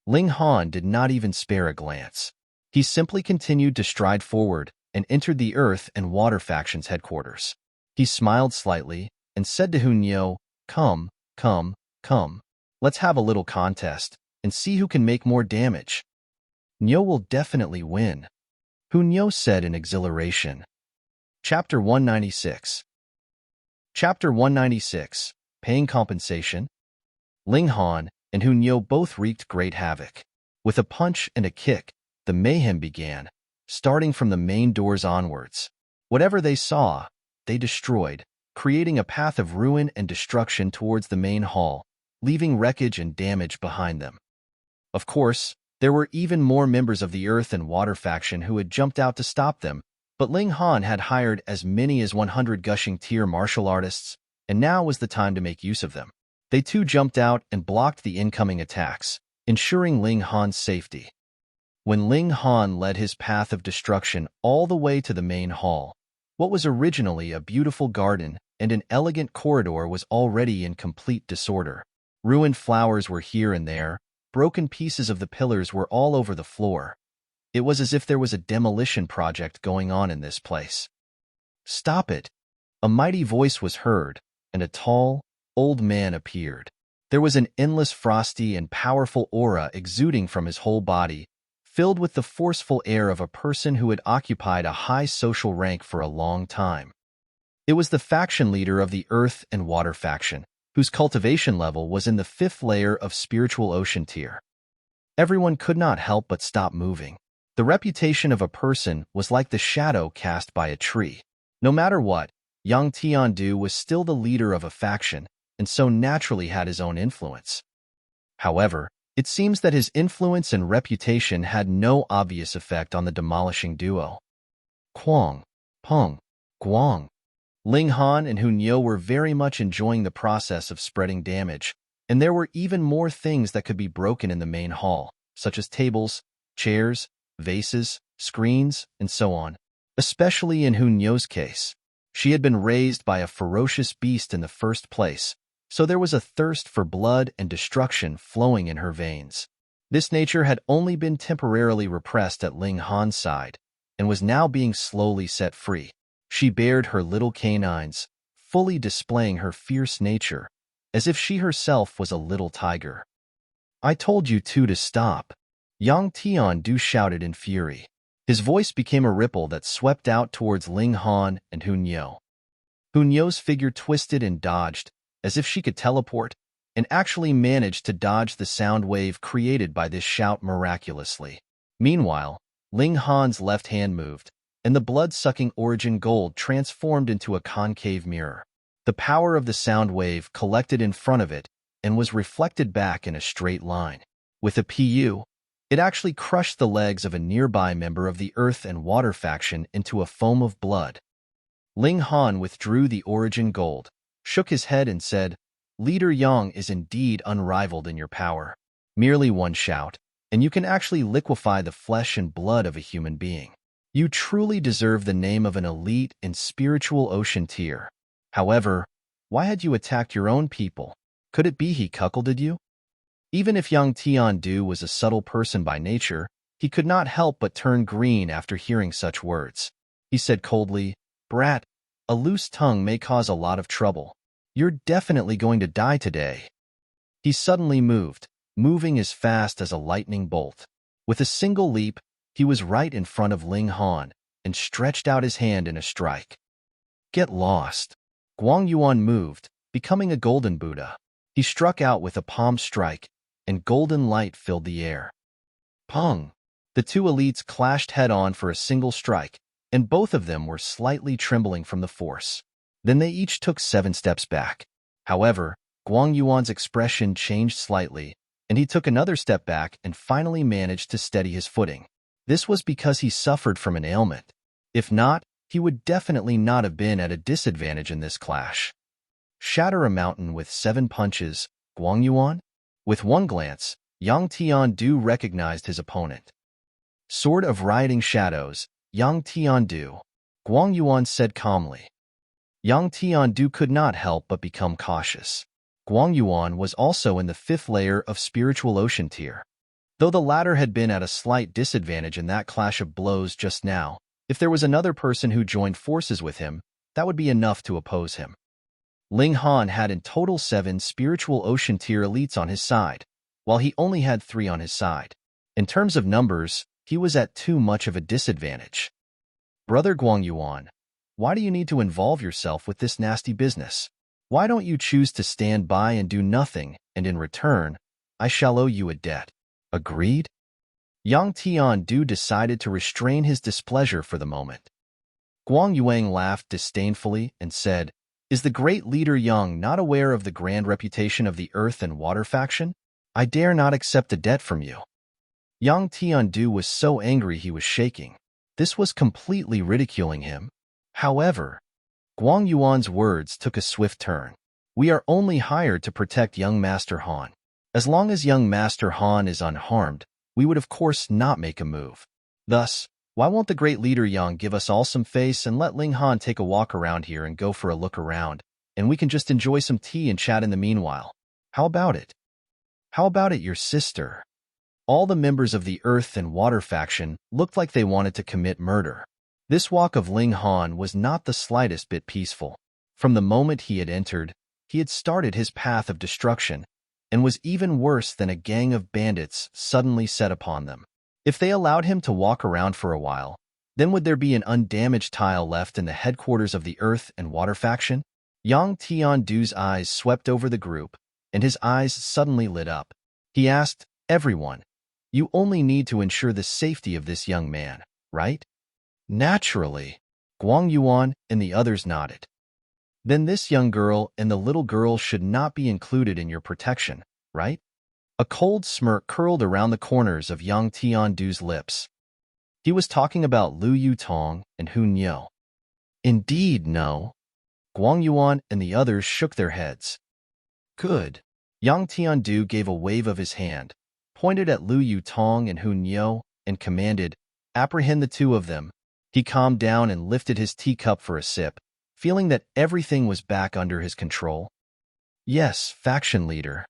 Ling Han did not even spare a glance. He simply continued to stride forward and entered the Earth and Water faction's headquarters. He smiled slightly and said to Hunyo, Come. Let's have a little contest and see who can make more damage." "Nyo will definitely win," Hunyo said in exhilaration. Chapter 196. Chapter 196, Paying Compensation. Ling Han and Hunyo both wreaked great havoc. With a punch and a kick, the mayhem began, starting from the main doors onwards. Whatever they saw, they destroyed, creating a path of ruin and destruction towards the main hall, leaving wreckage and damage behind them. Of course, there were even more members of the Earth and Water faction who had jumped out to stop them, but Ling Han had hired as many as 100 gushing tier martial artists, and now was the time to make use of them. They too jumped out and blocked the incoming attacks, ensuring Ling Han's safety. When Ling Han led his path of destruction all the way to the main hall, what was originally a beautiful garden and an elegant corridor was already in complete disorder. Ruined flowers were here and there, broken pieces of the pillars were all over the floor. It was as if there was a demolition project going on in this place. "Stop it!" A mighty voice was heard, and a tall, old man appeared. There was an endless frosty and powerful aura exuding from his whole body, filled with the forceful air of a person who had occupied a high social rank for a long time. It was the faction leader of the Earth and Water faction, whose cultivation level was in the 5th layer of spiritual ocean tier. Everyone could not help but stop moving. The reputation of a person was like the shadow cast by a tree. No matter what, Yang Tiandu was still the leader of a faction, and so naturally had his own influence. However, it seems that his influence and reputation had no obvious effect on the demolishing duo. Quang, Peng, Guang. Ling Han and Hunyo were very much enjoying the process of spreading damage, and there were even more things that could be broken in the main hall, such as tables, chairs, vases, screens, and so on. Especially in Hunyo's case. She had been raised by a ferocious beast in the first place, so there was a thirst for blood and destruction flowing in her veins. This nature had only been temporarily repressed at Ling Han's side, and was now being slowly set free. She bared her little canines, fully displaying her fierce nature, as if she herself was a little tiger. "I told you two to stop," Yang Tiandu shouted in fury. His voice became a ripple that swept out towards Ling Han and Hunyo. Hunyo's figure twisted and dodged, as if she could teleport, and actually managed to dodge the sound wave created by this shout miraculously. Meanwhile, Ling Han's left hand moved, and the blood-sucking origin gold transformed into a concave mirror. The power of the sound wave collected in front of it and was reflected back in a straight line. With a PU, it actually crushed the legs of a nearby member of the Earth and Water faction into a foam of blood. Ling Han withdrew the origin gold, shook his head and said, "Leader Yang is indeed unrivaled in your power. Merely one shout, and you can actually liquefy the flesh and blood of a human being. You truly deserve the name of an elite in spiritual ocean tier. However, why had you attacked your own people? Could it be he cuckolded you?" Even if Yang Tiandu was a subtle person by nature, he could not help but turn green after hearing such words. He said coldly, "Brat, a loose tongue may cause a lot of trouble. You're definitely going to die today." He suddenly moved, moving as fast as a lightning bolt. With a single leap, he was right in front of Ling Han and stretched out his hand in a strike. "Get lost." Guang Yuan moved, becoming a golden Buddha. He struck out with a palm strike, and golden light filled the air. Peng! The two elites clashed head-on for a single strike, and both of them were slightly trembling from the force. Then they each took 7 steps back. However, Guang Yuan's expression changed slightly, and he took another step back and finally managed to steady his footing. This was because he suffered from an ailment. If not, he would definitely not have been at a disadvantage in this clash. Shatter a mountain with 7 punches, Guang Yuan? With one glance, Yang Tiandu recognized his opponent. Sword of Rioting Shadows, Yang Tiandu, Guang Yuan said calmly. Yang Tiandu could not help but become cautious. Guang Yuan was also in the 5th layer of spiritual ocean tier. Though the latter had been at a slight disadvantage in that clash of blows just now, if there was another person who joined forces with him, that would be enough to oppose him. Ling Han had in total 7 spiritual ocean tier elites on his side, while he only had 3 on his side. In terms of numbers, he was at too much of a disadvantage. Brother Guang Yuan, why do you need to involve yourself with this nasty business? Why don't you choose to stand by and do nothing, and in return, I shall owe you a debt. Agreed? Yang Tian-du decided to restrain his displeasure for the moment. Guang Yuang laughed disdainfully and said, "Is the great leader Yang not aware of the grand reputation of the earth and water faction? I dare not accept a debt from you." Yang Tian-du was so angry he was shaking. This was completely ridiculing him. However, Guang Yuan's words took a swift turn. "We are only hired to protect young Master Han. As long as young Master Han is unharmed, we would of course not make a move. Thus, why won't the great leader Yang give us all some face and let Ling Han take a walk around here and go for a look around, and we can just enjoy some tea and chat in the meanwhile? How about it? How about it, your sister?" All the members of the Earth and Water faction looked like they wanted to commit murder. This walk of Ling Han was not the slightest bit peaceful. From the moment he had entered, he had started his path of destruction, and was even worse than a gang of bandits suddenly set upon them. If they allowed him to walk around for a while, then would there be an undamaged tile left in the headquarters of the Earth and Water faction? Yang Tian-du's eyes swept over the group, and his eyes suddenly lit up. He asked, "Everyone, you only need to ensure the safety of this young man, right?" Naturally, Guang Yuan and the others nodded. "Then this young girl and the little girl should not be included in your protection, right?" A cold smirk curled around the corners of Yang Tian-du's lips. He was talking about Lu Yutong and Hun Yo. "Indeed, no." Guang Yuan and the others shook their heads. "Good." Yang Tian-du gave a wave of his hand, pointed at Lu Yutong and Hun Yo, and commanded, "Apprehend the two of them." He calmed down and lifted his teacup for a sip, feeling that everything was back under his control. "Yes, faction leader."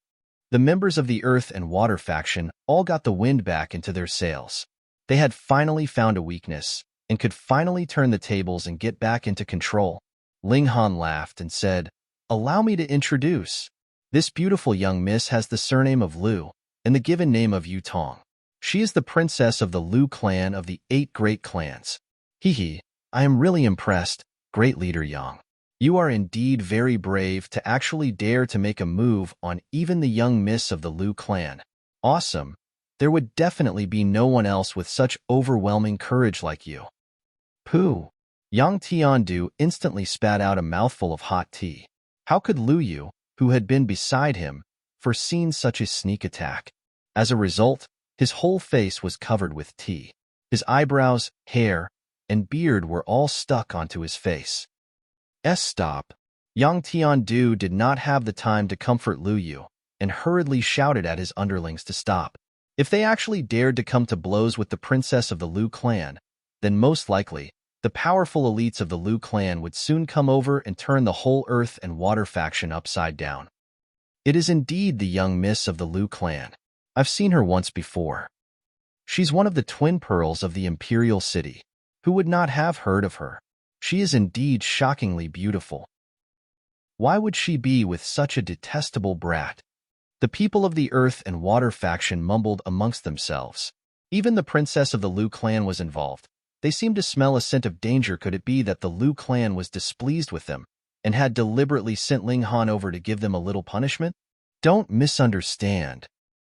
The members of the Earth and Water faction all got the wind back into their sails. They had finally found a weakness, and could finally turn the tables and get back into control. Ling Han laughed and said, "Allow me to introduce. This beautiful young miss has the surname of Lu, and the given name of Yutong. She is the princess of the Lu clan of the 8 great clans. Hee, I am really impressed, great leader Yang. You are indeed very brave to actually dare to make a move on even the young miss of the Lu clan. Awesome. There would definitely be no one else with such overwhelming courage like you." Pooh. Yang Tian-du instantly spat out a mouthful of hot tea. How could Lu Yu, who had been beside him, foreseen such a sneak attack? As a result, his whole face was covered with tea. His eyebrows, hair, and beard were all stuck onto his face. Stop. Yang Tian-du did not have the time to comfort Lu Yu, and hurriedly shouted at his underlings to stop. If they actually dared to come to blows with the princess of the Lu clan, then most likely, the powerful elites of the Lu clan would soon come over and turn the whole Earth and Water faction upside down. It is indeed the young miss of the Lu clan. I've seen her once before. She's one of the twin pearls of the Imperial City. Who would not have heard of her? She is indeed shockingly beautiful. Why would she be with such a detestable brat? The people of the Earth and Water faction mumbled amongst themselves. Even the princess of the Lu clan was involved. They seemed to smell a scent of danger. Could it be that the Lu clan was displeased with them and had deliberately sent Ling Han over to give them a little punishment? Don't misunderstand.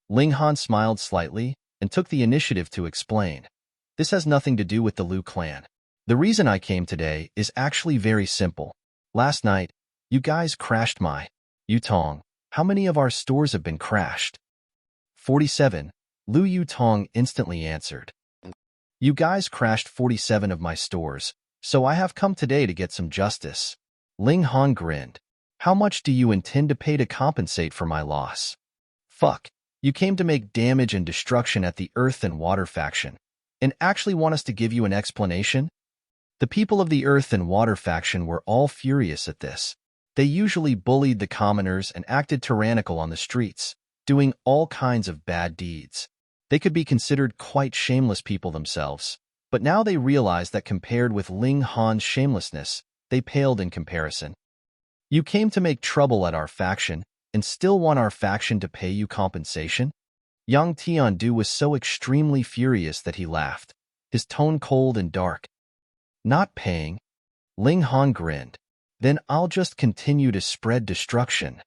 Ling Han smiled slightly and took the initiative to explain. This has nothing to do with the Lu clan. The reason I came today is actually very simple. Last night, you guys crashed my Yutong. How many of our stores have been crashed? 47. Lu Yutong instantly answered. You guys crashed 47 of my stores, so I have come today to get some justice. Ling Han grinned. How much do you intend to pay to compensate for my loss? Fuck. You came to make damage and destruction at the Earth and Water faction, and actually want us to give you an explanation? The people of the Earth and Water faction were all furious at this. They usually bullied the commoners and acted tyrannical on the streets, doing all kinds of bad deeds. They could be considered quite shameless people themselves, but now they realized that compared with Ling Han's shamelessness, they paled in comparison. You came to make trouble at our faction, and still want our faction to pay you compensation? Yang Tian-du was so extremely furious that he laughed, his tone cold and dark. Not paying? Ling Han grinned. Then I'll just continue to spread destruction.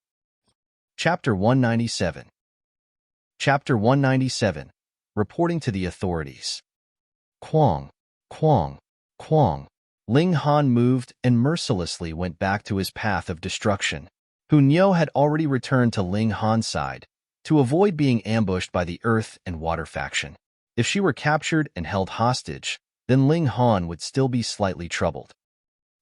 Chapter 197. Chapter 197. reporting to the authorities. Quang, Quang, Quang. Ling Han moved and mercilessly went back to his path of destruction. Hu Niu had already returned to Ling Han's side to avoid being ambushed by the Earth and Water faction. If she were captured and held hostage, then Ling Han would still be slightly troubled.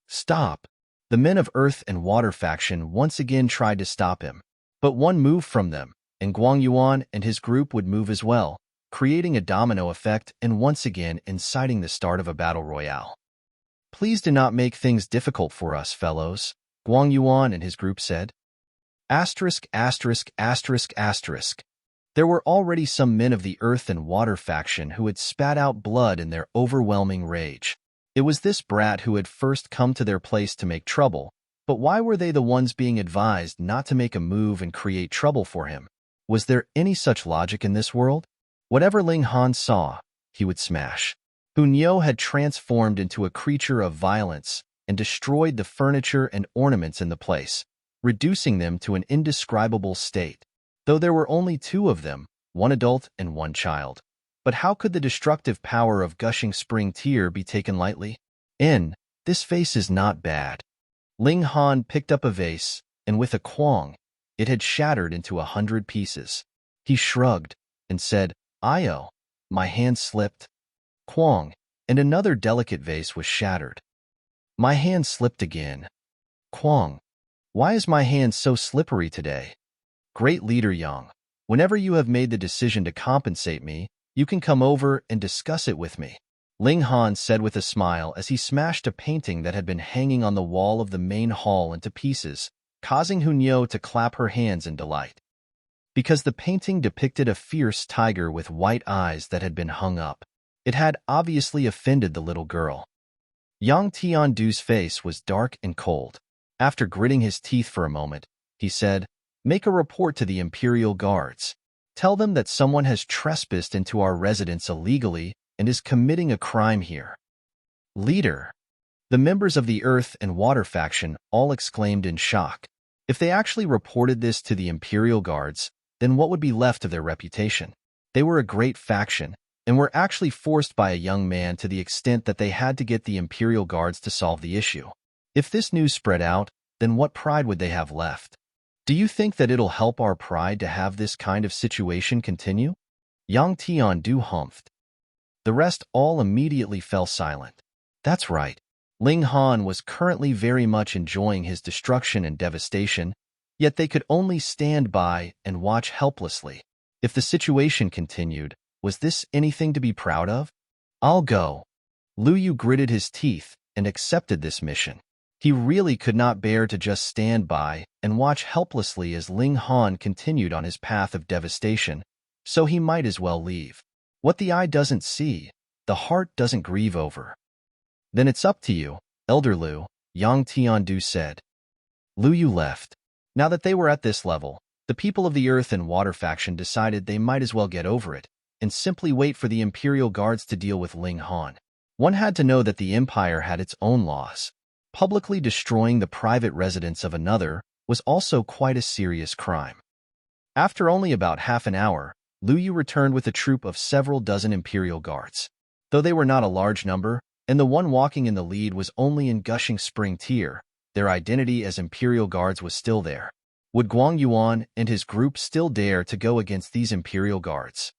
Stop! The men of Earth and Water faction once again tried to stop him. But one move from them, and Guang Yuan and his group would move as well, creating a domino effect and once again inciting the start of a battle royale. Please do not make things difficult for us, fellows, Guang Yuan and his group said. Asterisk, asterisk, asterisk, asterisk. There were already some men of the Earth and Water faction who had spat out blood in their overwhelming rage. It was this brat who had first come to their place to make trouble, but why were they the ones being advised not to make a move and create trouble for him? Was there any such logic in this world? Whatever Ling Han saw, he would smash. Hu Niu had transformed into a creature of violence and destroyed the furniture and ornaments in the place, reducing them to an indescribable state. Though there were only two of them, one adult and one child. But how could the destructive power of gushing spring tear be taken lightly? This vase is not bad. Ling Han picked up a vase, and with a quang, it had shattered into 100 pieces. He shrugged and said, "Io." My hand slipped. Quang, and another delicate vase was shattered. My hand slipped again. Quang. Why is my hand so slippery today? Great leader Yang, whenever you have made the decision to compensate me, you can come over and discuss it with me, Ling Han said with a smile as he smashed a painting that had been hanging on the wall of the main hall into pieces, causing Hu Niu to clap her hands in delight. Because the painting depicted a fierce tiger with white eyes that had been hung up. It had obviously offended the little girl. Yang Tiandu's face was dark and cold. After gritting his teeth for a moment, he said, "Make a report to the Imperial Guards. Tell them that someone has trespassed into our residence illegally and is committing a crime here." Leader. The members of the Earth and Water faction all exclaimed in shock. If they actually reported this to the Imperial Guards, then what would be left of their reputation? They were a great faction, and were actually forced by a young man to the extent that they had to get the Imperial Guards to solve the issue. If this news spread out, then what pride would they have left? Do you think that it'll help our pride to have this kind of situation continue? Yang Tiandu humphed. The rest all immediately fell silent. That's right. Ling Han was currently very much enjoying his destruction and devastation, yet they could only stand by and watch helplessly. If the situation continued, was this anything to be proud of? I'll go. Lu Yu gritted his teeth and accepted this mission. He really could not bear to just stand by and watch helplessly as Ling Han continued on his path of devastation, so he might as well leave. What the eye doesn't see, the heart doesn't grieve over. Then it's up to you, Elder Lu, Yang Tiandu said. Lu Yu left. Now that they were at this level, the people of the Earth and Water faction decided they might as well get over it and simply wait for the Imperial Guards to deal with Ling Han. One had to know that the Empire had its own laws. Publicly destroying the private residence of another was also quite a serious crime. After only about half an hour, Lu Yu returned with a troop of several dozen Imperial Guards. Though they were not a large number, and the one walking in the lead was only in gushing spring tear, their identity as Imperial Guards was still there. Would Guang Yuan and his group still dare to go against these Imperial Guards?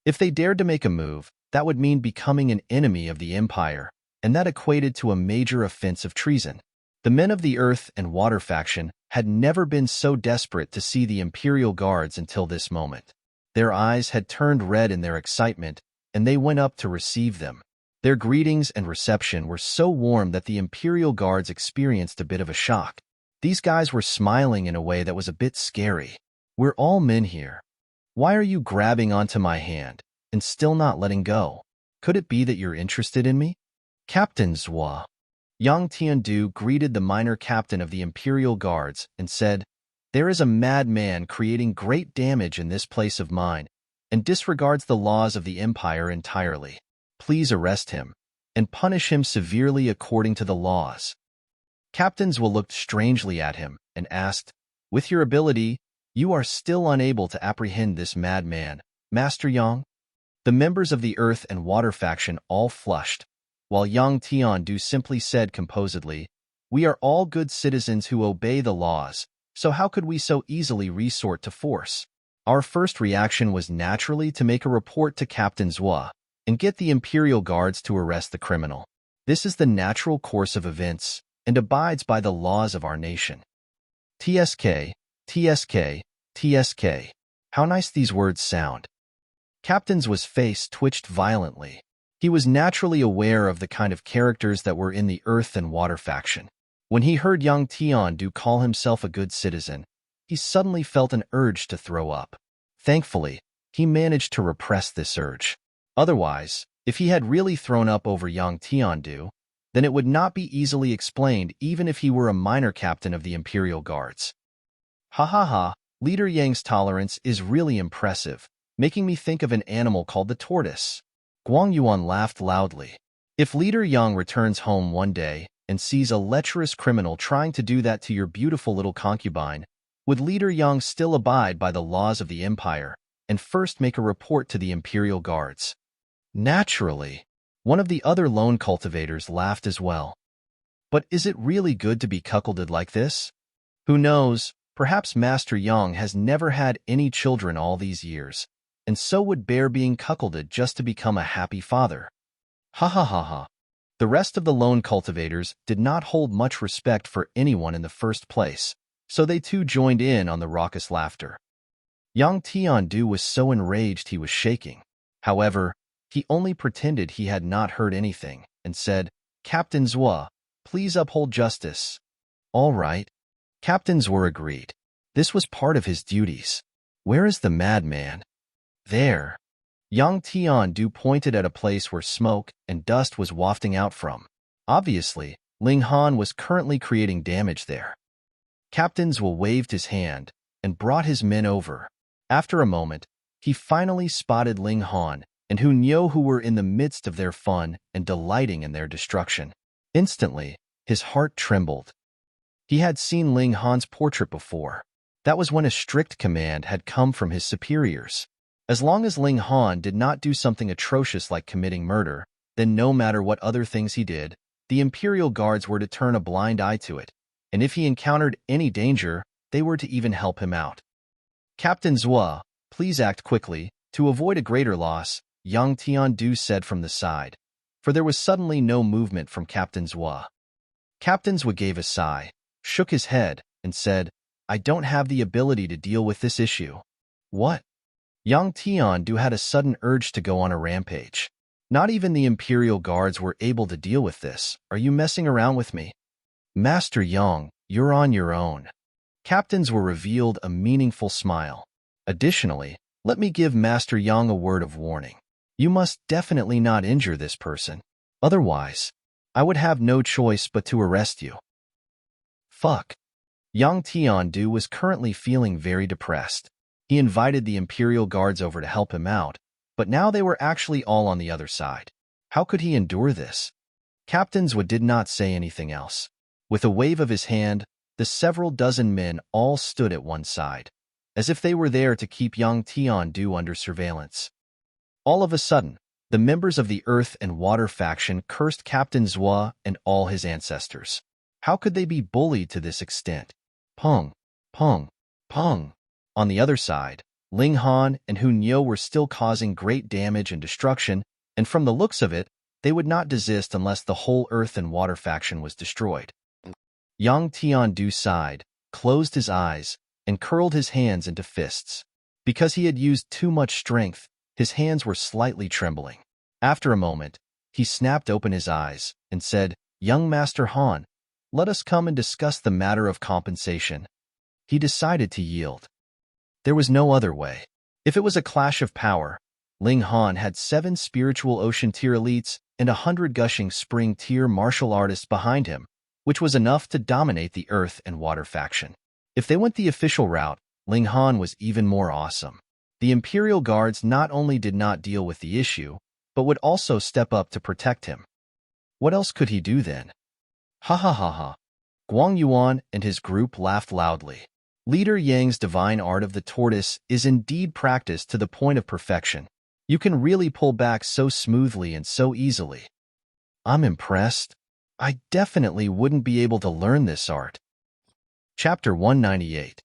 If they dared to make a move, that would mean becoming an enemy of the Empire, and that equated to a major offense of treason. The men of the Earth and Water faction had never been so desperate to see the Imperial Guards until this moment. Their eyes had turned red in their excitement, and they went up to receive them. Their greetings and reception were so warm that the Imperial Guards experienced a bit of a shock. These guys were smiling in a way that was a bit scary. We're all men here. Why are you grabbing onto my hand and still not letting go? Could it be that you're interested in me? Captain Zhua. Yang Tiandu greeted the minor captain of the Imperial Guards and said, "There is a madman creating great damage in this place of mine and disregards the laws of the Empire entirely. Please arrest him and punish him severely according to the laws." Captain Zhua looked strangely at him and asked, "With your ability, you are still unable to apprehend this madman, Master Yang?" The members of the Earth and Water faction all flushed, while Yang Tiandu simply said composedly, "We are all good citizens who obey the laws, so how could we so easily resort to force?" Our first reaction was naturally to make a report to Captain Zhua and get the Imperial Guards to arrest the criminal. This is the natural course of events and abides by the laws of our nation. TSK, TSK, TSK. How nice these words sound. Captain Zhua's face twitched violently. He was naturally aware of the kind of characters that were in the Earth and Water faction. When he heard Yang Tiandu call himself a good citizen, he suddenly felt an urge to throw up. Thankfully, he managed to repress this urge. Otherwise, if he had really thrown up over Yang Tiandu, then it would not be easily explained even if he were a minor captain of the Imperial Guards. Ha ha ha, Leader Yang's tolerance is really impressive, making me think of an animal called the tortoise. Guang Yuan laughed loudly. If Leader Yang returns home one day and sees a lecherous criminal trying to do that to your beautiful little concubine, would Leader Yang still abide by the laws of the Empire and first make a report to the Imperial Guards? Naturally. One of the other lone cultivators laughed as well. But is it really good to be cuckolded like this? Who knows, perhaps Master Yang has never had any children all these years, and so would bear being cuckolded just to become a happy father. Ha ha ha ha. The rest of the lone cultivators did not hold much respect for anyone in the first place, so they too joined in on the raucous laughter. Yang Tiandu was so enraged he was shaking. However, he only pretended he had not heard anything and said, "Captain Zhua, please uphold justice." "All right." Captain Zhua agreed. This was part of his duties. Where is the madman? There. Yang Tiandu pointed at a place where smoke and dust was wafting out from. Obviously, Ling Han was currently creating damage there. Captain Zhua waved his hand and brought his men over. After a moment, he finally spotted Ling Han and Hu Niu, who were in the midst of their fun and delighting in their destruction. Instantly, his heart trembled. He had seen Ling Han's portrait before. That was when a strict command had come from his superiors. As long as Ling Han did not do something atrocious like committing murder, then no matter what other things he did, the Imperial Guards were to turn a blind eye to it, and if he encountered any danger, they were to even help him out. "Captain Zhua, please act quickly, to avoid a greater loss," Yang Tiandu said from the side, for there was suddenly no movement from Captain Zhua. Captain Zhua gave a sigh, shook his head, and said, "I don't have the ability to deal with this issue." "What?" Yang Tiandu had a sudden urge to go on a rampage. "Not even the Imperial Guards were able to deal with this. Are you messing around with me?" "Master Yang, you're on your own." Captain Zhua revealed a meaningful smile. "Additionally, let me give Master Yang a word of warning. You must definitely not injure this person. Otherwise, I would have no choice but to arrest you." Fuck. Yang Tiandu was currently feeling very depressed. He invited the Imperial Guards over to help him out, but now they were actually all on the other side. How could he endure this? Captain Zhua did not say anything else. With a wave of his hand, the several dozen men all stood at one side, as if they were there to keep Yang Tiandu under surveillance. All of a sudden, the members of the Earth and Water faction cursed Captain Zhua and all his ancestors. How could they be bullied to this extent? Pung, pung, pung. On the other side, Ling Han and Hu Niu were still causing great damage and destruction, and from the looks of it, they would not desist unless the whole Earth and Water faction was destroyed. Yang Tiandu sighed, closed his eyes, and curled his hands into fists. Because he had used too much strength, his hands were slightly trembling. After a moment, he snapped open his eyes and said, "Young Master Han, let us come and discuss the matter of compensation." He decided to yield. There was no other way. If it was a clash of power, Ling Han had 7 spiritual ocean tier elites and 100 gushing spring tier martial artists behind him, which was enough to dominate the Earth and Water faction. If they went the official route, Ling Han was even more awesome. The Imperial Guards not only did not deal with the issue, but would also step up to protect him. What else could he do then? Ha ha ha ha. Guang Yuan and his group laughed loudly. Leader Yang's divine art of the tortoise is indeed practiced to the point of perfection, You can really pull back so smoothly and so easily. I'm impressed. I definitely wouldn't be able to learn this art. Chapter 198.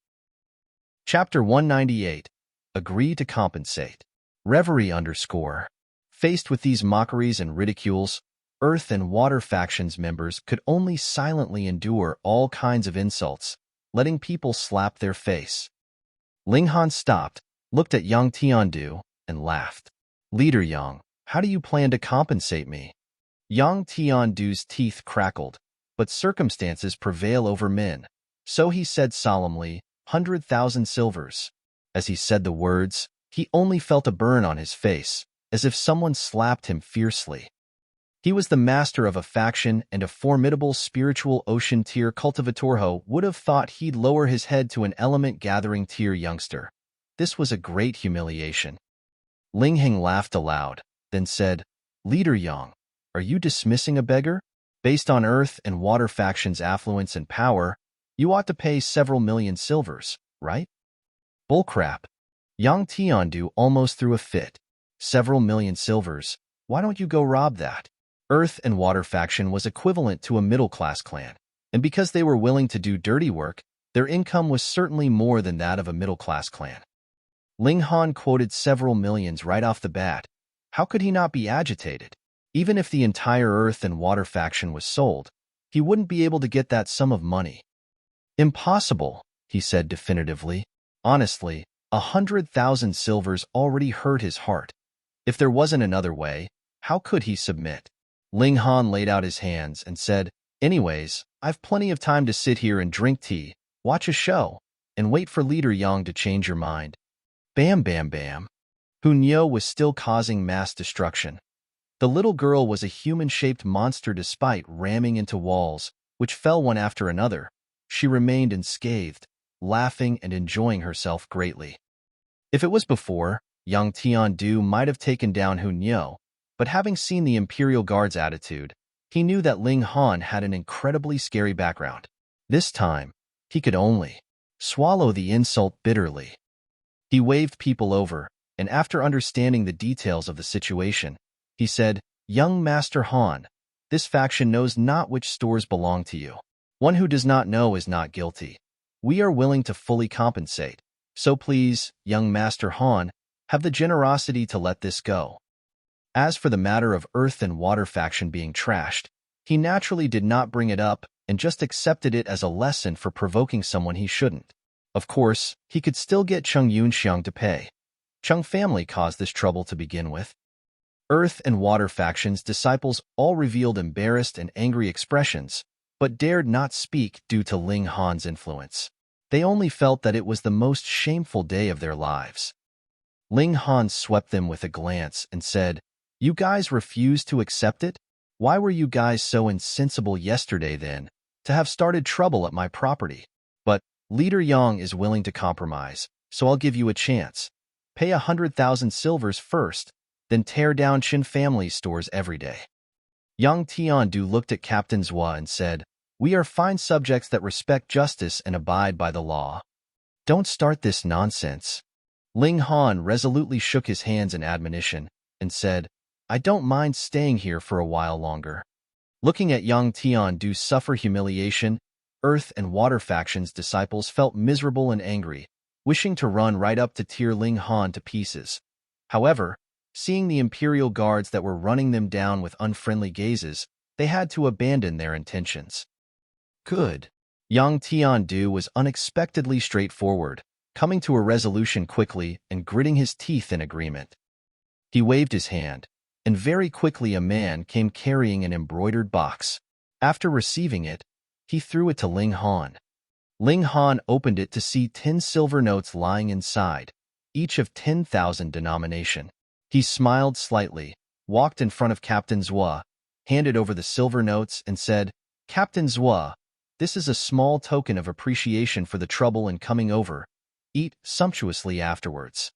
Chapter 198. Agree to compensate. Reverie _ Faced with these mockeries and ridicules, Earth and Water factions members could only silently endure all kinds of insults, letting people slap their face. Ling Han stopped, looked at Yang Tiandu, and laughed. Leader Yang, how do you plan to compensate me? Yang Tiandu's teeth crackled, but circumstances prevail over men. So he said solemnly, 100,000 silvers. As he said the words, he only felt a burn on his face, as if someone slapped him fiercely. He was the master of a faction and a formidable spiritual ocean tier cultivator who would have thought he'd lower his head to an element-gathering tier youngster. This was a great humiliation. Ling Heng laughed aloud, then said, Leader Yang, are you dismissing a beggar? Based on Earth and Water factions' affluence and power, you ought to pay several million silvers, right? Bullcrap. Yang Tiandu almost threw a fit. Several million silvers. Why don't you go rob that? Earth and Water faction was equivalent to a middle-class clan, and because they were willing to do dirty work, their income was certainly more than that of a middle-class clan. Ling Han quoted several millions right off the bat. How could he not be agitated? Even if the entire Earth and Water faction was sold, he wouldn't be able to get that sum of money. Impossible, he said definitively. Honestly, 100,000 silvers already hurt his heart. If there wasn't another way, how could he submit? Ling Han laid out his hands and said, Anyways, I've plenty of time to sit here and drink tea, watch a show, and wait for Leader Yang to change your mind. Bam bam bam. Hunyo was still causing mass destruction. The little girl was a human-shaped monster despite ramming into walls, which fell one after another. She remained unscathed, laughing and enjoying herself greatly. If it was before, Yang Tiandu might have taken down Hunyo, but having seen the Imperial Guard's attitude, he knew that Ling Han had an incredibly scary background. This time, he could only swallow the insult bitterly. He waved people over, and after understanding the details of the situation, he said, Young Master Han, this faction knows not which stores belong to you. One who does not know is not guilty. We are willing to fully compensate. So please, young Master Han, have the generosity to let this go. As for the matter of Earth and Water faction being trashed, he naturally did not bring it up and just accepted it as a lesson for provoking someone he shouldn't. Of course, he could still get Chung Yunxiang to pay. Chung family caused this trouble to begin with. Earth and Water factions' disciples all revealed embarrassed and angry expressions, but dared not speak due to Ling Han's influence. They only felt that it was the most shameful day of their lives. Ling Han swept them with a glance and said, You guys refused to accept it? Why were you guys so insensible yesterday then, to have started trouble at my property? But Leader Yang is willing to compromise, so I'll give you a chance. Pay 100,000 silvers first, then tear down Qin family stores every day. Yang Tiandu looked at Captain Zhua and said, We are fine subjects that respect justice and abide by the law. Don't start this nonsense. Ling Han resolutely shook his hands in admonition and said, I don't mind staying here for a while longer. Looking at Yang Tiandu suffer humiliation, Earth and Water factions' disciples felt miserable and angry, wishing to run right up to tear Ling Han to pieces. However, seeing the Imperial Guards that were running them down with unfriendly gazes, they had to abandon their intentions. Good. Yang Tiandu was unexpectedly straightforward, coming to a resolution quickly and gritting his teeth in agreement. He waved his hand, and very quickly a man came carrying an embroidered box. After receiving it, he threw it to Ling Han. Ling Han opened it to see 10 silver notes lying inside, each of 10,000 denomination. He smiled slightly, walked in front of Captain Zhua, handed over the silver notes, and said, Captain Zhua, this is a small token of appreciation for the trouble in coming over. Eat sumptuously afterwards.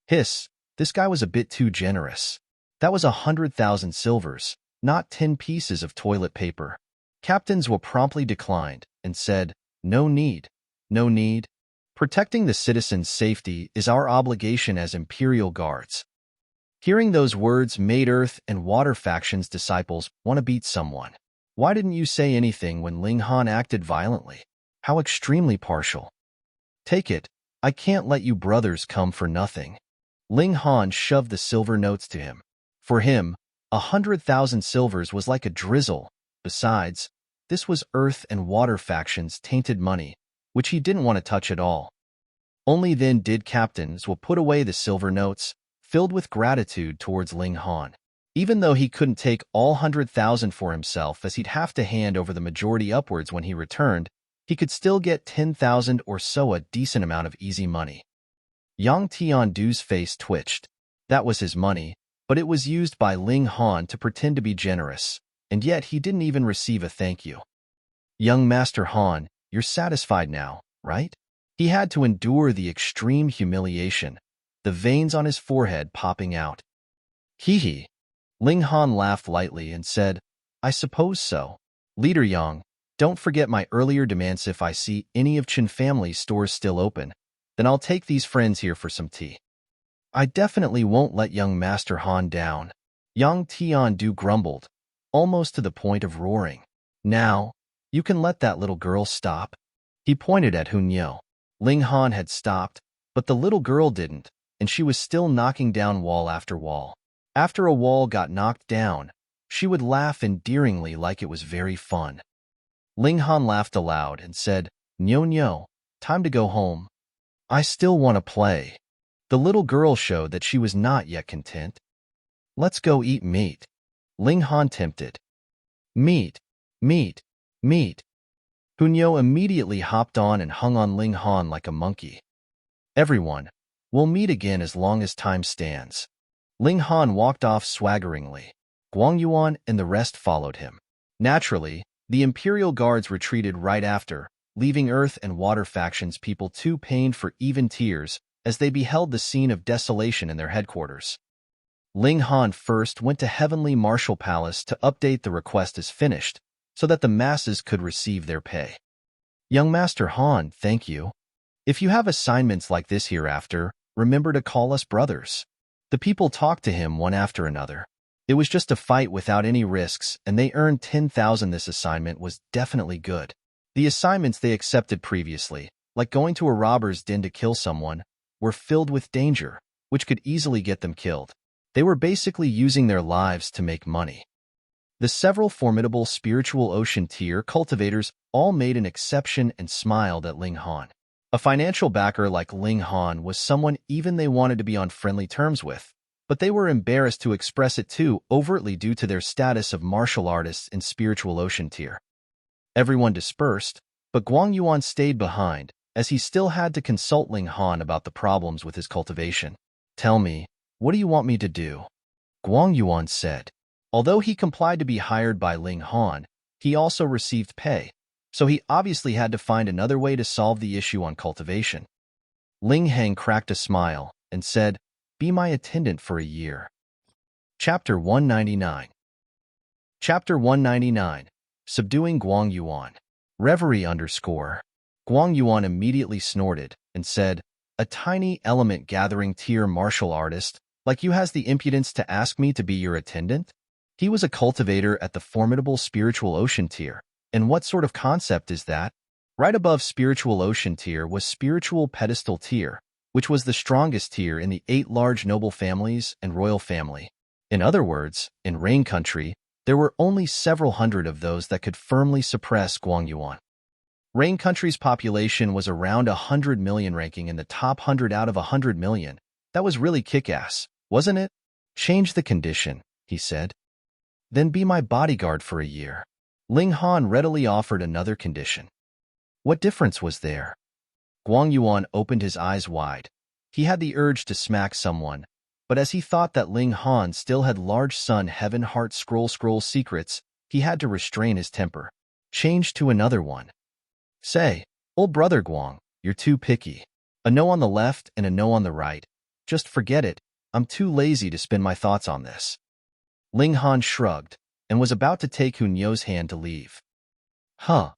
Hiss, this guy was a bit too generous. That was 100,000 silvers, not 10 pieces of toilet paper. Captain Zhua promptly declined and said, No need. No need. Protecting the citizens' safety is our obligation as Imperial Guards. Hearing those words made Earth and Water factions' disciples want to beat someone. Why didn't you say anything when Ling Han acted violently? How extremely partial. Take it. I can't let you brothers come for nothing. Ling Han shoved the silver notes to him. For him, 100,000 silvers was like a drizzle. Besides, this was Earth and Water factions' tainted money, which he didn't want to touch at all. Only then did captains will put away the silver notes, filled with gratitude towards Ling Han. Even though he couldn't take all 100,000 for himself as he'd have to hand over the majority upwards when he returned, he could still get 10,000 or so, a decent amount of easy money. Yang Tiandu's face twitched. That was his money, but it was used by Ling Han to pretend to be generous, and yet he didn't even receive a thank you. Young Master Han, you're satisfied now, right? He had to endure the extreme humiliation, the veins on his forehead popping out. Hee hee. Ling Han laughed lightly and said, I suppose so. Leader Yang, don't forget my earlier demands. If I see any of Chen family's stores still open, then I'll take these friends here for some tea. I definitely won't let young Master Han down. Yang Tiandu grumbled, almost to the point of roaring. Now, you can let that little girl stop. He pointed at Hunyao. Ling Han had stopped, but the little girl didn't, and she was still knocking down wall after wall. After a wall got knocked down, she would laugh endearingly like it was very fun. Ling Han laughed aloud and said, No, time to go home. I still want to play. The little girl showed that she was not yet content. Let's go eat meat. Ling Han tempted. Meat, meat, meat. Hunyao immediately hopped on and hung on Ling Han like a monkey. Everyone, we'll meet again as long as time stands. Ling Han walked off swaggeringly. Guang Yuan and the rest followed him. Naturally, the Imperial Guards retreated right after, leaving Earth and Water factions people too pained for even tears as they beheld the scene of desolation in their headquarters. Ling Han first went to Heavenly Martial Palace to update the request as finished, so that the masses could receive their pay. Young Master Han, thank you. If you have assignments like this hereafter, remember to call us brothers. The people talked to him one after another. It was just a fight without any risks, and they earned 10,000. This assignment was definitely good. The assignments they accepted previously, like going to a robber's den to kill someone, were filled with danger, which could easily get them killed. They were basically using their lives to make money. The several formidable spiritual ocean tier cultivators all made an exception and smiled at Ling Han. A financial backer like Ling Han was someone even they wanted to be on friendly terms with, but they were embarrassed to express it too overtly due to their status of martial artists in spiritual ocean tier. Everyone dispersed, but Guang Yuan stayed behind, as he still had to consult Ling Han about the problems with his cultivation. Tell me, what do you want me to do? Guang Yuan said. Although he complied to be hired by Ling Han, he also received pay, so he obviously had to find another way to solve the issue on cultivation. Ling Heng cracked a smile and said, Be my attendant for a year. Chapter 199. Chapter 199. Subduing Guang Yuan. Reverie _ Guang Yuan immediately snorted and said, A tiny element gathering tier martial artist, like you has the impudence to ask me to be your attendant? He was a cultivator at the formidable spiritual ocean tier. And what sort of concept is that? Right above spiritual ocean tier was spiritual pedestal tier, which was the strongest tier in the 8 large noble families and royal family. In other words, in Rain Country, there were only several hundred of those that could firmly suppress Guang Yuan. Rain Country's population was around 100 million, ranking in the top 100 out of 100 million. That was really kick-ass, wasn't it? Change the condition, he said. Then be my bodyguard for a year. Ling Han readily offered another condition. What difference was there? Guang Yuan opened his eyes wide. He had the urge to smack someone, but as he thought that Ling Han still had large Sun Heaven Heart Scroll secrets, he had to restrain his temper. Change to another one. Say, old brother Guang, you're too picky. A no on the left and a no on the right. Just forget it, I'm too lazy to spin my thoughts on this. Ling Han shrugged and was about to take Hunyao's hand to leave. Huh.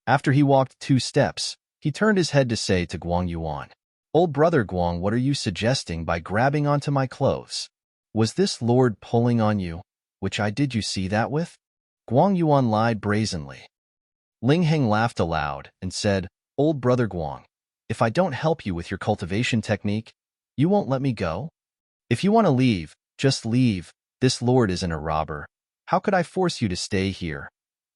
After he walked 2 steps, he turned his head to say to Guang Yuan, Old brother Guang, what are you suggesting by grabbing onto my clothes? Was this lord pulling on you? Which eye did you see that with? Guang Yuan lied brazenly. Ling Heng laughed aloud and said, Old brother Guang, if I don't help you with your cultivation technique, you won't let me go? If you want to leave, just leave. This lord isn't a robber. How could I force you to stay here?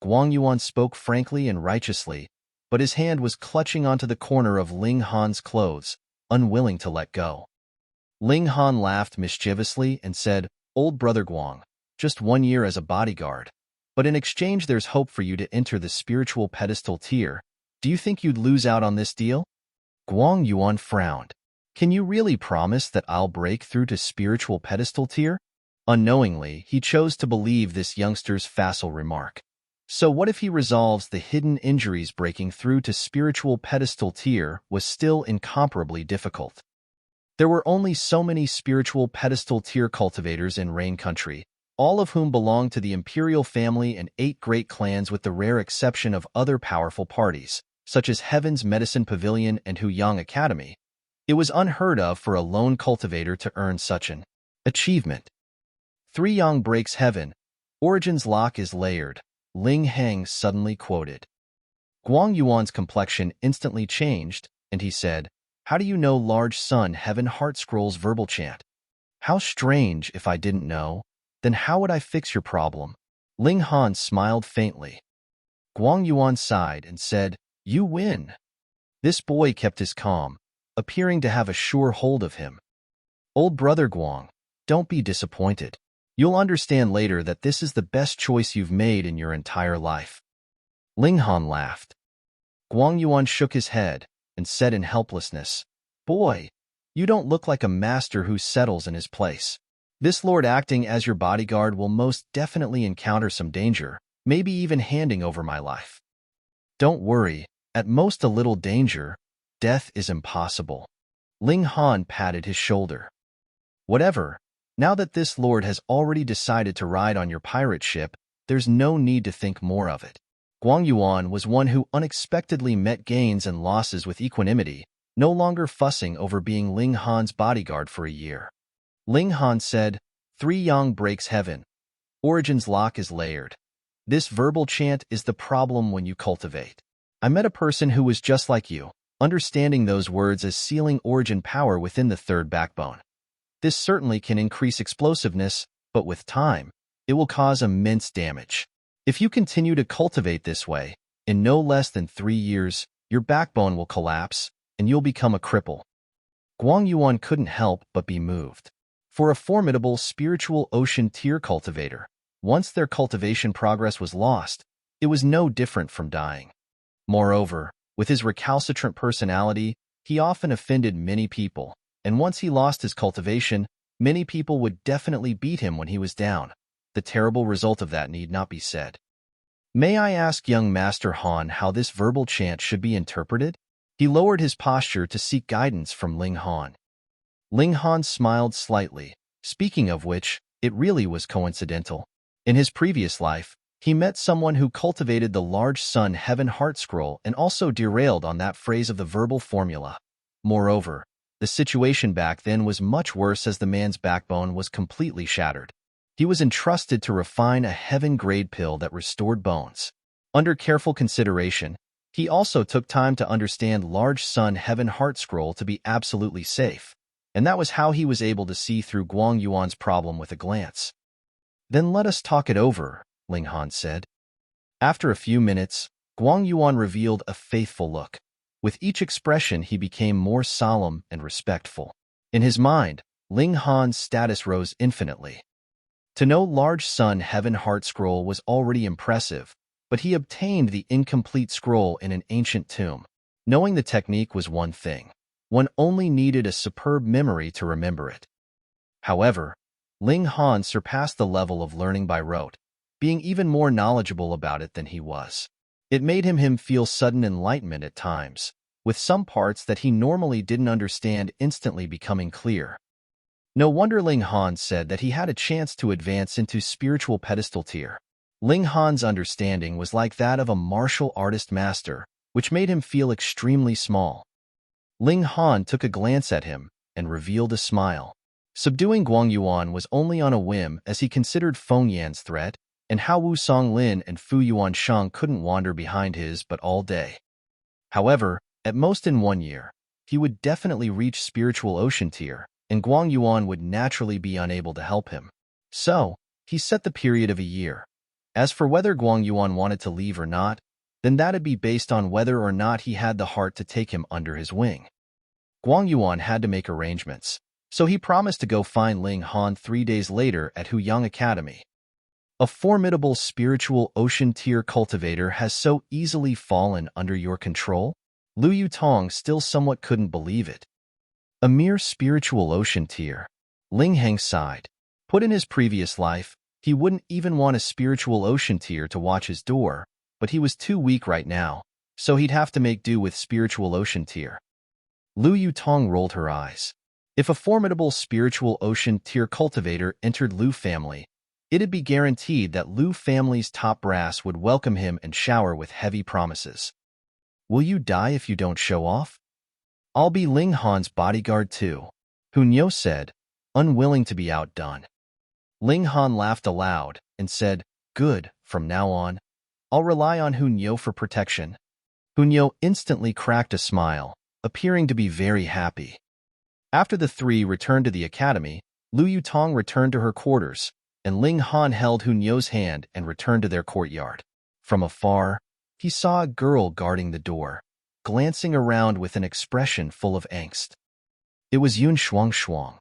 Guang Yuan spoke frankly and righteously, but his hand was clutching onto the corner of Ling Han's clothes, unwilling to let go. Ling Han laughed mischievously and said, Old brother Guang, just 1 year as a bodyguard. But in exchange there's hope for you to enter the spiritual pedestal tier. Do you think you'd lose out on this deal? Guang Yuan frowned. Can you really promise that I'll break through to spiritual pedestal tier? Unknowingly, he chose to believe this youngster's facile remark. So what if he resolves the hidden injuries breaking through to spiritual pedestal tier was still incomparably difficult? There were only so many spiritual pedestal tier cultivators in Rain Country, all of whom belonged to the imperial family and 8 great clans with the rare exception of other powerful parties, such as Heaven's Medicine Pavilion and Huyang Academy. It was unheard of for a lone cultivator to earn such an achievement. 3 Yang breaks heaven. Origin's lock is layered, Ling Heng suddenly quoted. Guang Yuan's complexion instantly changed, and he said, How do you know Large Sun Heaven Heart Scroll's verbal chant? How strange if I didn't know. Then how would I fix your problem? Ling Han smiled faintly. Guang Yuan sighed and said, You win. This boy kept his calm, appearing to have a sure hold of him. Old brother Guang, don't be disappointed. You'll understand later that this is the best choice you've made in your entire life. Ling Han laughed. Guang Yuan shook his head and said in helplessness, Boy, you don't look like a master who settles in his place. This lord acting as your bodyguard will most definitely encounter some danger, maybe even handing over my life. Don't worry, at most a little danger. Death is impossible. Ling Han patted his shoulder. Whatever, now that this lord has already decided to ride on your pirate ship, there's no need to think more of it. Guang Yuan was one who unexpectedly met gains and losses with equanimity, no longer fussing over being Ling Han's bodyguard for a year. Ling Han said, 3 Yang breaks heaven. Origin's lock is layered. This verbal chant is the problem when you cultivate. I met a person who was just like you, understanding those words as sealing origin power within the 3rd backbone. This certainly can increase explosiveness, but with time, it will cause immense damage. If you continue to cultivate this way, in no less than 3 years, your backbone will collapse, and you'll become a cripple. Guang Yuan couldn't help but be moved. For a formidable spiritual ocean tier cultivator, once their cultivation progress was lost, it was no different from dying. Moreover, with his recalcitrant personality, he often offended many people, and once he lost his cultivation, many people would definitely beat him when he was down. The terrible result of that need not be said. May I ask young Master Han how this verbal chant should be interpreted? He lowered his posture to seek guidance from Ling Han. Ling Han smiled slightly, speaking of which, it really was coincidental. In his previous life, he met someone who cultivated the Large Sun Heaven Heart Scroll and also derailed on that phrase of the verbal formula. Moreover, the situation back then was much worse as the man's backbone was completely shattered. He was entrusted to refine a heaven-grade pill that restored bones. Under careful consideration, he also took time to understand Large Sun Heaven Heart Scroll to be absolutely safe, and that was how he was able to see through Guang Yuan's problem with a glance. Then let us talk it over, Ling Han said. After a few minutes, Guang Yuan revealed a faithful look. With each expression, he became more solemn and respectful. In his mind, Ling Han's status rose infinitely. To know Large Sun Heaven Heart Scroll was already impressive, but he obtained the incomplete scroll in an ancient tomb. Knowing the technique was one thing. One only needed a superb memory to remember it. However, Ling Han surpassed the level of learning by rote, being even more knowledgeable about it than he was. It made him feel sudden enlightenment at times, with some parts that he normally didn't understand instantly becoming clear. No wonder Ling Han said that he had a chance to advance into spiritual pedestal tier. Ling Han's understanding was like that of a martial artist master, which made him feel extremely small. Ling Han took a glance at him and revealed a smile. Subduing Guangyuan was only on a whim as he considered Feng Yan's threat, and how Wu Songlin and Fu Yuanshang couldn't wander behind his but all day. However, at most in 1 year, he would definitely reach spiritual ocean tier, and Guangyuan would naturally be unable to help him. So, he set the period of a year. As for whether Guangyuan wanted to leave or not, then that'd be based on whether or not he had the heart to take him under his wing. Guangyuan had to make arrangements, so he promised to go find Ling Han 3 days later at Huyang Academy. A formidable spiritual ocean tier cultivator has so easily fallen under your control? Lu Yutong still somewhat couldn't believe it. A mere spiritual ocean tier. Ling Heng sighed. Put in his previous life, he wouldn't even want a spiritual ocean tier to watch his door, but he was too weak right now, so he'd have to make do with spiritual ocean tier. Lu Yutong rolled her eyes. If a formidable spiritual ocean tier cultivator entered Lu family, it'd be guaranteed that Lu family's top brass would welcome him and shower with heavy promises. Will you die if you don't show off? I'll be Ling Han's bodyguard too, Hunyo said, unwilling to be outdone. Ling Han laughed aloud and said, good, from now on, I'll rely on Hunyo for protection. Hunyo instantly cracked a smile, appearing to be very happy. After the three returned to the academy, Lu Yutong returned to her quarters, and Ling Han held Hunyo's hand and returned to their courtyard. From afar, he saw a girl guarding the door, glancing around with an expression full of angst. It was Yun Shuang.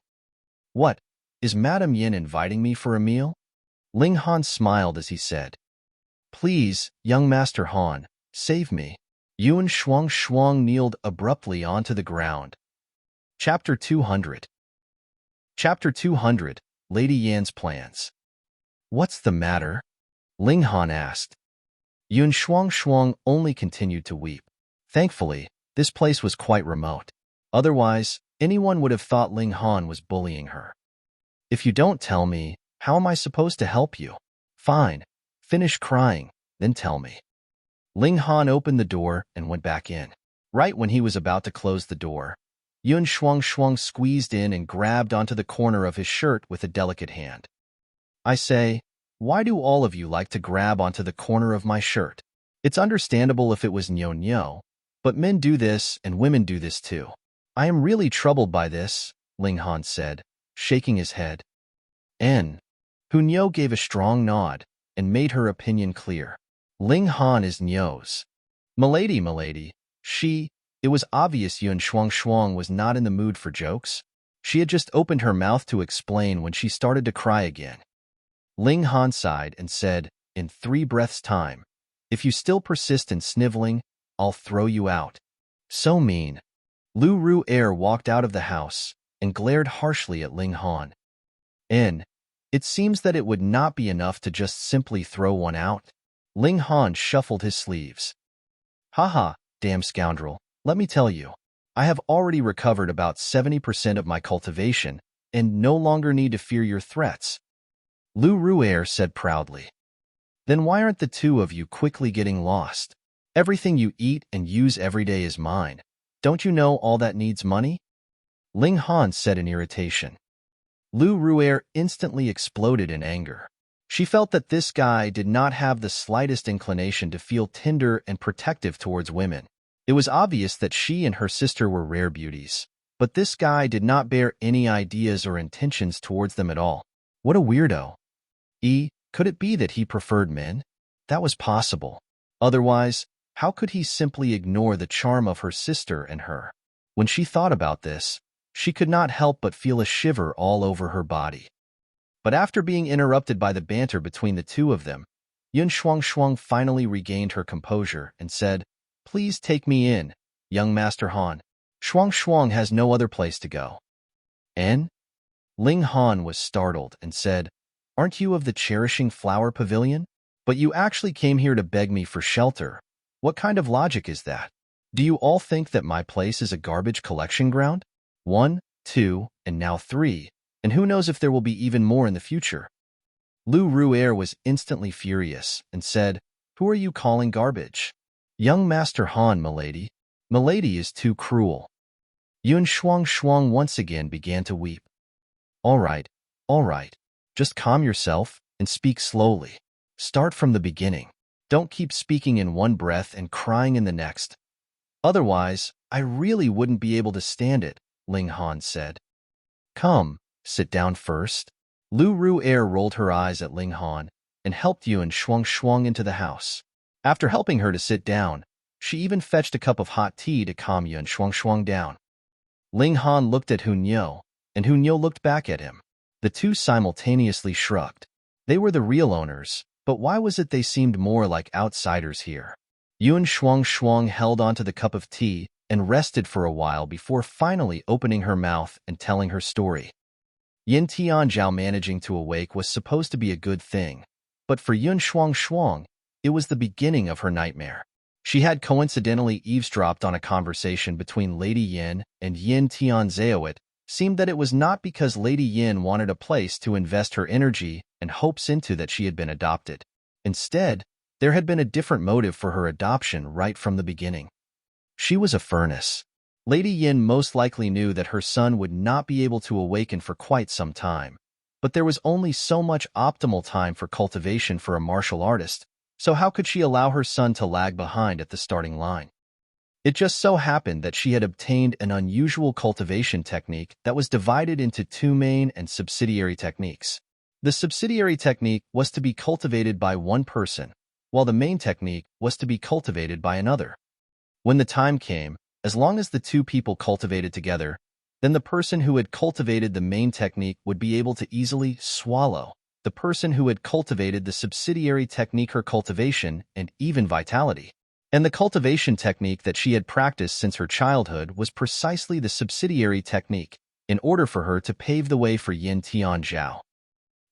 What, is Madame Yin inviting me for a meal? Ling Han smiled as he said, please, young Master Han, save me. Yun Shuang kneeled abruptly onto the ground. Chapter 200. Chapter 200, Lady Yan's Plans. What's the matter? Ling Han asked. Yun Shuang only continued to weep. Thankfully, this place was quite remote. Otherwise, anyone would have thought Ling Han was bullying her. If you don't tell me, how am I supposed to help you? Fine, finish crying, then tell me. Ling Han opened the door and went back in. Right when he was about to close the door, Yun Shuang squeezed in and grabbed onto the corner of his shirt with a delicate hand. I say, why do all of you like to grab onto the corner of my shirt? It's understandable if it was Nyo, but men do this and women do this too. I am really troubled by this, Ling Han said, shaking his head. Hunyo gave a strong nod and made her opinion clear. Ling Han is Nyo's. Milady. It was obvious Yun Shuang was not in the mood for jokes. She had just opened her mouth to explain when she started to cry again. Ling Han sighed and said, in 3 breaths' time, if you still persist in sniveling, I'll throw you out. So mean. Lu Ru'er walked out of the house and glared harshly at Ling Han. It seems that it would not be enough to just simply throw one out. Ling Han shuffled his sleeves. Haha, damn scoundrel, let me tell you. I have already recovered about 70% of my cultivation and no longer need to fear your threats. Lu Ru'er said proudly. Then why aren't the two of you quickly getting lost? Everything you eat and use every day is mine. Don't you know all that needs money? Ling Han said in irritation. Lu Ru'er instantly exploded in anger. She felt that this guy did not have the slightest inclination to feel tender and protective towards women. It was obvious that she and her sister were rare beauties, but this guy did not bear any ideas or intentions towards them at all. What a weirdo. Could it be that he preferred men? That was possible. Otherwise, how could he simply ignore the charm of her sister and her? When she thought about this, she could not help but feel a shiver all over her body. But after being interrupted by the banter between the two of them, Yun Shuang finally regained her composure and said, please take me in, young Master Han. Shuang has no other place to go. Ling Han was startled and said, aren't you of the Cherishing Flower Pavilion? But you actually came here to beg me for shelter. What kind of logic is that? Do you all think that my place is a garbage collection ground? 1, 2, and now 3, and who knows if there will be even more in the future? Lu Ru'er was instantly furious and said, who are you calling garbage? Young Master Han, milady. Milady is too cruel. Yun Shuang once again began to weep. All right, all right. Just calm yourself and speak slowly. Start from the beginning. Don't keep speaking in one breath and crying in the next. Otherwise, I really wouldn't be able to stand it, Ling Han said. Come, sit down first. Lu Ru'er rolled her eyes at Ling Han and helped Yuan Shuang into the house. After helping her to sit down, she even fetched a cup of hot tea to calm Yuan Shuang down. Ling Han looked at Hunyo, and Hunyo looked back at him. The two simultaneously shrugged. They were the real owners, but why was it they seemed more like outsiders here? Yuan Shuang held onto the cup of tea and rested for a while before finally opening her mouth and telling her story. Yin Tianzhao managing to awake was supposed to be a good thing, but for Yuan Shuang, it was the beginning of her nightmare. She had coincidentally eavesdropped on a conversation between Lady Yin and Yin Tianzhao. It seemed that it was not because Lady Yin wanted a place to invest her energy and hopes into that she had been adopted. Instead, there had been a different motive for her adoption right from the beginning. She was a furnace. Lady Yin most likely knew that her son would not be able to awaken for quite some time, but there was only so much optimal time for cultivation for a martial artist, so how could she allow her son to lag behind at the starting line? It just so happened that she had obtained an unusual cultivation technique that was divided into two main and subsidiary techniques. The subsidiary technique was to be cultivated by one person, while the main technique was to be cultivated by another. When the time came, as long as the two people cultivated together, then the person who had cultivated the main technique would be able to easily swallow the person who had cultivated the subsidiary technique her cultivation and even vitality. And the cultivation technique that she had practiced since her childhood was precisely the subsidiary technique, in order for her to pave the way for Yin Tianzhao.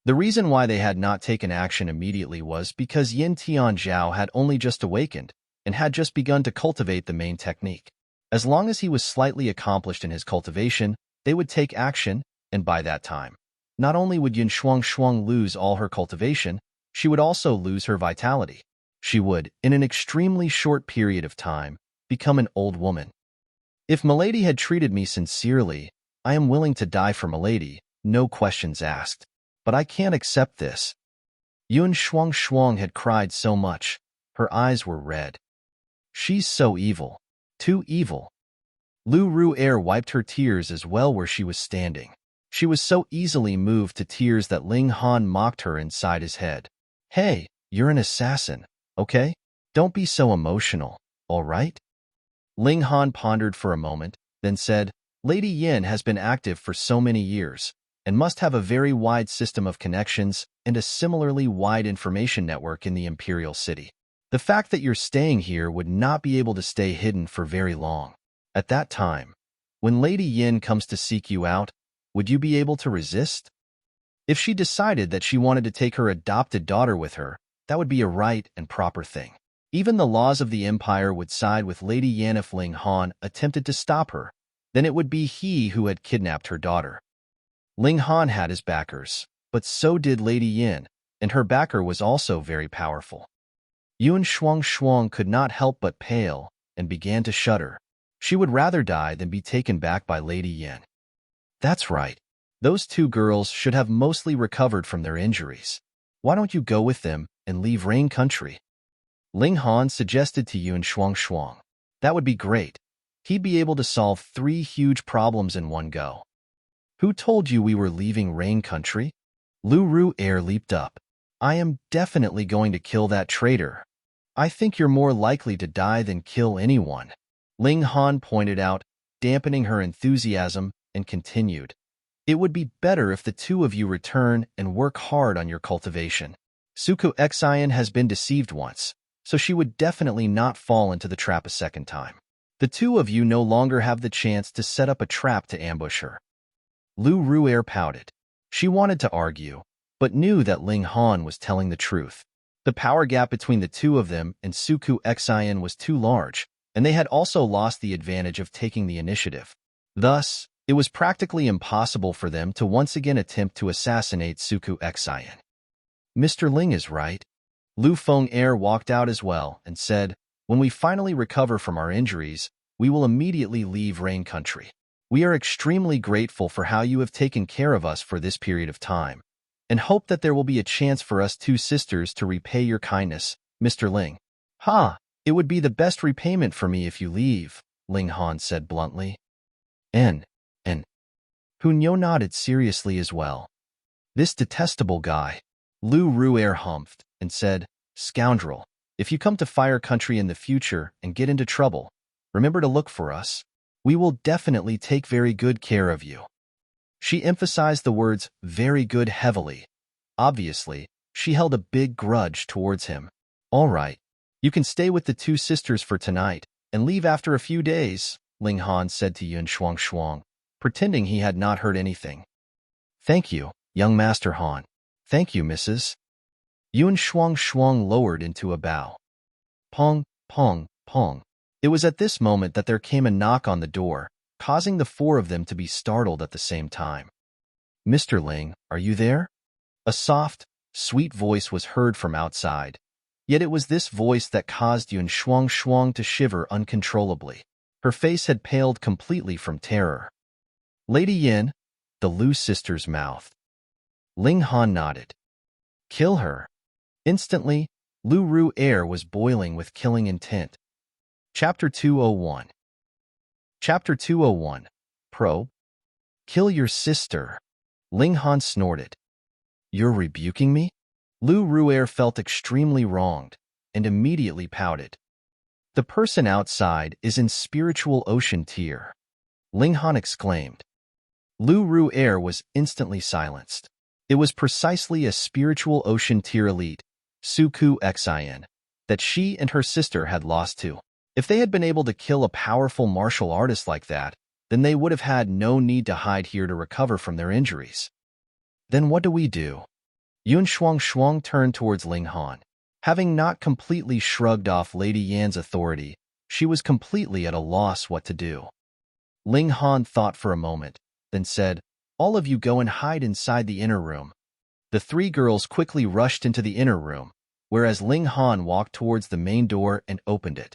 The reason why they had not taken action immediately was because Yin Tianzhao had only just awakened and had just begun to cultivate the main technique. As long as he was slightly accomplished in his cultivation, they would take action, and by that time, not only would Yuan Shuang lose all her cultivation, she would also lose her vitality. She would, in an extremely short period of time, become an old woman. If Milady had treated me sincerely, I am willing to die for Milady, no questions asked. But I can't accept this. Yuan Shuang had cried so much, her eyes were red. She's so evil. Too evil. Lu Ru'er wiped her tears as well where she was standing. She was so easily moved to tears that Ling Han mocked her inside his head. Hey, you're an assassin, okay? Don't be so emotional, all right? Ling Han pondered for a moment, then said, Lady Yin has been active for so many years, and must have a very wide system of connections and a similarly wide information network in the Imperial City. The fact that you're staying here would not be able to stay hidden for very long. At that time, when Lady Yin comes to seek you out, would you be able to resist? If she decided that she wanted to take her adopted daughter with her, that would be a right and proper thing. Even the laws of the Empire would side with Lady Yin if Ling Han attempted to stop her. Then it would be he who had kidnapped her daughter. Ling Han had his backers, but so did Lady Yin, and her backer was also very powerful. Yuan Shuang could not help but pale and began to shudder. She would rather die than be taken back by Lady Yin. That's right. Those two girls should have mostly recovered from their injuries. Why don't you go with them and leave Rain Country? Ling Han suggested to Yuan Shuang. That would be great. He'd be able to solve 3 huge problems in one go. Who told you we were leaving Rain Country? Lu Ru'er leaped up. I am definitely going to kill that traitor. I think you're more likely to die than kill anyone. Ling Han pointed out, dampening her enthusiasm, and continued. It would be better if the two of you return and work hard on your cultivation. Suku Xian has been deceived once, so she would definitely not fall into the trap a second time. The two of you no longer have the chance to set up a trap to ambush her. Lu Ru'er pouted. She wanted to argue, but knew that Ling Han was telling the truth. The power gap between the two of them and Suku Xian was too large, and they had also lost the advantage of taking the initiative. Thus, it was practically impossible for them to once again attempt to assassinate Suku Xian. Mr. Ling is right. Lu Feng walked out as well and said, when we finally recover from our injuries, we will immediately leave Rain Country. We are extremely grateful for how you have taken care of us for this period of time, and hope that there will be a chance for us two sisters to repay your kindness, Mr. Ling. Ha! It would be the best repayment for me if you leave, Ling Han said bluntly. And Hunyo nodded seriously as well. This detestable guy. Lu Ru'er humphed and said, Scoundrel, if you come to Fire Country in the future and get into trouble, remember to look for us. We will definitely take very good care of you. She emphasized the words very good heavily. Obviously, she held a big grudge towards him. All right, you can stay with the two sisters for tonight and leave after a few days, Ling Han said to Yun Shuang, pretending he had not heard anything. Thank you, young Master Han. Thank you, Mrs. Yun Shuang lowered into a bow. Pong, pong, pong. It was at this moment that there came a knock on the door, causing the four of them to be startled at the same time. Mr. Ling, are you there? A soft, sweet voice was heard from outside, yet it was this voice that caused Yun Shuang to shiver uncontrollably. Her face had paled completely from terror. Lady Yin, the Lu sisters mouthed. Ling Han nodded. Kill her. Instantly, Lu Ru'er was boiling with killing intent. Chapter 201. Chapter 201. Probe. Kill your sister. Ling Han snorted. You're rebuking me? Lu Ru'er felt extremely wronged and immediately pouted. The person outside is in spiritual ocean tier. Ling Han exclaimed. Lu Ru'er was instantly silenced. It was precisely a spiritual ocean tier elite, Suku Xin, that she and her sister had lost to. If they had been able to kill a powerful martial artist like that, then they would have had no need to hide here to recover from their injuries. Then what do we do? Yun Shuang turned towards Ling Han. Having not completely shrugged off Lady Yan's authority, she was completely at a loss what to do. Ling Han thought for a moment, then said, All of you go and hide inside the inner room. The three girls quickly rushed into the inner room, whereas Ling Han walked towards the main door and opened it.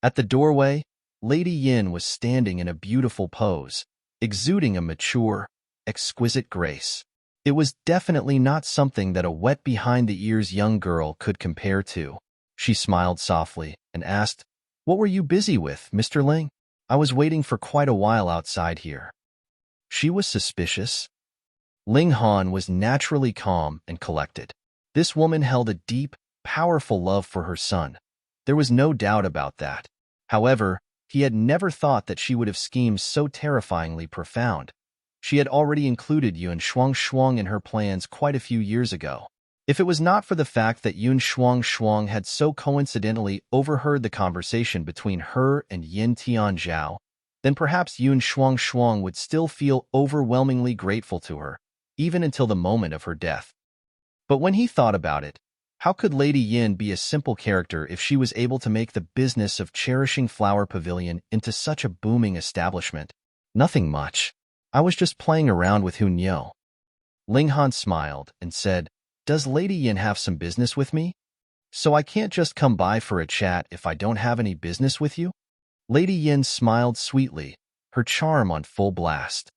At the doorway, Lady Yin was standing in a beautiful pose, exuding a mature, exquisite grace. It was definitely not something that a wet behind-the-ears young girl could compare to. She smiled softly and asked, What were you busy with, Mr. Ling? I was waiting for quite a while outside here. She was suspicious. Ling Han was naturally calm and collected. This woman held a deep, powerful love for her son. There was no doubt about that. However, he had never thought that she would have schemes so terrifyingly profound. She had already included Yun Shuang in her plans quite a few years ago. If it was not for the fact that Yun Shuang had so coincidentally overheard the conversation between her and Yin Tianzhao, then perhaps Yun Shuang would still feel overwhelmingly grateful to her, even until the moment of her death. But when he thought about it, how could Lady Yin be a simple character if she was able to make the business of cherishing Flower Pavilion into such a booming establishment? Nothing much. I was just playing around with Hunyo. Ling Han smiled and said, Does Lady Yin have some business with me? So I can't just come by for a chat if I don't have any business with you? Lady Yin smiled sweetly, her charm on full blast.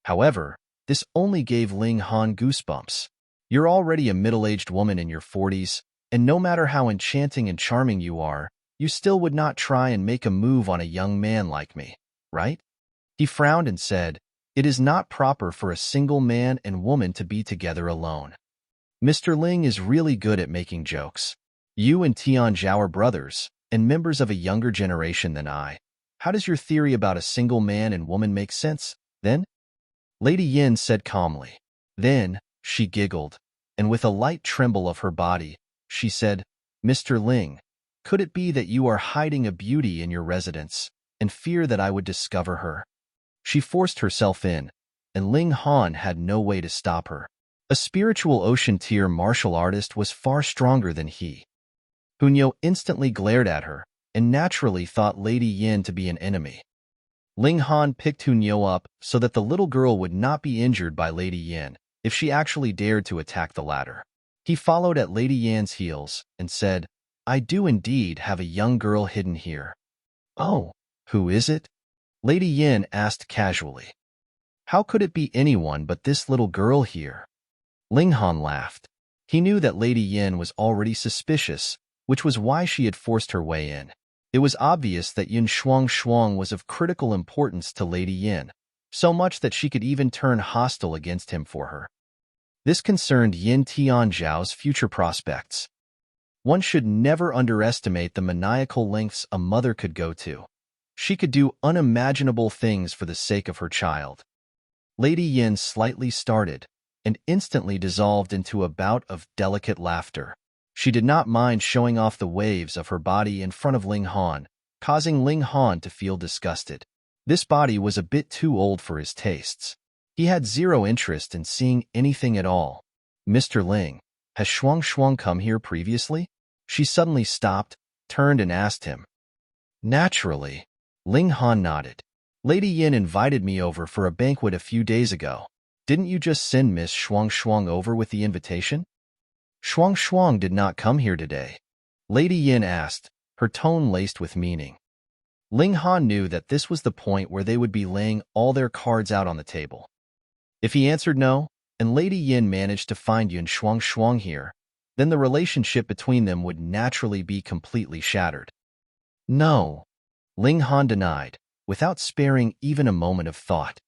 However, this only gave Ling Han goosebumps. You're already a middle-aged woman in your 40s, and no matter how enchanting and charming you are, you still would not try and make a move on a young man like me, right? He frowned and said, It is not proper for a single man and woman to be together alone. Mr. Ling is really good at making jokes. You and Tianzhao are brothers, and members of a younger generation than I. How does your theory about a single man and woman make sense, then? Lady Yin said calmly. Then, she giggled, and with a light tremble of her body, she said, Mr. Ling, could it be that you are hiding a beauty in your residence, and fear that I would discover her? She forced herself in, and Ling Han had no way to stop her. A spiritual ocean tier martial artist was far stronger than he. Hunyo instantly glared at her, and naturally thought Lady Yin to be an enemy. Ling Han picked Hunyo up so that the little girl would not be injured by Lady Yin if she actually dared to attack the latter. He followed at Lady Yan's heels and said, I do indeed have a young girl hidden here. Oh, who is it? Lady Yin asked casually. How could it be anyone but this little girl here? Ling Han laughed. He knew that Lady Yin was already suspicious, which was why she had forced her way in. It was obvious that Yin Shuang was of critical importance to Lady Yin, so much that she could even turn hostile against him for her. This concerned Yin Tianzhao's future prospects. One should never underestimate the maniacal lengths a mother could go to. She could do unimaginable things for the sake of her child. Lady Yin slightly started and instantly dissolved into a bout of delicate laughter. She did not mind showing off the waves of her body in front of Ling Han, causing Ling Han to feel disgusted. This body was a bit too old for his tastes. He had zero interest in seeing anything at all. Mr. Ling, has Shuang come here previously? She suddenly stopped, turned and asked him. Naturally. Ling Han nodded. Lady Yin invited me over for a banquet a few days ago. Didn't you just send Miss Shuang over with the invitation? Shuang did not come here today. Lady Yin asked, her tone laced with meaning. Ling Han knew that this was the point where they would be laying all their cards out on the table. If he answered no, and Lady Yin managed to find Yun Shuang here, then the relationship between them would naturally be completely shattered. No, Ling Han denied, without sparing even a moment of thought.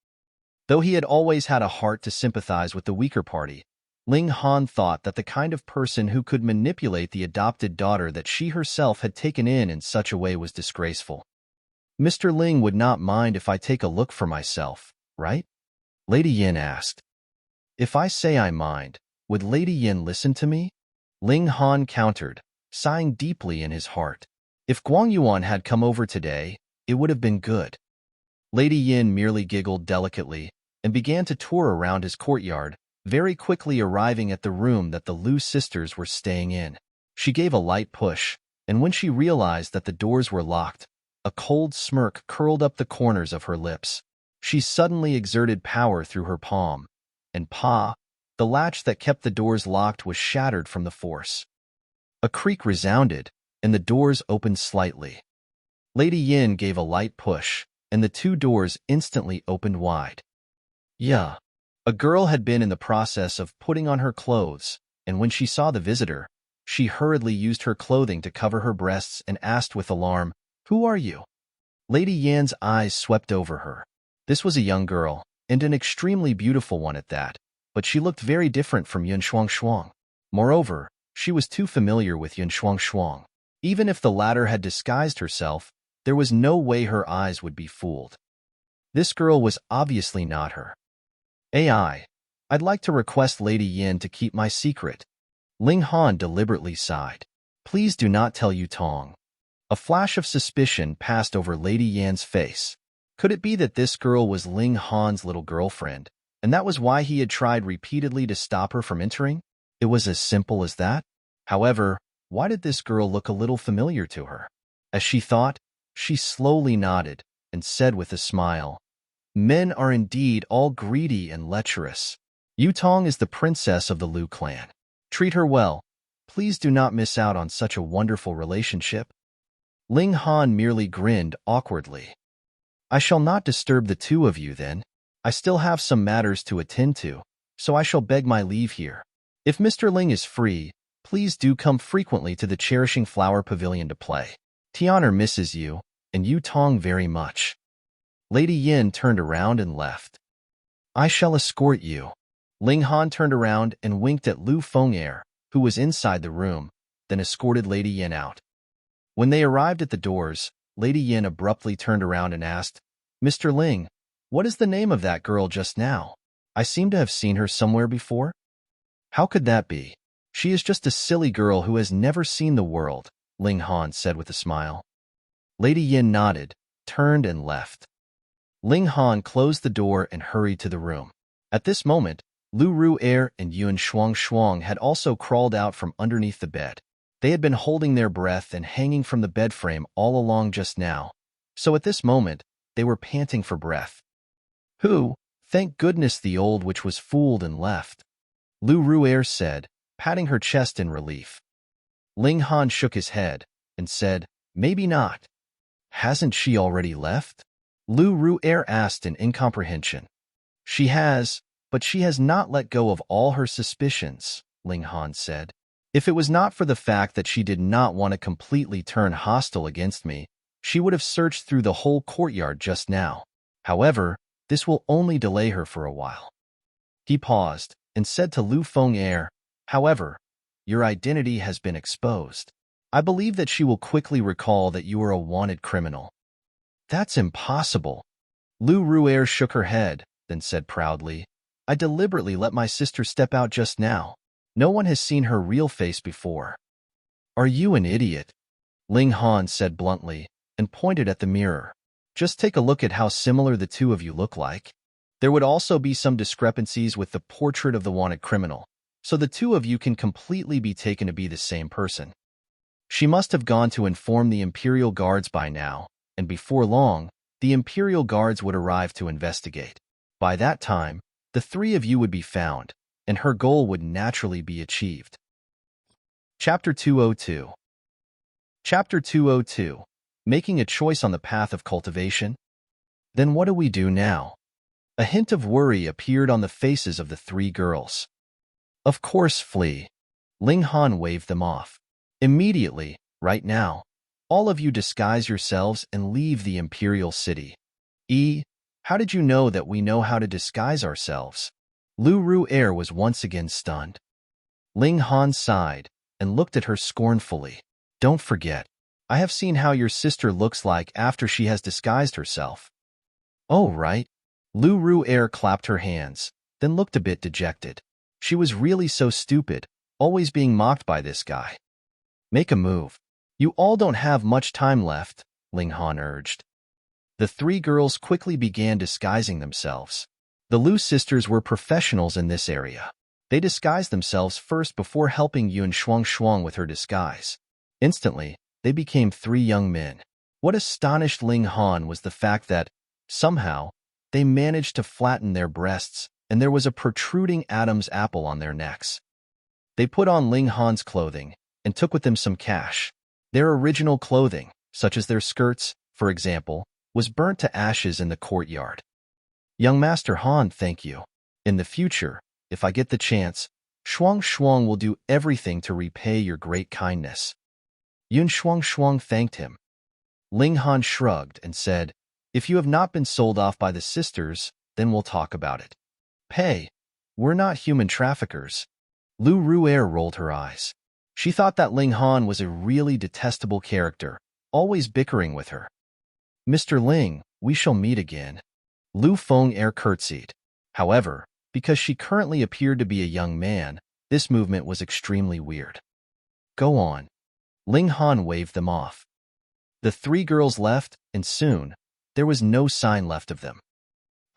Though he had always had a heart to sympathize with the weaker party, Ling Han thought that the kind of person who could manipulate the adopted daughter that she herself had taken in such a way was disgraceful. Mr. Ling would not mind if I take a look for myself, right? Lady Yin asked. If I say I mind, would Lady Yin listen to me? Ling Han countered, sighing deeply in his heart. If Guang Yuan had come over today, it would have been good. Lady Yin merely giggled delicately and began to tour around his courtyard, very quickly arriving at the room that the Lu sisters were staying in. She gave a light push, and when she realized that the doors were locked, a cold smirk curled up the corners of her lips. She suddenly exerted power through her palm, and the latch that kept the doors locked was shattered from the force. A creak resounded, and the doors opened slightly. Lady Yin gave a light push, and the two doors instantly opened wide. Yeah. A girl had been in the process of putting on her clothes, and when she saw the visitor, she hurriedly used her clothing to cover her breasts and asked with alarm, Who are you? Lady Yan's eyes swept over her. This was a young girl, and an extremely beautiful one at that, but she looked very different from Yun Shuang. Moreover, she was too familiar with Yun Shuang. Even if the latter had disguised herself, there was no way her eyes would be fooled. This girl was obviously not her. I'd like to request Lady Yin to keep my secret. Ling Han deliberately sighed. Please do not tell Yu Tong. A flash of suspicion passed over Lady Yan's face. Could it be that this girl was Ling Han's little girlfriend, and that was why he had tried repeatedly to stop her from entering? It was as simple as that? However, why did this girl look a little familiar to her? As she thought, she slowly nodded and said with a smile, Men are indeed all greedy and lecherous. Yu Tong is the princess of the Lu clan. Treat her well. Please do not miss out on such a wonderful relationship. Ling Han merely grinned awkwardly. I shall not disturb the two of you then. I still have some matters to attend to, so I shall beg my leave here. If Mr. Ling is free, please do come frequently to the Cherishing Flower Pavilion to play. Tianer misses you, and Yu Tong very much. Lady Yin turned around and left. I shall escort you. Ling Han turned around and winked at Lu Feng'er, who was inside the room, then escorted Lady Yin out. When they arrived at the doors, Lady Yin abruptly turned around and asked, Mr. Ling, what is the name of that girl just now? I seem to have seen her somewhere before. How could that be? She is just a silly girl who has never seen the world, Ling Han said with a smile. Lady Yin nodded, turned and left. Ling Han closed the door and hurried to the room. At this moment, Lu Ru'er and Yun Shuang had also crawled out from underneath the bed. They had been holding their breath and hanging from the bed frame all along just now, so at this moment, they were panting for breath. Thank goodness the old witch was fooled and left, Lu Ru'er said, patting her chest in relief. Ling Han shook his head and said, Maybe not. Hasn't she already left? Lu Ru'er asked in incomprehension. She has, but she has not let go of all her suspicions, Ling Han said. If it was not for the fact that she did not want to completely turn hostile against me, she would have searched through the whole courtyard just now. However, this will only delay her for a while. He paused and said to Lu Feng, however, your identity has been exposed. I believe that she will quickly recall that you are a wanted criminal. That's impossible. Lu Ru'er shook her head, then said proudly, I deliberately let my sister step out just now. No one has seen her real face before. Are you an idiot? Ling Han said bluntly, and pointed at the mirror. Just take a look at how similar the two of you look like. There would also be some discrepancies with the portrait of the wanted criminal, so the two of you can completely be taken to be the same person. She must have gone to inform the Imperial Guards by now, and before long, the Imperial Guards would arrive to investigate. By that time, the three of you would be found, and her goal would naturally be achieved. Chapter 202. Chapter 202. Making a choice on the path of cultivation? Then what do we do now? A hint of worry appeared on the faces of the three girls. Of course, flee. Ling Han waved them off. Immediately, right now, all of you disguise yourselves and leave the Imperial City. How did you know that we know how to disguise ourselves? Lu Ru'er was once again stunned. Ling Han sighed and looked at her scornfully. Don't forget, I have seen how your sister looks like after she has disguised herself. Oh, right. Lu Ru'er clapped her hands, then looked a bit dejected. She was really so stupid, always being mocked by this guy. Make a move. You all don't have much time left, Ling Han urged. The three girls quickly began disguising themselves. The Lu sisters were professionals in this area. They disguised themselves first before helping Yun Shuang with her disguise. Instantly, they became three young men. What astonished Ling Han was the fact that, somehow, they managed to flatten their breasts, and there was a protruding Adam's apple on their necks. They put on Ling Han's clothing and took with them some cash. Their original clothing, such as their skirts, for example, was burnt to ashes in the courtyard. Young Master Han, thank you. In the future, if I get the chance, Shuang will do everything to repay your great kindness. Yun Shuang thanked him. Ling Han shrugged and said, if you have not been sold off by the sisters, then we'll talk about it. Pay. We're not human traffickers. Lu Ru'er rolled her eyes. She thought that Ling Han was a really detestable character, always bickering with her. Mr. Ling, we shall meet again. Lu Feng curtsied. However, because she currently appeared to be a young man, this movement was extremely weird. Go on. Ling Han waved them off. The three girls left, and soon, there was no sign left of them.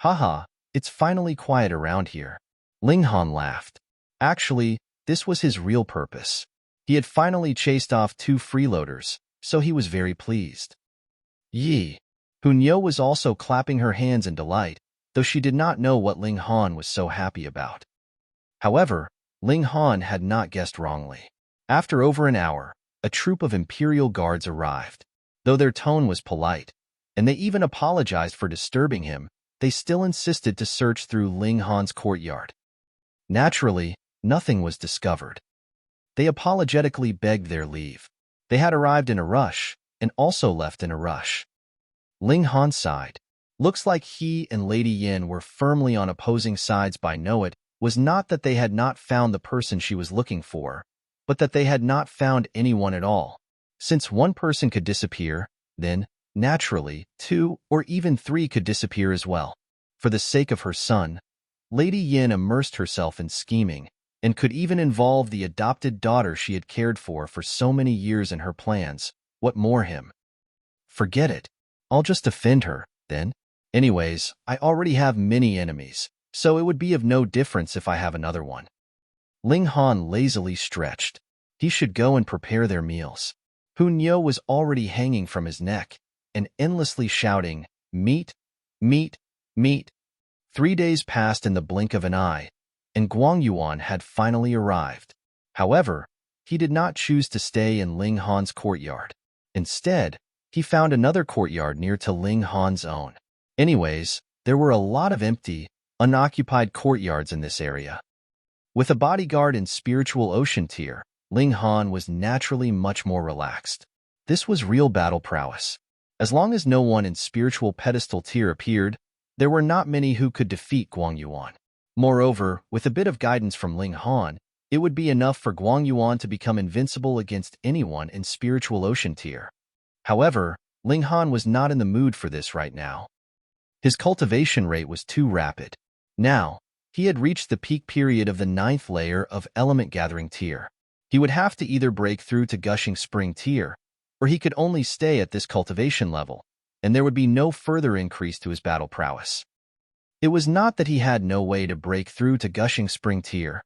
Haha, it's finally quiet around here. Ling Han laughed. Actually, this was his real purpose. He had finally chased off two freeloaders, so he was very pleased. Yi. Hunyo was also clapping her hands in delight, though she did not know what Ling Han was so happy about. However, Ling Han had not guessed wrongly. After over an hour, a troop of Imperial Guards arrived. Though their tone was polite, and they even apologized for disturbing him, they still insisted to search through Ling Han's courtyard. Naturally, nothing was discovered. They apologetically begged their leave. They had arrived in a rush, and also left in a rush. Ling Han sighed. Looks like he and Lady Yin were firmly on opposing sides by now. It was not that they had not found the person she was looking for, but that they had not found anyone at all. Since one person could disappear, then, naturally, two or even three could disappear as well. For the sake of her son, Lady Yin immersed herself in scheming, and could even involve the adopted daughter she had cared for so many years in her plans. What more him? Forget it. I'll just defend her, then. Anyways, I already have many enemies, so it would be of no difference if I have another one. Ling Han lazily stretched. He should go and prepare their meals. Hunyo was already hanging from his neck, and endlessly shouting, meat, meat, meat. 3 days passed in the blink of an eye, and Guangyuan had finally arrived. However, he did not choose to stay in Ling Han's courtyard. Instead, he found another courtyard near to Ling Han's own. Anyways, there were a lot of empty, unoccupied courtyards in this area. With a bodyguard in spiritual ocean tier, Ling Han was naturally much more relaxed. This was real battle prowess. As long as no one in spiritual pedestal tier appeared, there were not many who could defeat Guang Yuan. Moreover, with a bit of guidance from Ling Han, it would be enough for Guang Yuan to become invincible against anyone in spiritual ocean tier. However, Ling Han was not in the mood for this right now. His cultivation rate was too rapid. Now, he had reached the peak period of the 9th layer of element gathering tier. He would have to either break through to gushing spring tier, or he could only stay at this cultivation level, and there would be no further increase to his battle prowess. It was not that he had no way to break through to gushing spring tier.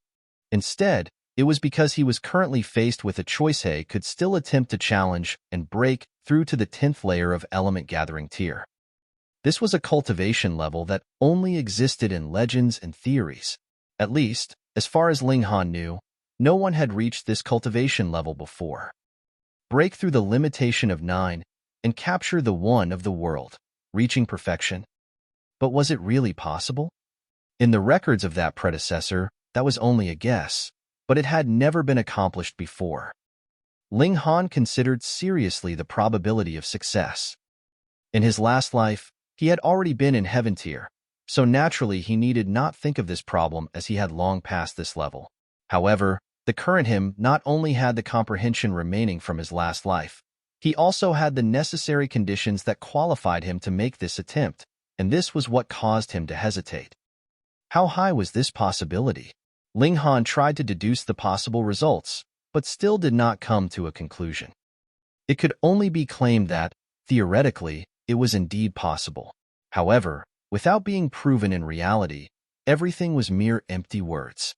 Instead, it was because he was currently faced with a choice. He could still attempt to challenge and break through to the 10th layer of element gathering tier. This was a cultivation level that only existed in legends and theories. At least, as far as Ling Han knew, no one had reached this cultivation level before. Break through the limitation of 9 and capture the one of the world, reaching perfection. But was it really possible? In the records of that predecessor, that was only a guess, but it had never been accomplished before. Ling Han considered seriously the probability of success. In his last life, he had already been in heaven tier, so naturally he needed not think of this problem as he had long passed this level. However, the current him not only had the comprehension remaining from his last life, he also had the necessary conditions that qualified him to make this attempt, and this was what caused him to hesitate. How high was this possibility? Ling Han tried to deduce the possible results, but still did not come to a conclusion. It could only be claimed that, theoretically, it was indeed possible. However, without being proven in reality, everything was mere empty words.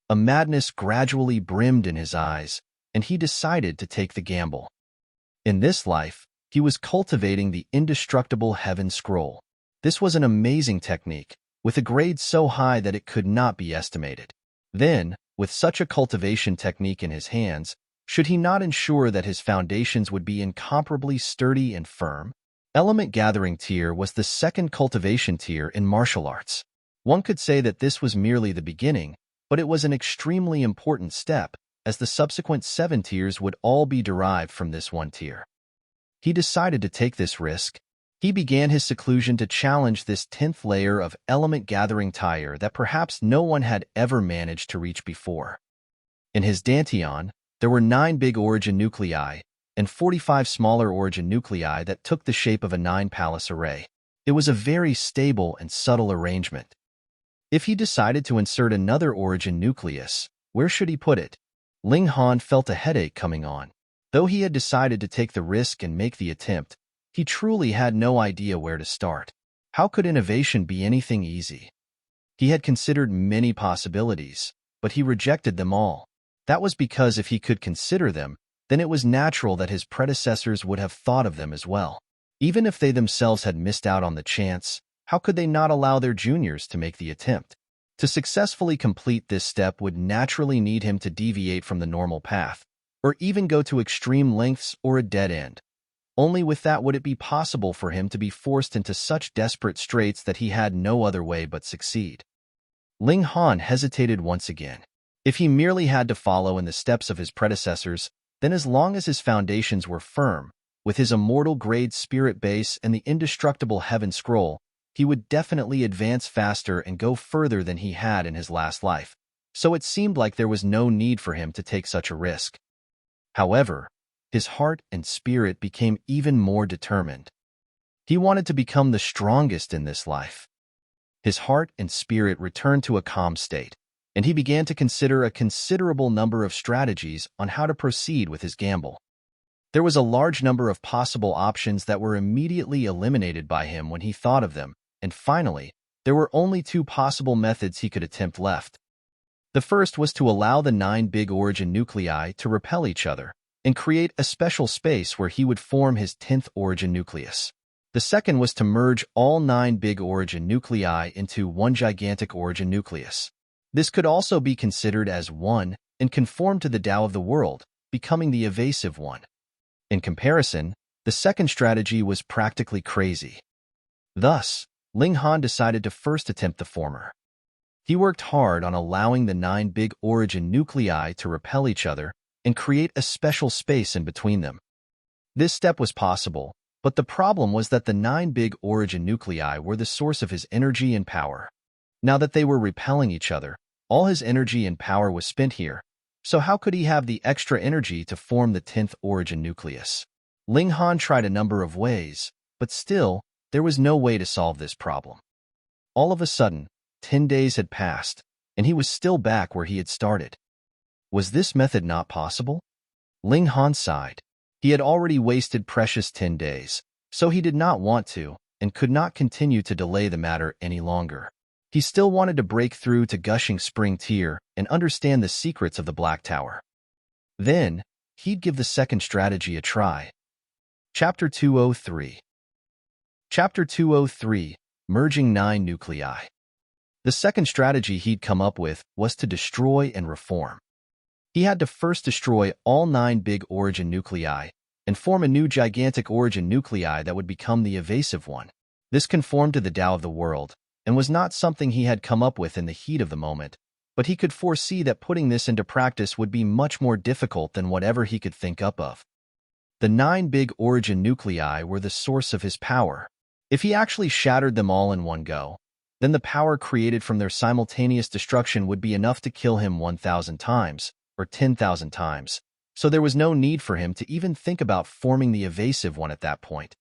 A madness gradually brimmed in his eyes, and he decided to take the gamble. In this life, he was cultivating the indestructible heaven scroll. This was an amazing technique, with a grade so high that it could not be estimated. Then, with such a cultivation technique in his hands, should he not ensure that his foundations would be incomparably sturdy and firm? Element Gathering tier was the second cultivation tier in martial arts. One could say that this was merely the beginning, but it was an extremely important step, as the subsequent 7 tiers would all be derived from this one tier. He decided to take this risk. He began his seclusion to challenge this 10th layer of element gathering tier that perhaps no one had ever managed to reach before. In his Dantian, there were 9 big origin nuclei and 45 smaller origin nuclei that took the shape of a 9-palace array. It was a very stable and subtle arrangement. If he decided to insert another origin nucleus, where should he put it? Ling Han felt a headache coming on. Though he had decided to take the risk and make the attempt, he truly had no idea where to start. How could innovation be anything easy? He had considered many possibilities, but he rejected them all. That was because if he could consider them, then it was natural that his predecessors would have thought of them as well. Even if they themselves had missed out on the chance, how could they not allow their juniors to make the attempt? To successfully complete this step would naturally need him to deviate from the normal path, or even go to extreme lengths or a dead end. Only with that would it be possible for him to be forced into such desperate straits that he had no other way but succeed. Ling Han hesitated once again. If he merely had to follow in the steps of his predecessors, then as long as his foundations were firm, with his immortal grade spirit base and the indestructible heaven scroll, he would definitely advance faster and go further than he had in his last life, so it seemed like there was no need for him to take such a risk. However, his heart and spirit became even more determined. He wanted to become the strongest in this life. His heart and spirit returned to a calm state, and he began to consider a considerable number of strategies on how to proceed with his gamble. There was a large number of possible options that were immediately eliminated by him when he thought of them, and finally, there were only 2 possible methods he could attempt left. The first was to allow the 9 big origin nuclei to repel each other, and create a special space where he would form his 10th origin nucleus. The second was to merge all 9 big origin nuclei into one gigantic origin nucleus. This could also be considered as one and conform to the Tao of the world, becoming the evasive one. In comparison, the second strategy was practically crazy. Thus, Ling Han decided to first attempt the former. He worked hard on allowing the 9 big origin nuclei to repel each other and create a special space in between them. This step was possible, but the problem was that the 9 big origin nuclei were the source of his energy and power. Now that they were repelling each other, all his energy and power was spent here, so how could he have the extra energy to form the 10th origin nucleus? Ling Han tried a number of ways, but still, there was no way to solve this problem. All of a sudden, 10 days had passed, and he was still back where he had started. Was this method not possible? Ling Han sighed. He had already wasted precious 10 days, so he did not want to and could not continue to delay the matter any longer. He still wanted to break through to gushing spring tier and understand the secrets of the Black Tower. Then, he'd give the second strategy a try. Chapter 203. Chapter 203, Merging 9 Nuclei. The second strategy he'd come up with was to destroy and reform. He had to first destroy all 9 big origin nuclei and form a new gigantic origin nuclei that would become the evasive one. This conformed to the Tao of the world and was not something he had come up with in the heat of the moment, but he could foresee that putting this into practice would be much more difficult than whatever he could think up of. The 9 big origin nuclei were the source of his power. If he actually shattered them all in one go, then the power created from their simultaneous destruction would be enough to kill him 1,000 times, or 10,000 times, so there was no need for him to even think about forming the evasive one at that point.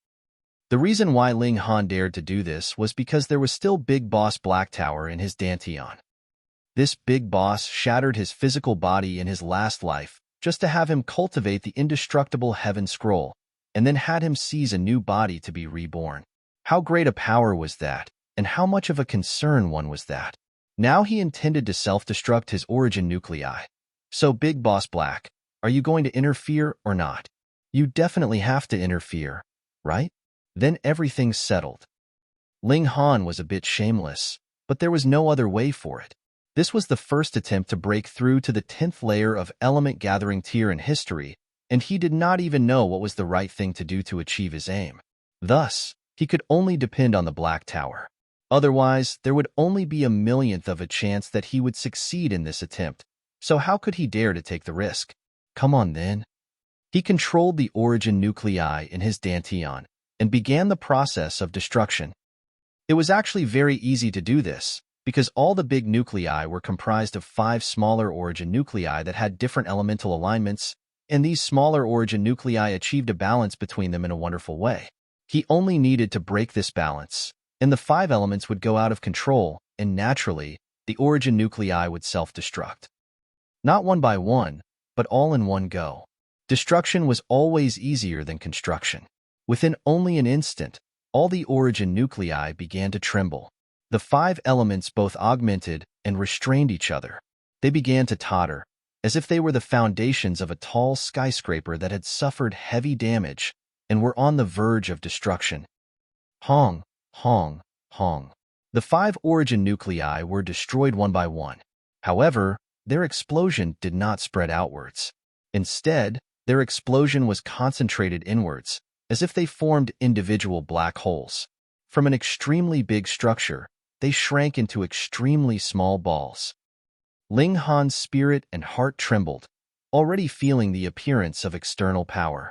The reason why Ling Han dared to do this was because there was still Big Boss Black Tower in his Dantian. This big boss shattered his physical body in his last life just to have him cultivate the indestructible Heaven Scroll, and then had him seize a new body to be reborn. How great a power was that, and how much of a concern one was that? Now he intended to self-destruct his origin nuclei. So Big Boss Black, are you going to interfere or not? You definitely have to interfere, right? Then everything's settled. Ling Han was a bit shameless, but there was no other way for it. This was the first attempt to break through to the 10th layer of element gathering tier in history, and he did not even know what was the right thing to do to achieve his aim. Thus, he could only depend on the Black Tower. Otherwise, there would only be a millionth of a chance that he would succeed in this attempt, so how could he dare to take the risk? Come on then. He controlled the origin nuclei in his Dantian and began the process of destruction. It was actually very easy to do this, because all the big nuclei were comprised of 5 smaller origin nuclei that had different elemental alignments, and these smaller origin nuclei achieved a balance between them in a wonderful way. He only needed to break this balance, and the 5 elements would go out of control, and naturally, the origin nuclei would self-destruct. Not one by one, but all in one go. Destruction was always easier than construction. Within only an instant, all the origin nuclei began to tremble. The 5 elements both augmented and restrained each other. They began to totter, as if they were the foundations of a tall skyscraper that had suffered heavy damage and were on the verge of destruction. Hong, hong, hong. The 5 origin nuclei were destroyed one by one. However, their explosion did not spread outwards. Instead, their explosion was concentrated inwards, as if they formed individual black holes. From an extremely big structure, they shrank into extremely small balls. Ling Han's spirit and heart trembled, already feeling the appearance of external power.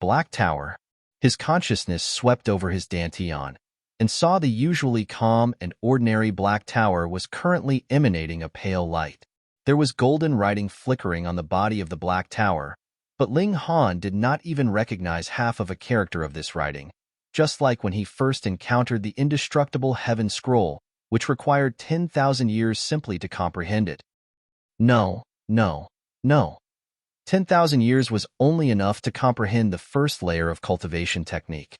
Black Tower. His consciousness swept over his Dantian, and saw the usually calm and ordinary Black Tower was currently emanating a pale light. There was golden writing flickering on the body of the Black Tower, but Ling Han did not even recognize half of a character of this writing, just like when he first encountered the indestructible Heaven Scroll, which required 10,000 years simply to comprehend it. No, no, no. 10,000 years was only enough to comprehend the first layer of cultivation technique.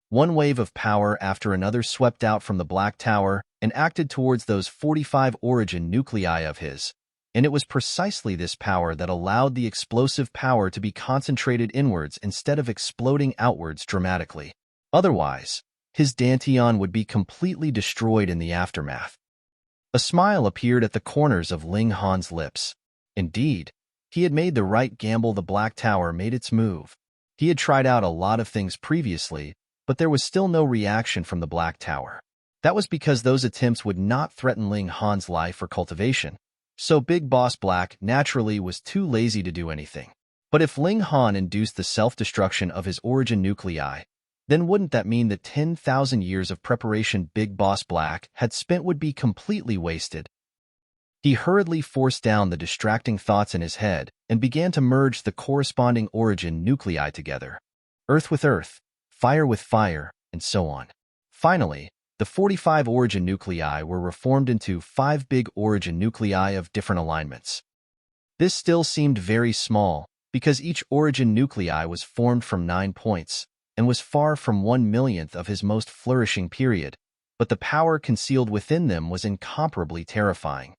One wave of power after another swept out from the Black Tower and acted towards those 45 origin nuclei of his, and it was precisely this power that allowed the explosive power to be concentrated inwards instead of exploding outwards dramatically. Otherwise, his Dantian would be completely destroyed in the aftermath. A smile appeared at the corners of Ling Han's lips. Indeed, he had made the right gamble. The Black Tower made its move. He had tried out a lot of things previously, but there was still no reaction from the Black Tower. That was because those attempts would not threaten Ling Han's life or cultivation, so Big Boss Black naturally was too lazy to do anything. But if Ling Han induced the self-destruction of his origin nuclei, then wouldn't that mean the 10,000 years of preparation Big Boss Black had spent would be completely wasted? He hurriedly forced down the distracting thoughts in his head and began to merge the corresponding origin nuclei together. Earth with earth, fire with fire, and so on. Finally, the 45 origin nuclei were reformed into 5 big origin nuclei of different alignments. This still seemed very small because each origin nuclei was formed from 9 points and was far from 1/1,000,000th of his most flourishing period, but the power concealed within them was incomparably terrifying.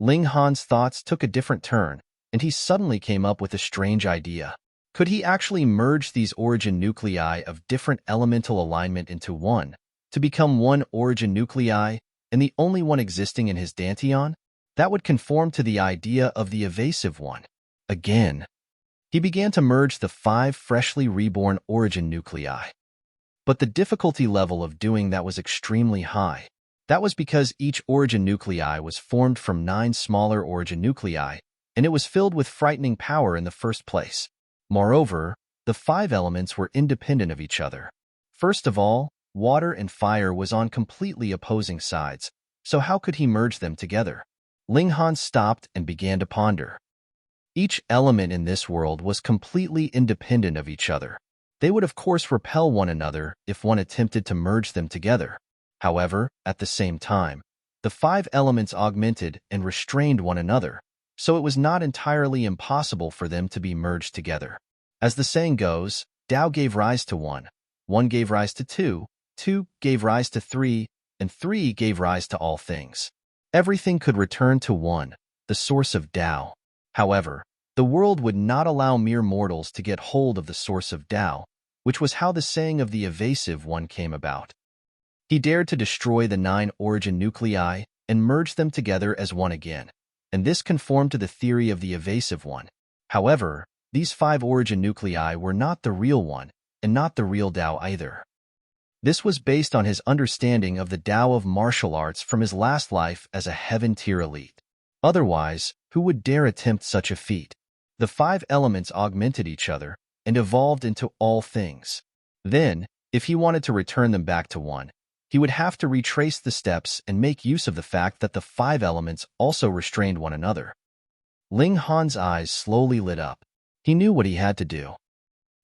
Ling Han's thoughts took a different turn, and he suddenly came up with a strange idea. Could he actually merge these origin nuclei of different elemental alignment into one, to become one origin nuclei, and the only one existing in his Dantian? That would conform to the idea of the evasive one. Again, he began to merge the 5 freshly reborn origin nuclei. But the difficulty level of doing that was extremely high. That was because each origin nuclei was formed from 9 smaller origin nuclei, and it was filled with frightening power in the first place. Moreover, the 5 elements were independent of each other. First of all, water and fire was on completely opposing sides, so how could he merge them together? Ling Han stopped and began to ponder. Each element in this world was completely independent of each other. They would of course repel one another if one attempted to merge them together. However, at the same time, the 5 elements augmented and restrained one another, so it was not entirely impossible for them to be merged together. As the saying goes, Tao gave rise to 1, 1 gave rise to 2, 2 gave rise to 3, and 3 gave rise to all things. Everything could return to 1, the source of Tao. However, the world would not allow mere mortals to get hold of the source of Tao, which was how the saying of the evasive one came about. He dared to destroy the 9 origin nuclei and merge them together as one again, and this conformed to the theory of the evasive one. However, these 5 origin nuclei were not the real one, and not the real Tao either. This was based on his understanding of the Tao of martial arts from his last life as a heaven-tier elite. Otherwise, who would dare attempt such a feat? The 5 elements augmented each other and evolved into all things. Then, if he wanted to return them back to one, he would have to retrace the steps and make use of the fact that the 5 elements also restrained one another. Ling Han's eyes slowly lit up. He knew what he had to do.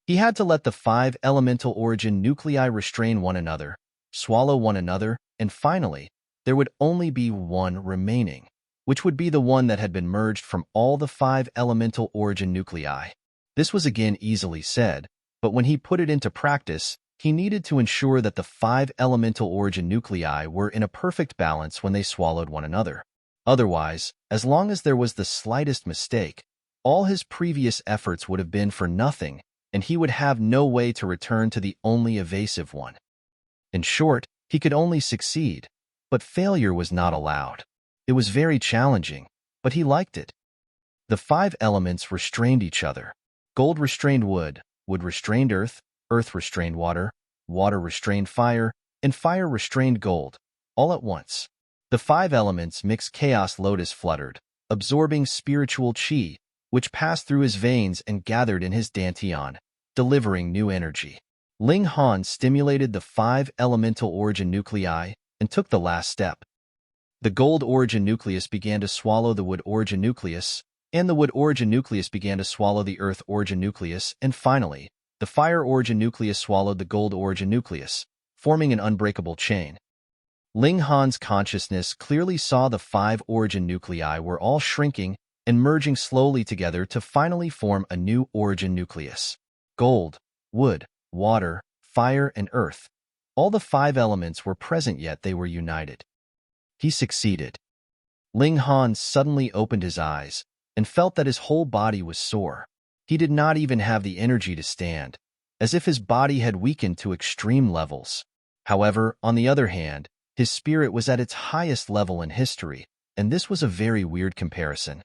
He had to let the 5 elemental origin nuclei restrain one another, swallow one another, and finally, there would only be one remaining, which would be the one that had been merged from all the 5 elemental origin nuclei. This was again easily said, but when he put it into practice, he needed to ensure that the 5 elemental origin nuclei were in a perfect balance when they swallowed one another. Otherwise, as long as there was the slightest mistake, all his previous efforts would have been for nothing, and he would have no way to return to the only evasive one. In short, he could only succeed, but failure was not allowed. It was very challenging, but he liked it. The 5 elements restrained each other. Gold restrained wood, wood restrained earth, earth restrained water, water restrained fire, and fire restrained gold, all at once. The 5 elements mixed chaos lotus fluttered, absorbing spiritual qi, which passed through his veins and gathered in his dantian, delivering new energy. Ling Han stimulated the 5 elemental origin nuclei and took the last step. The gold origin nucleus began to swallow the wood origin nucleus, and the wood origin nucleus began to swallow the earth origin nucleus, and finally, the fire origin nucleus swallowed the gold origin nucleus, forming an unbreakable chain. Ling Han's consciousness clearly saw the 5 origin nuclei were all shrinking and merging slowly together to finally form a new origin nucleus. Gold, wood, water, fire, and earth. All the 5 elements were present, yet they were united. He succeeded. Ling Han suddenly opened his eyes and felt that his whole body was sore. He did not even have the energy to stand, as if his body had weakened to extreme levels. However, on the other hand, his spirit was at its highest level in history, and this was a very weird comparison.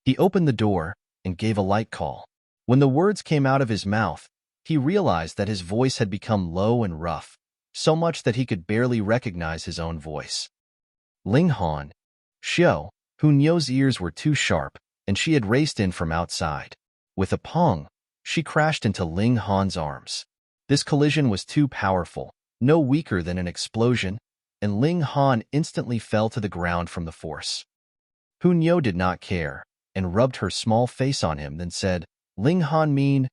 He opened the door and gave a light call. When the words came out of his mouth, He realized that his voice had become low and rough, so much that he could barely recognize his own voice. Ling Han, Xiao, Hunyo's ears were too sharp, and she had raced in from outside. With a pong, she crashed into Ling Han's arms. This collision was too powerful, no weaker than an explosion, and Ling Han instantly fell to the ground from the force. Hunyo did not care, and rubbed her small face on him, then said, Ling Han mean,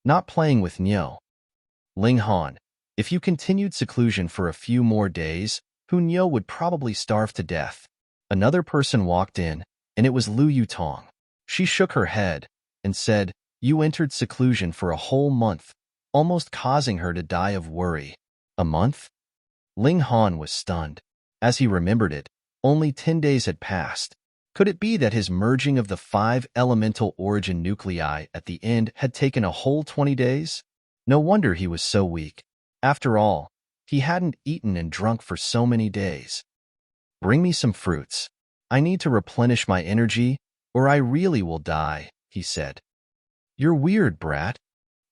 not playing with Nyo. Ling Han, if you continued seclusion for a few more days, Hunyo would probably starve to death. Another person walked in, and it was Lu Yutong. She shook her head and said, You entered seclusion for a whole month, almost causing her to die of worry. A month? Ling Han was stunned. As he remembered it, only 10 days had passed. Could it be that his merging of the 5 elemental origin nuclei at the end had taken a whole 20 days? No wonder he was so weak. After all, he hadn't eaten and drunk for so many days. Bring me some fruits. I need to replenish my energy, or I really will die, he said. You're weird, brat.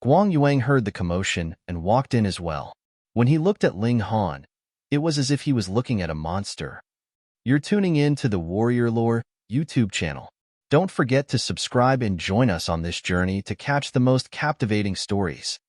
Guang Yuang heard the commotion and walked in as well. When he looked at Ling Han, it was as if he was looking at a monster. You're tuning in to the Warrior Lore YouTube channel. Don't forget to subscribe and join us on this journey to catch the most captivating stories.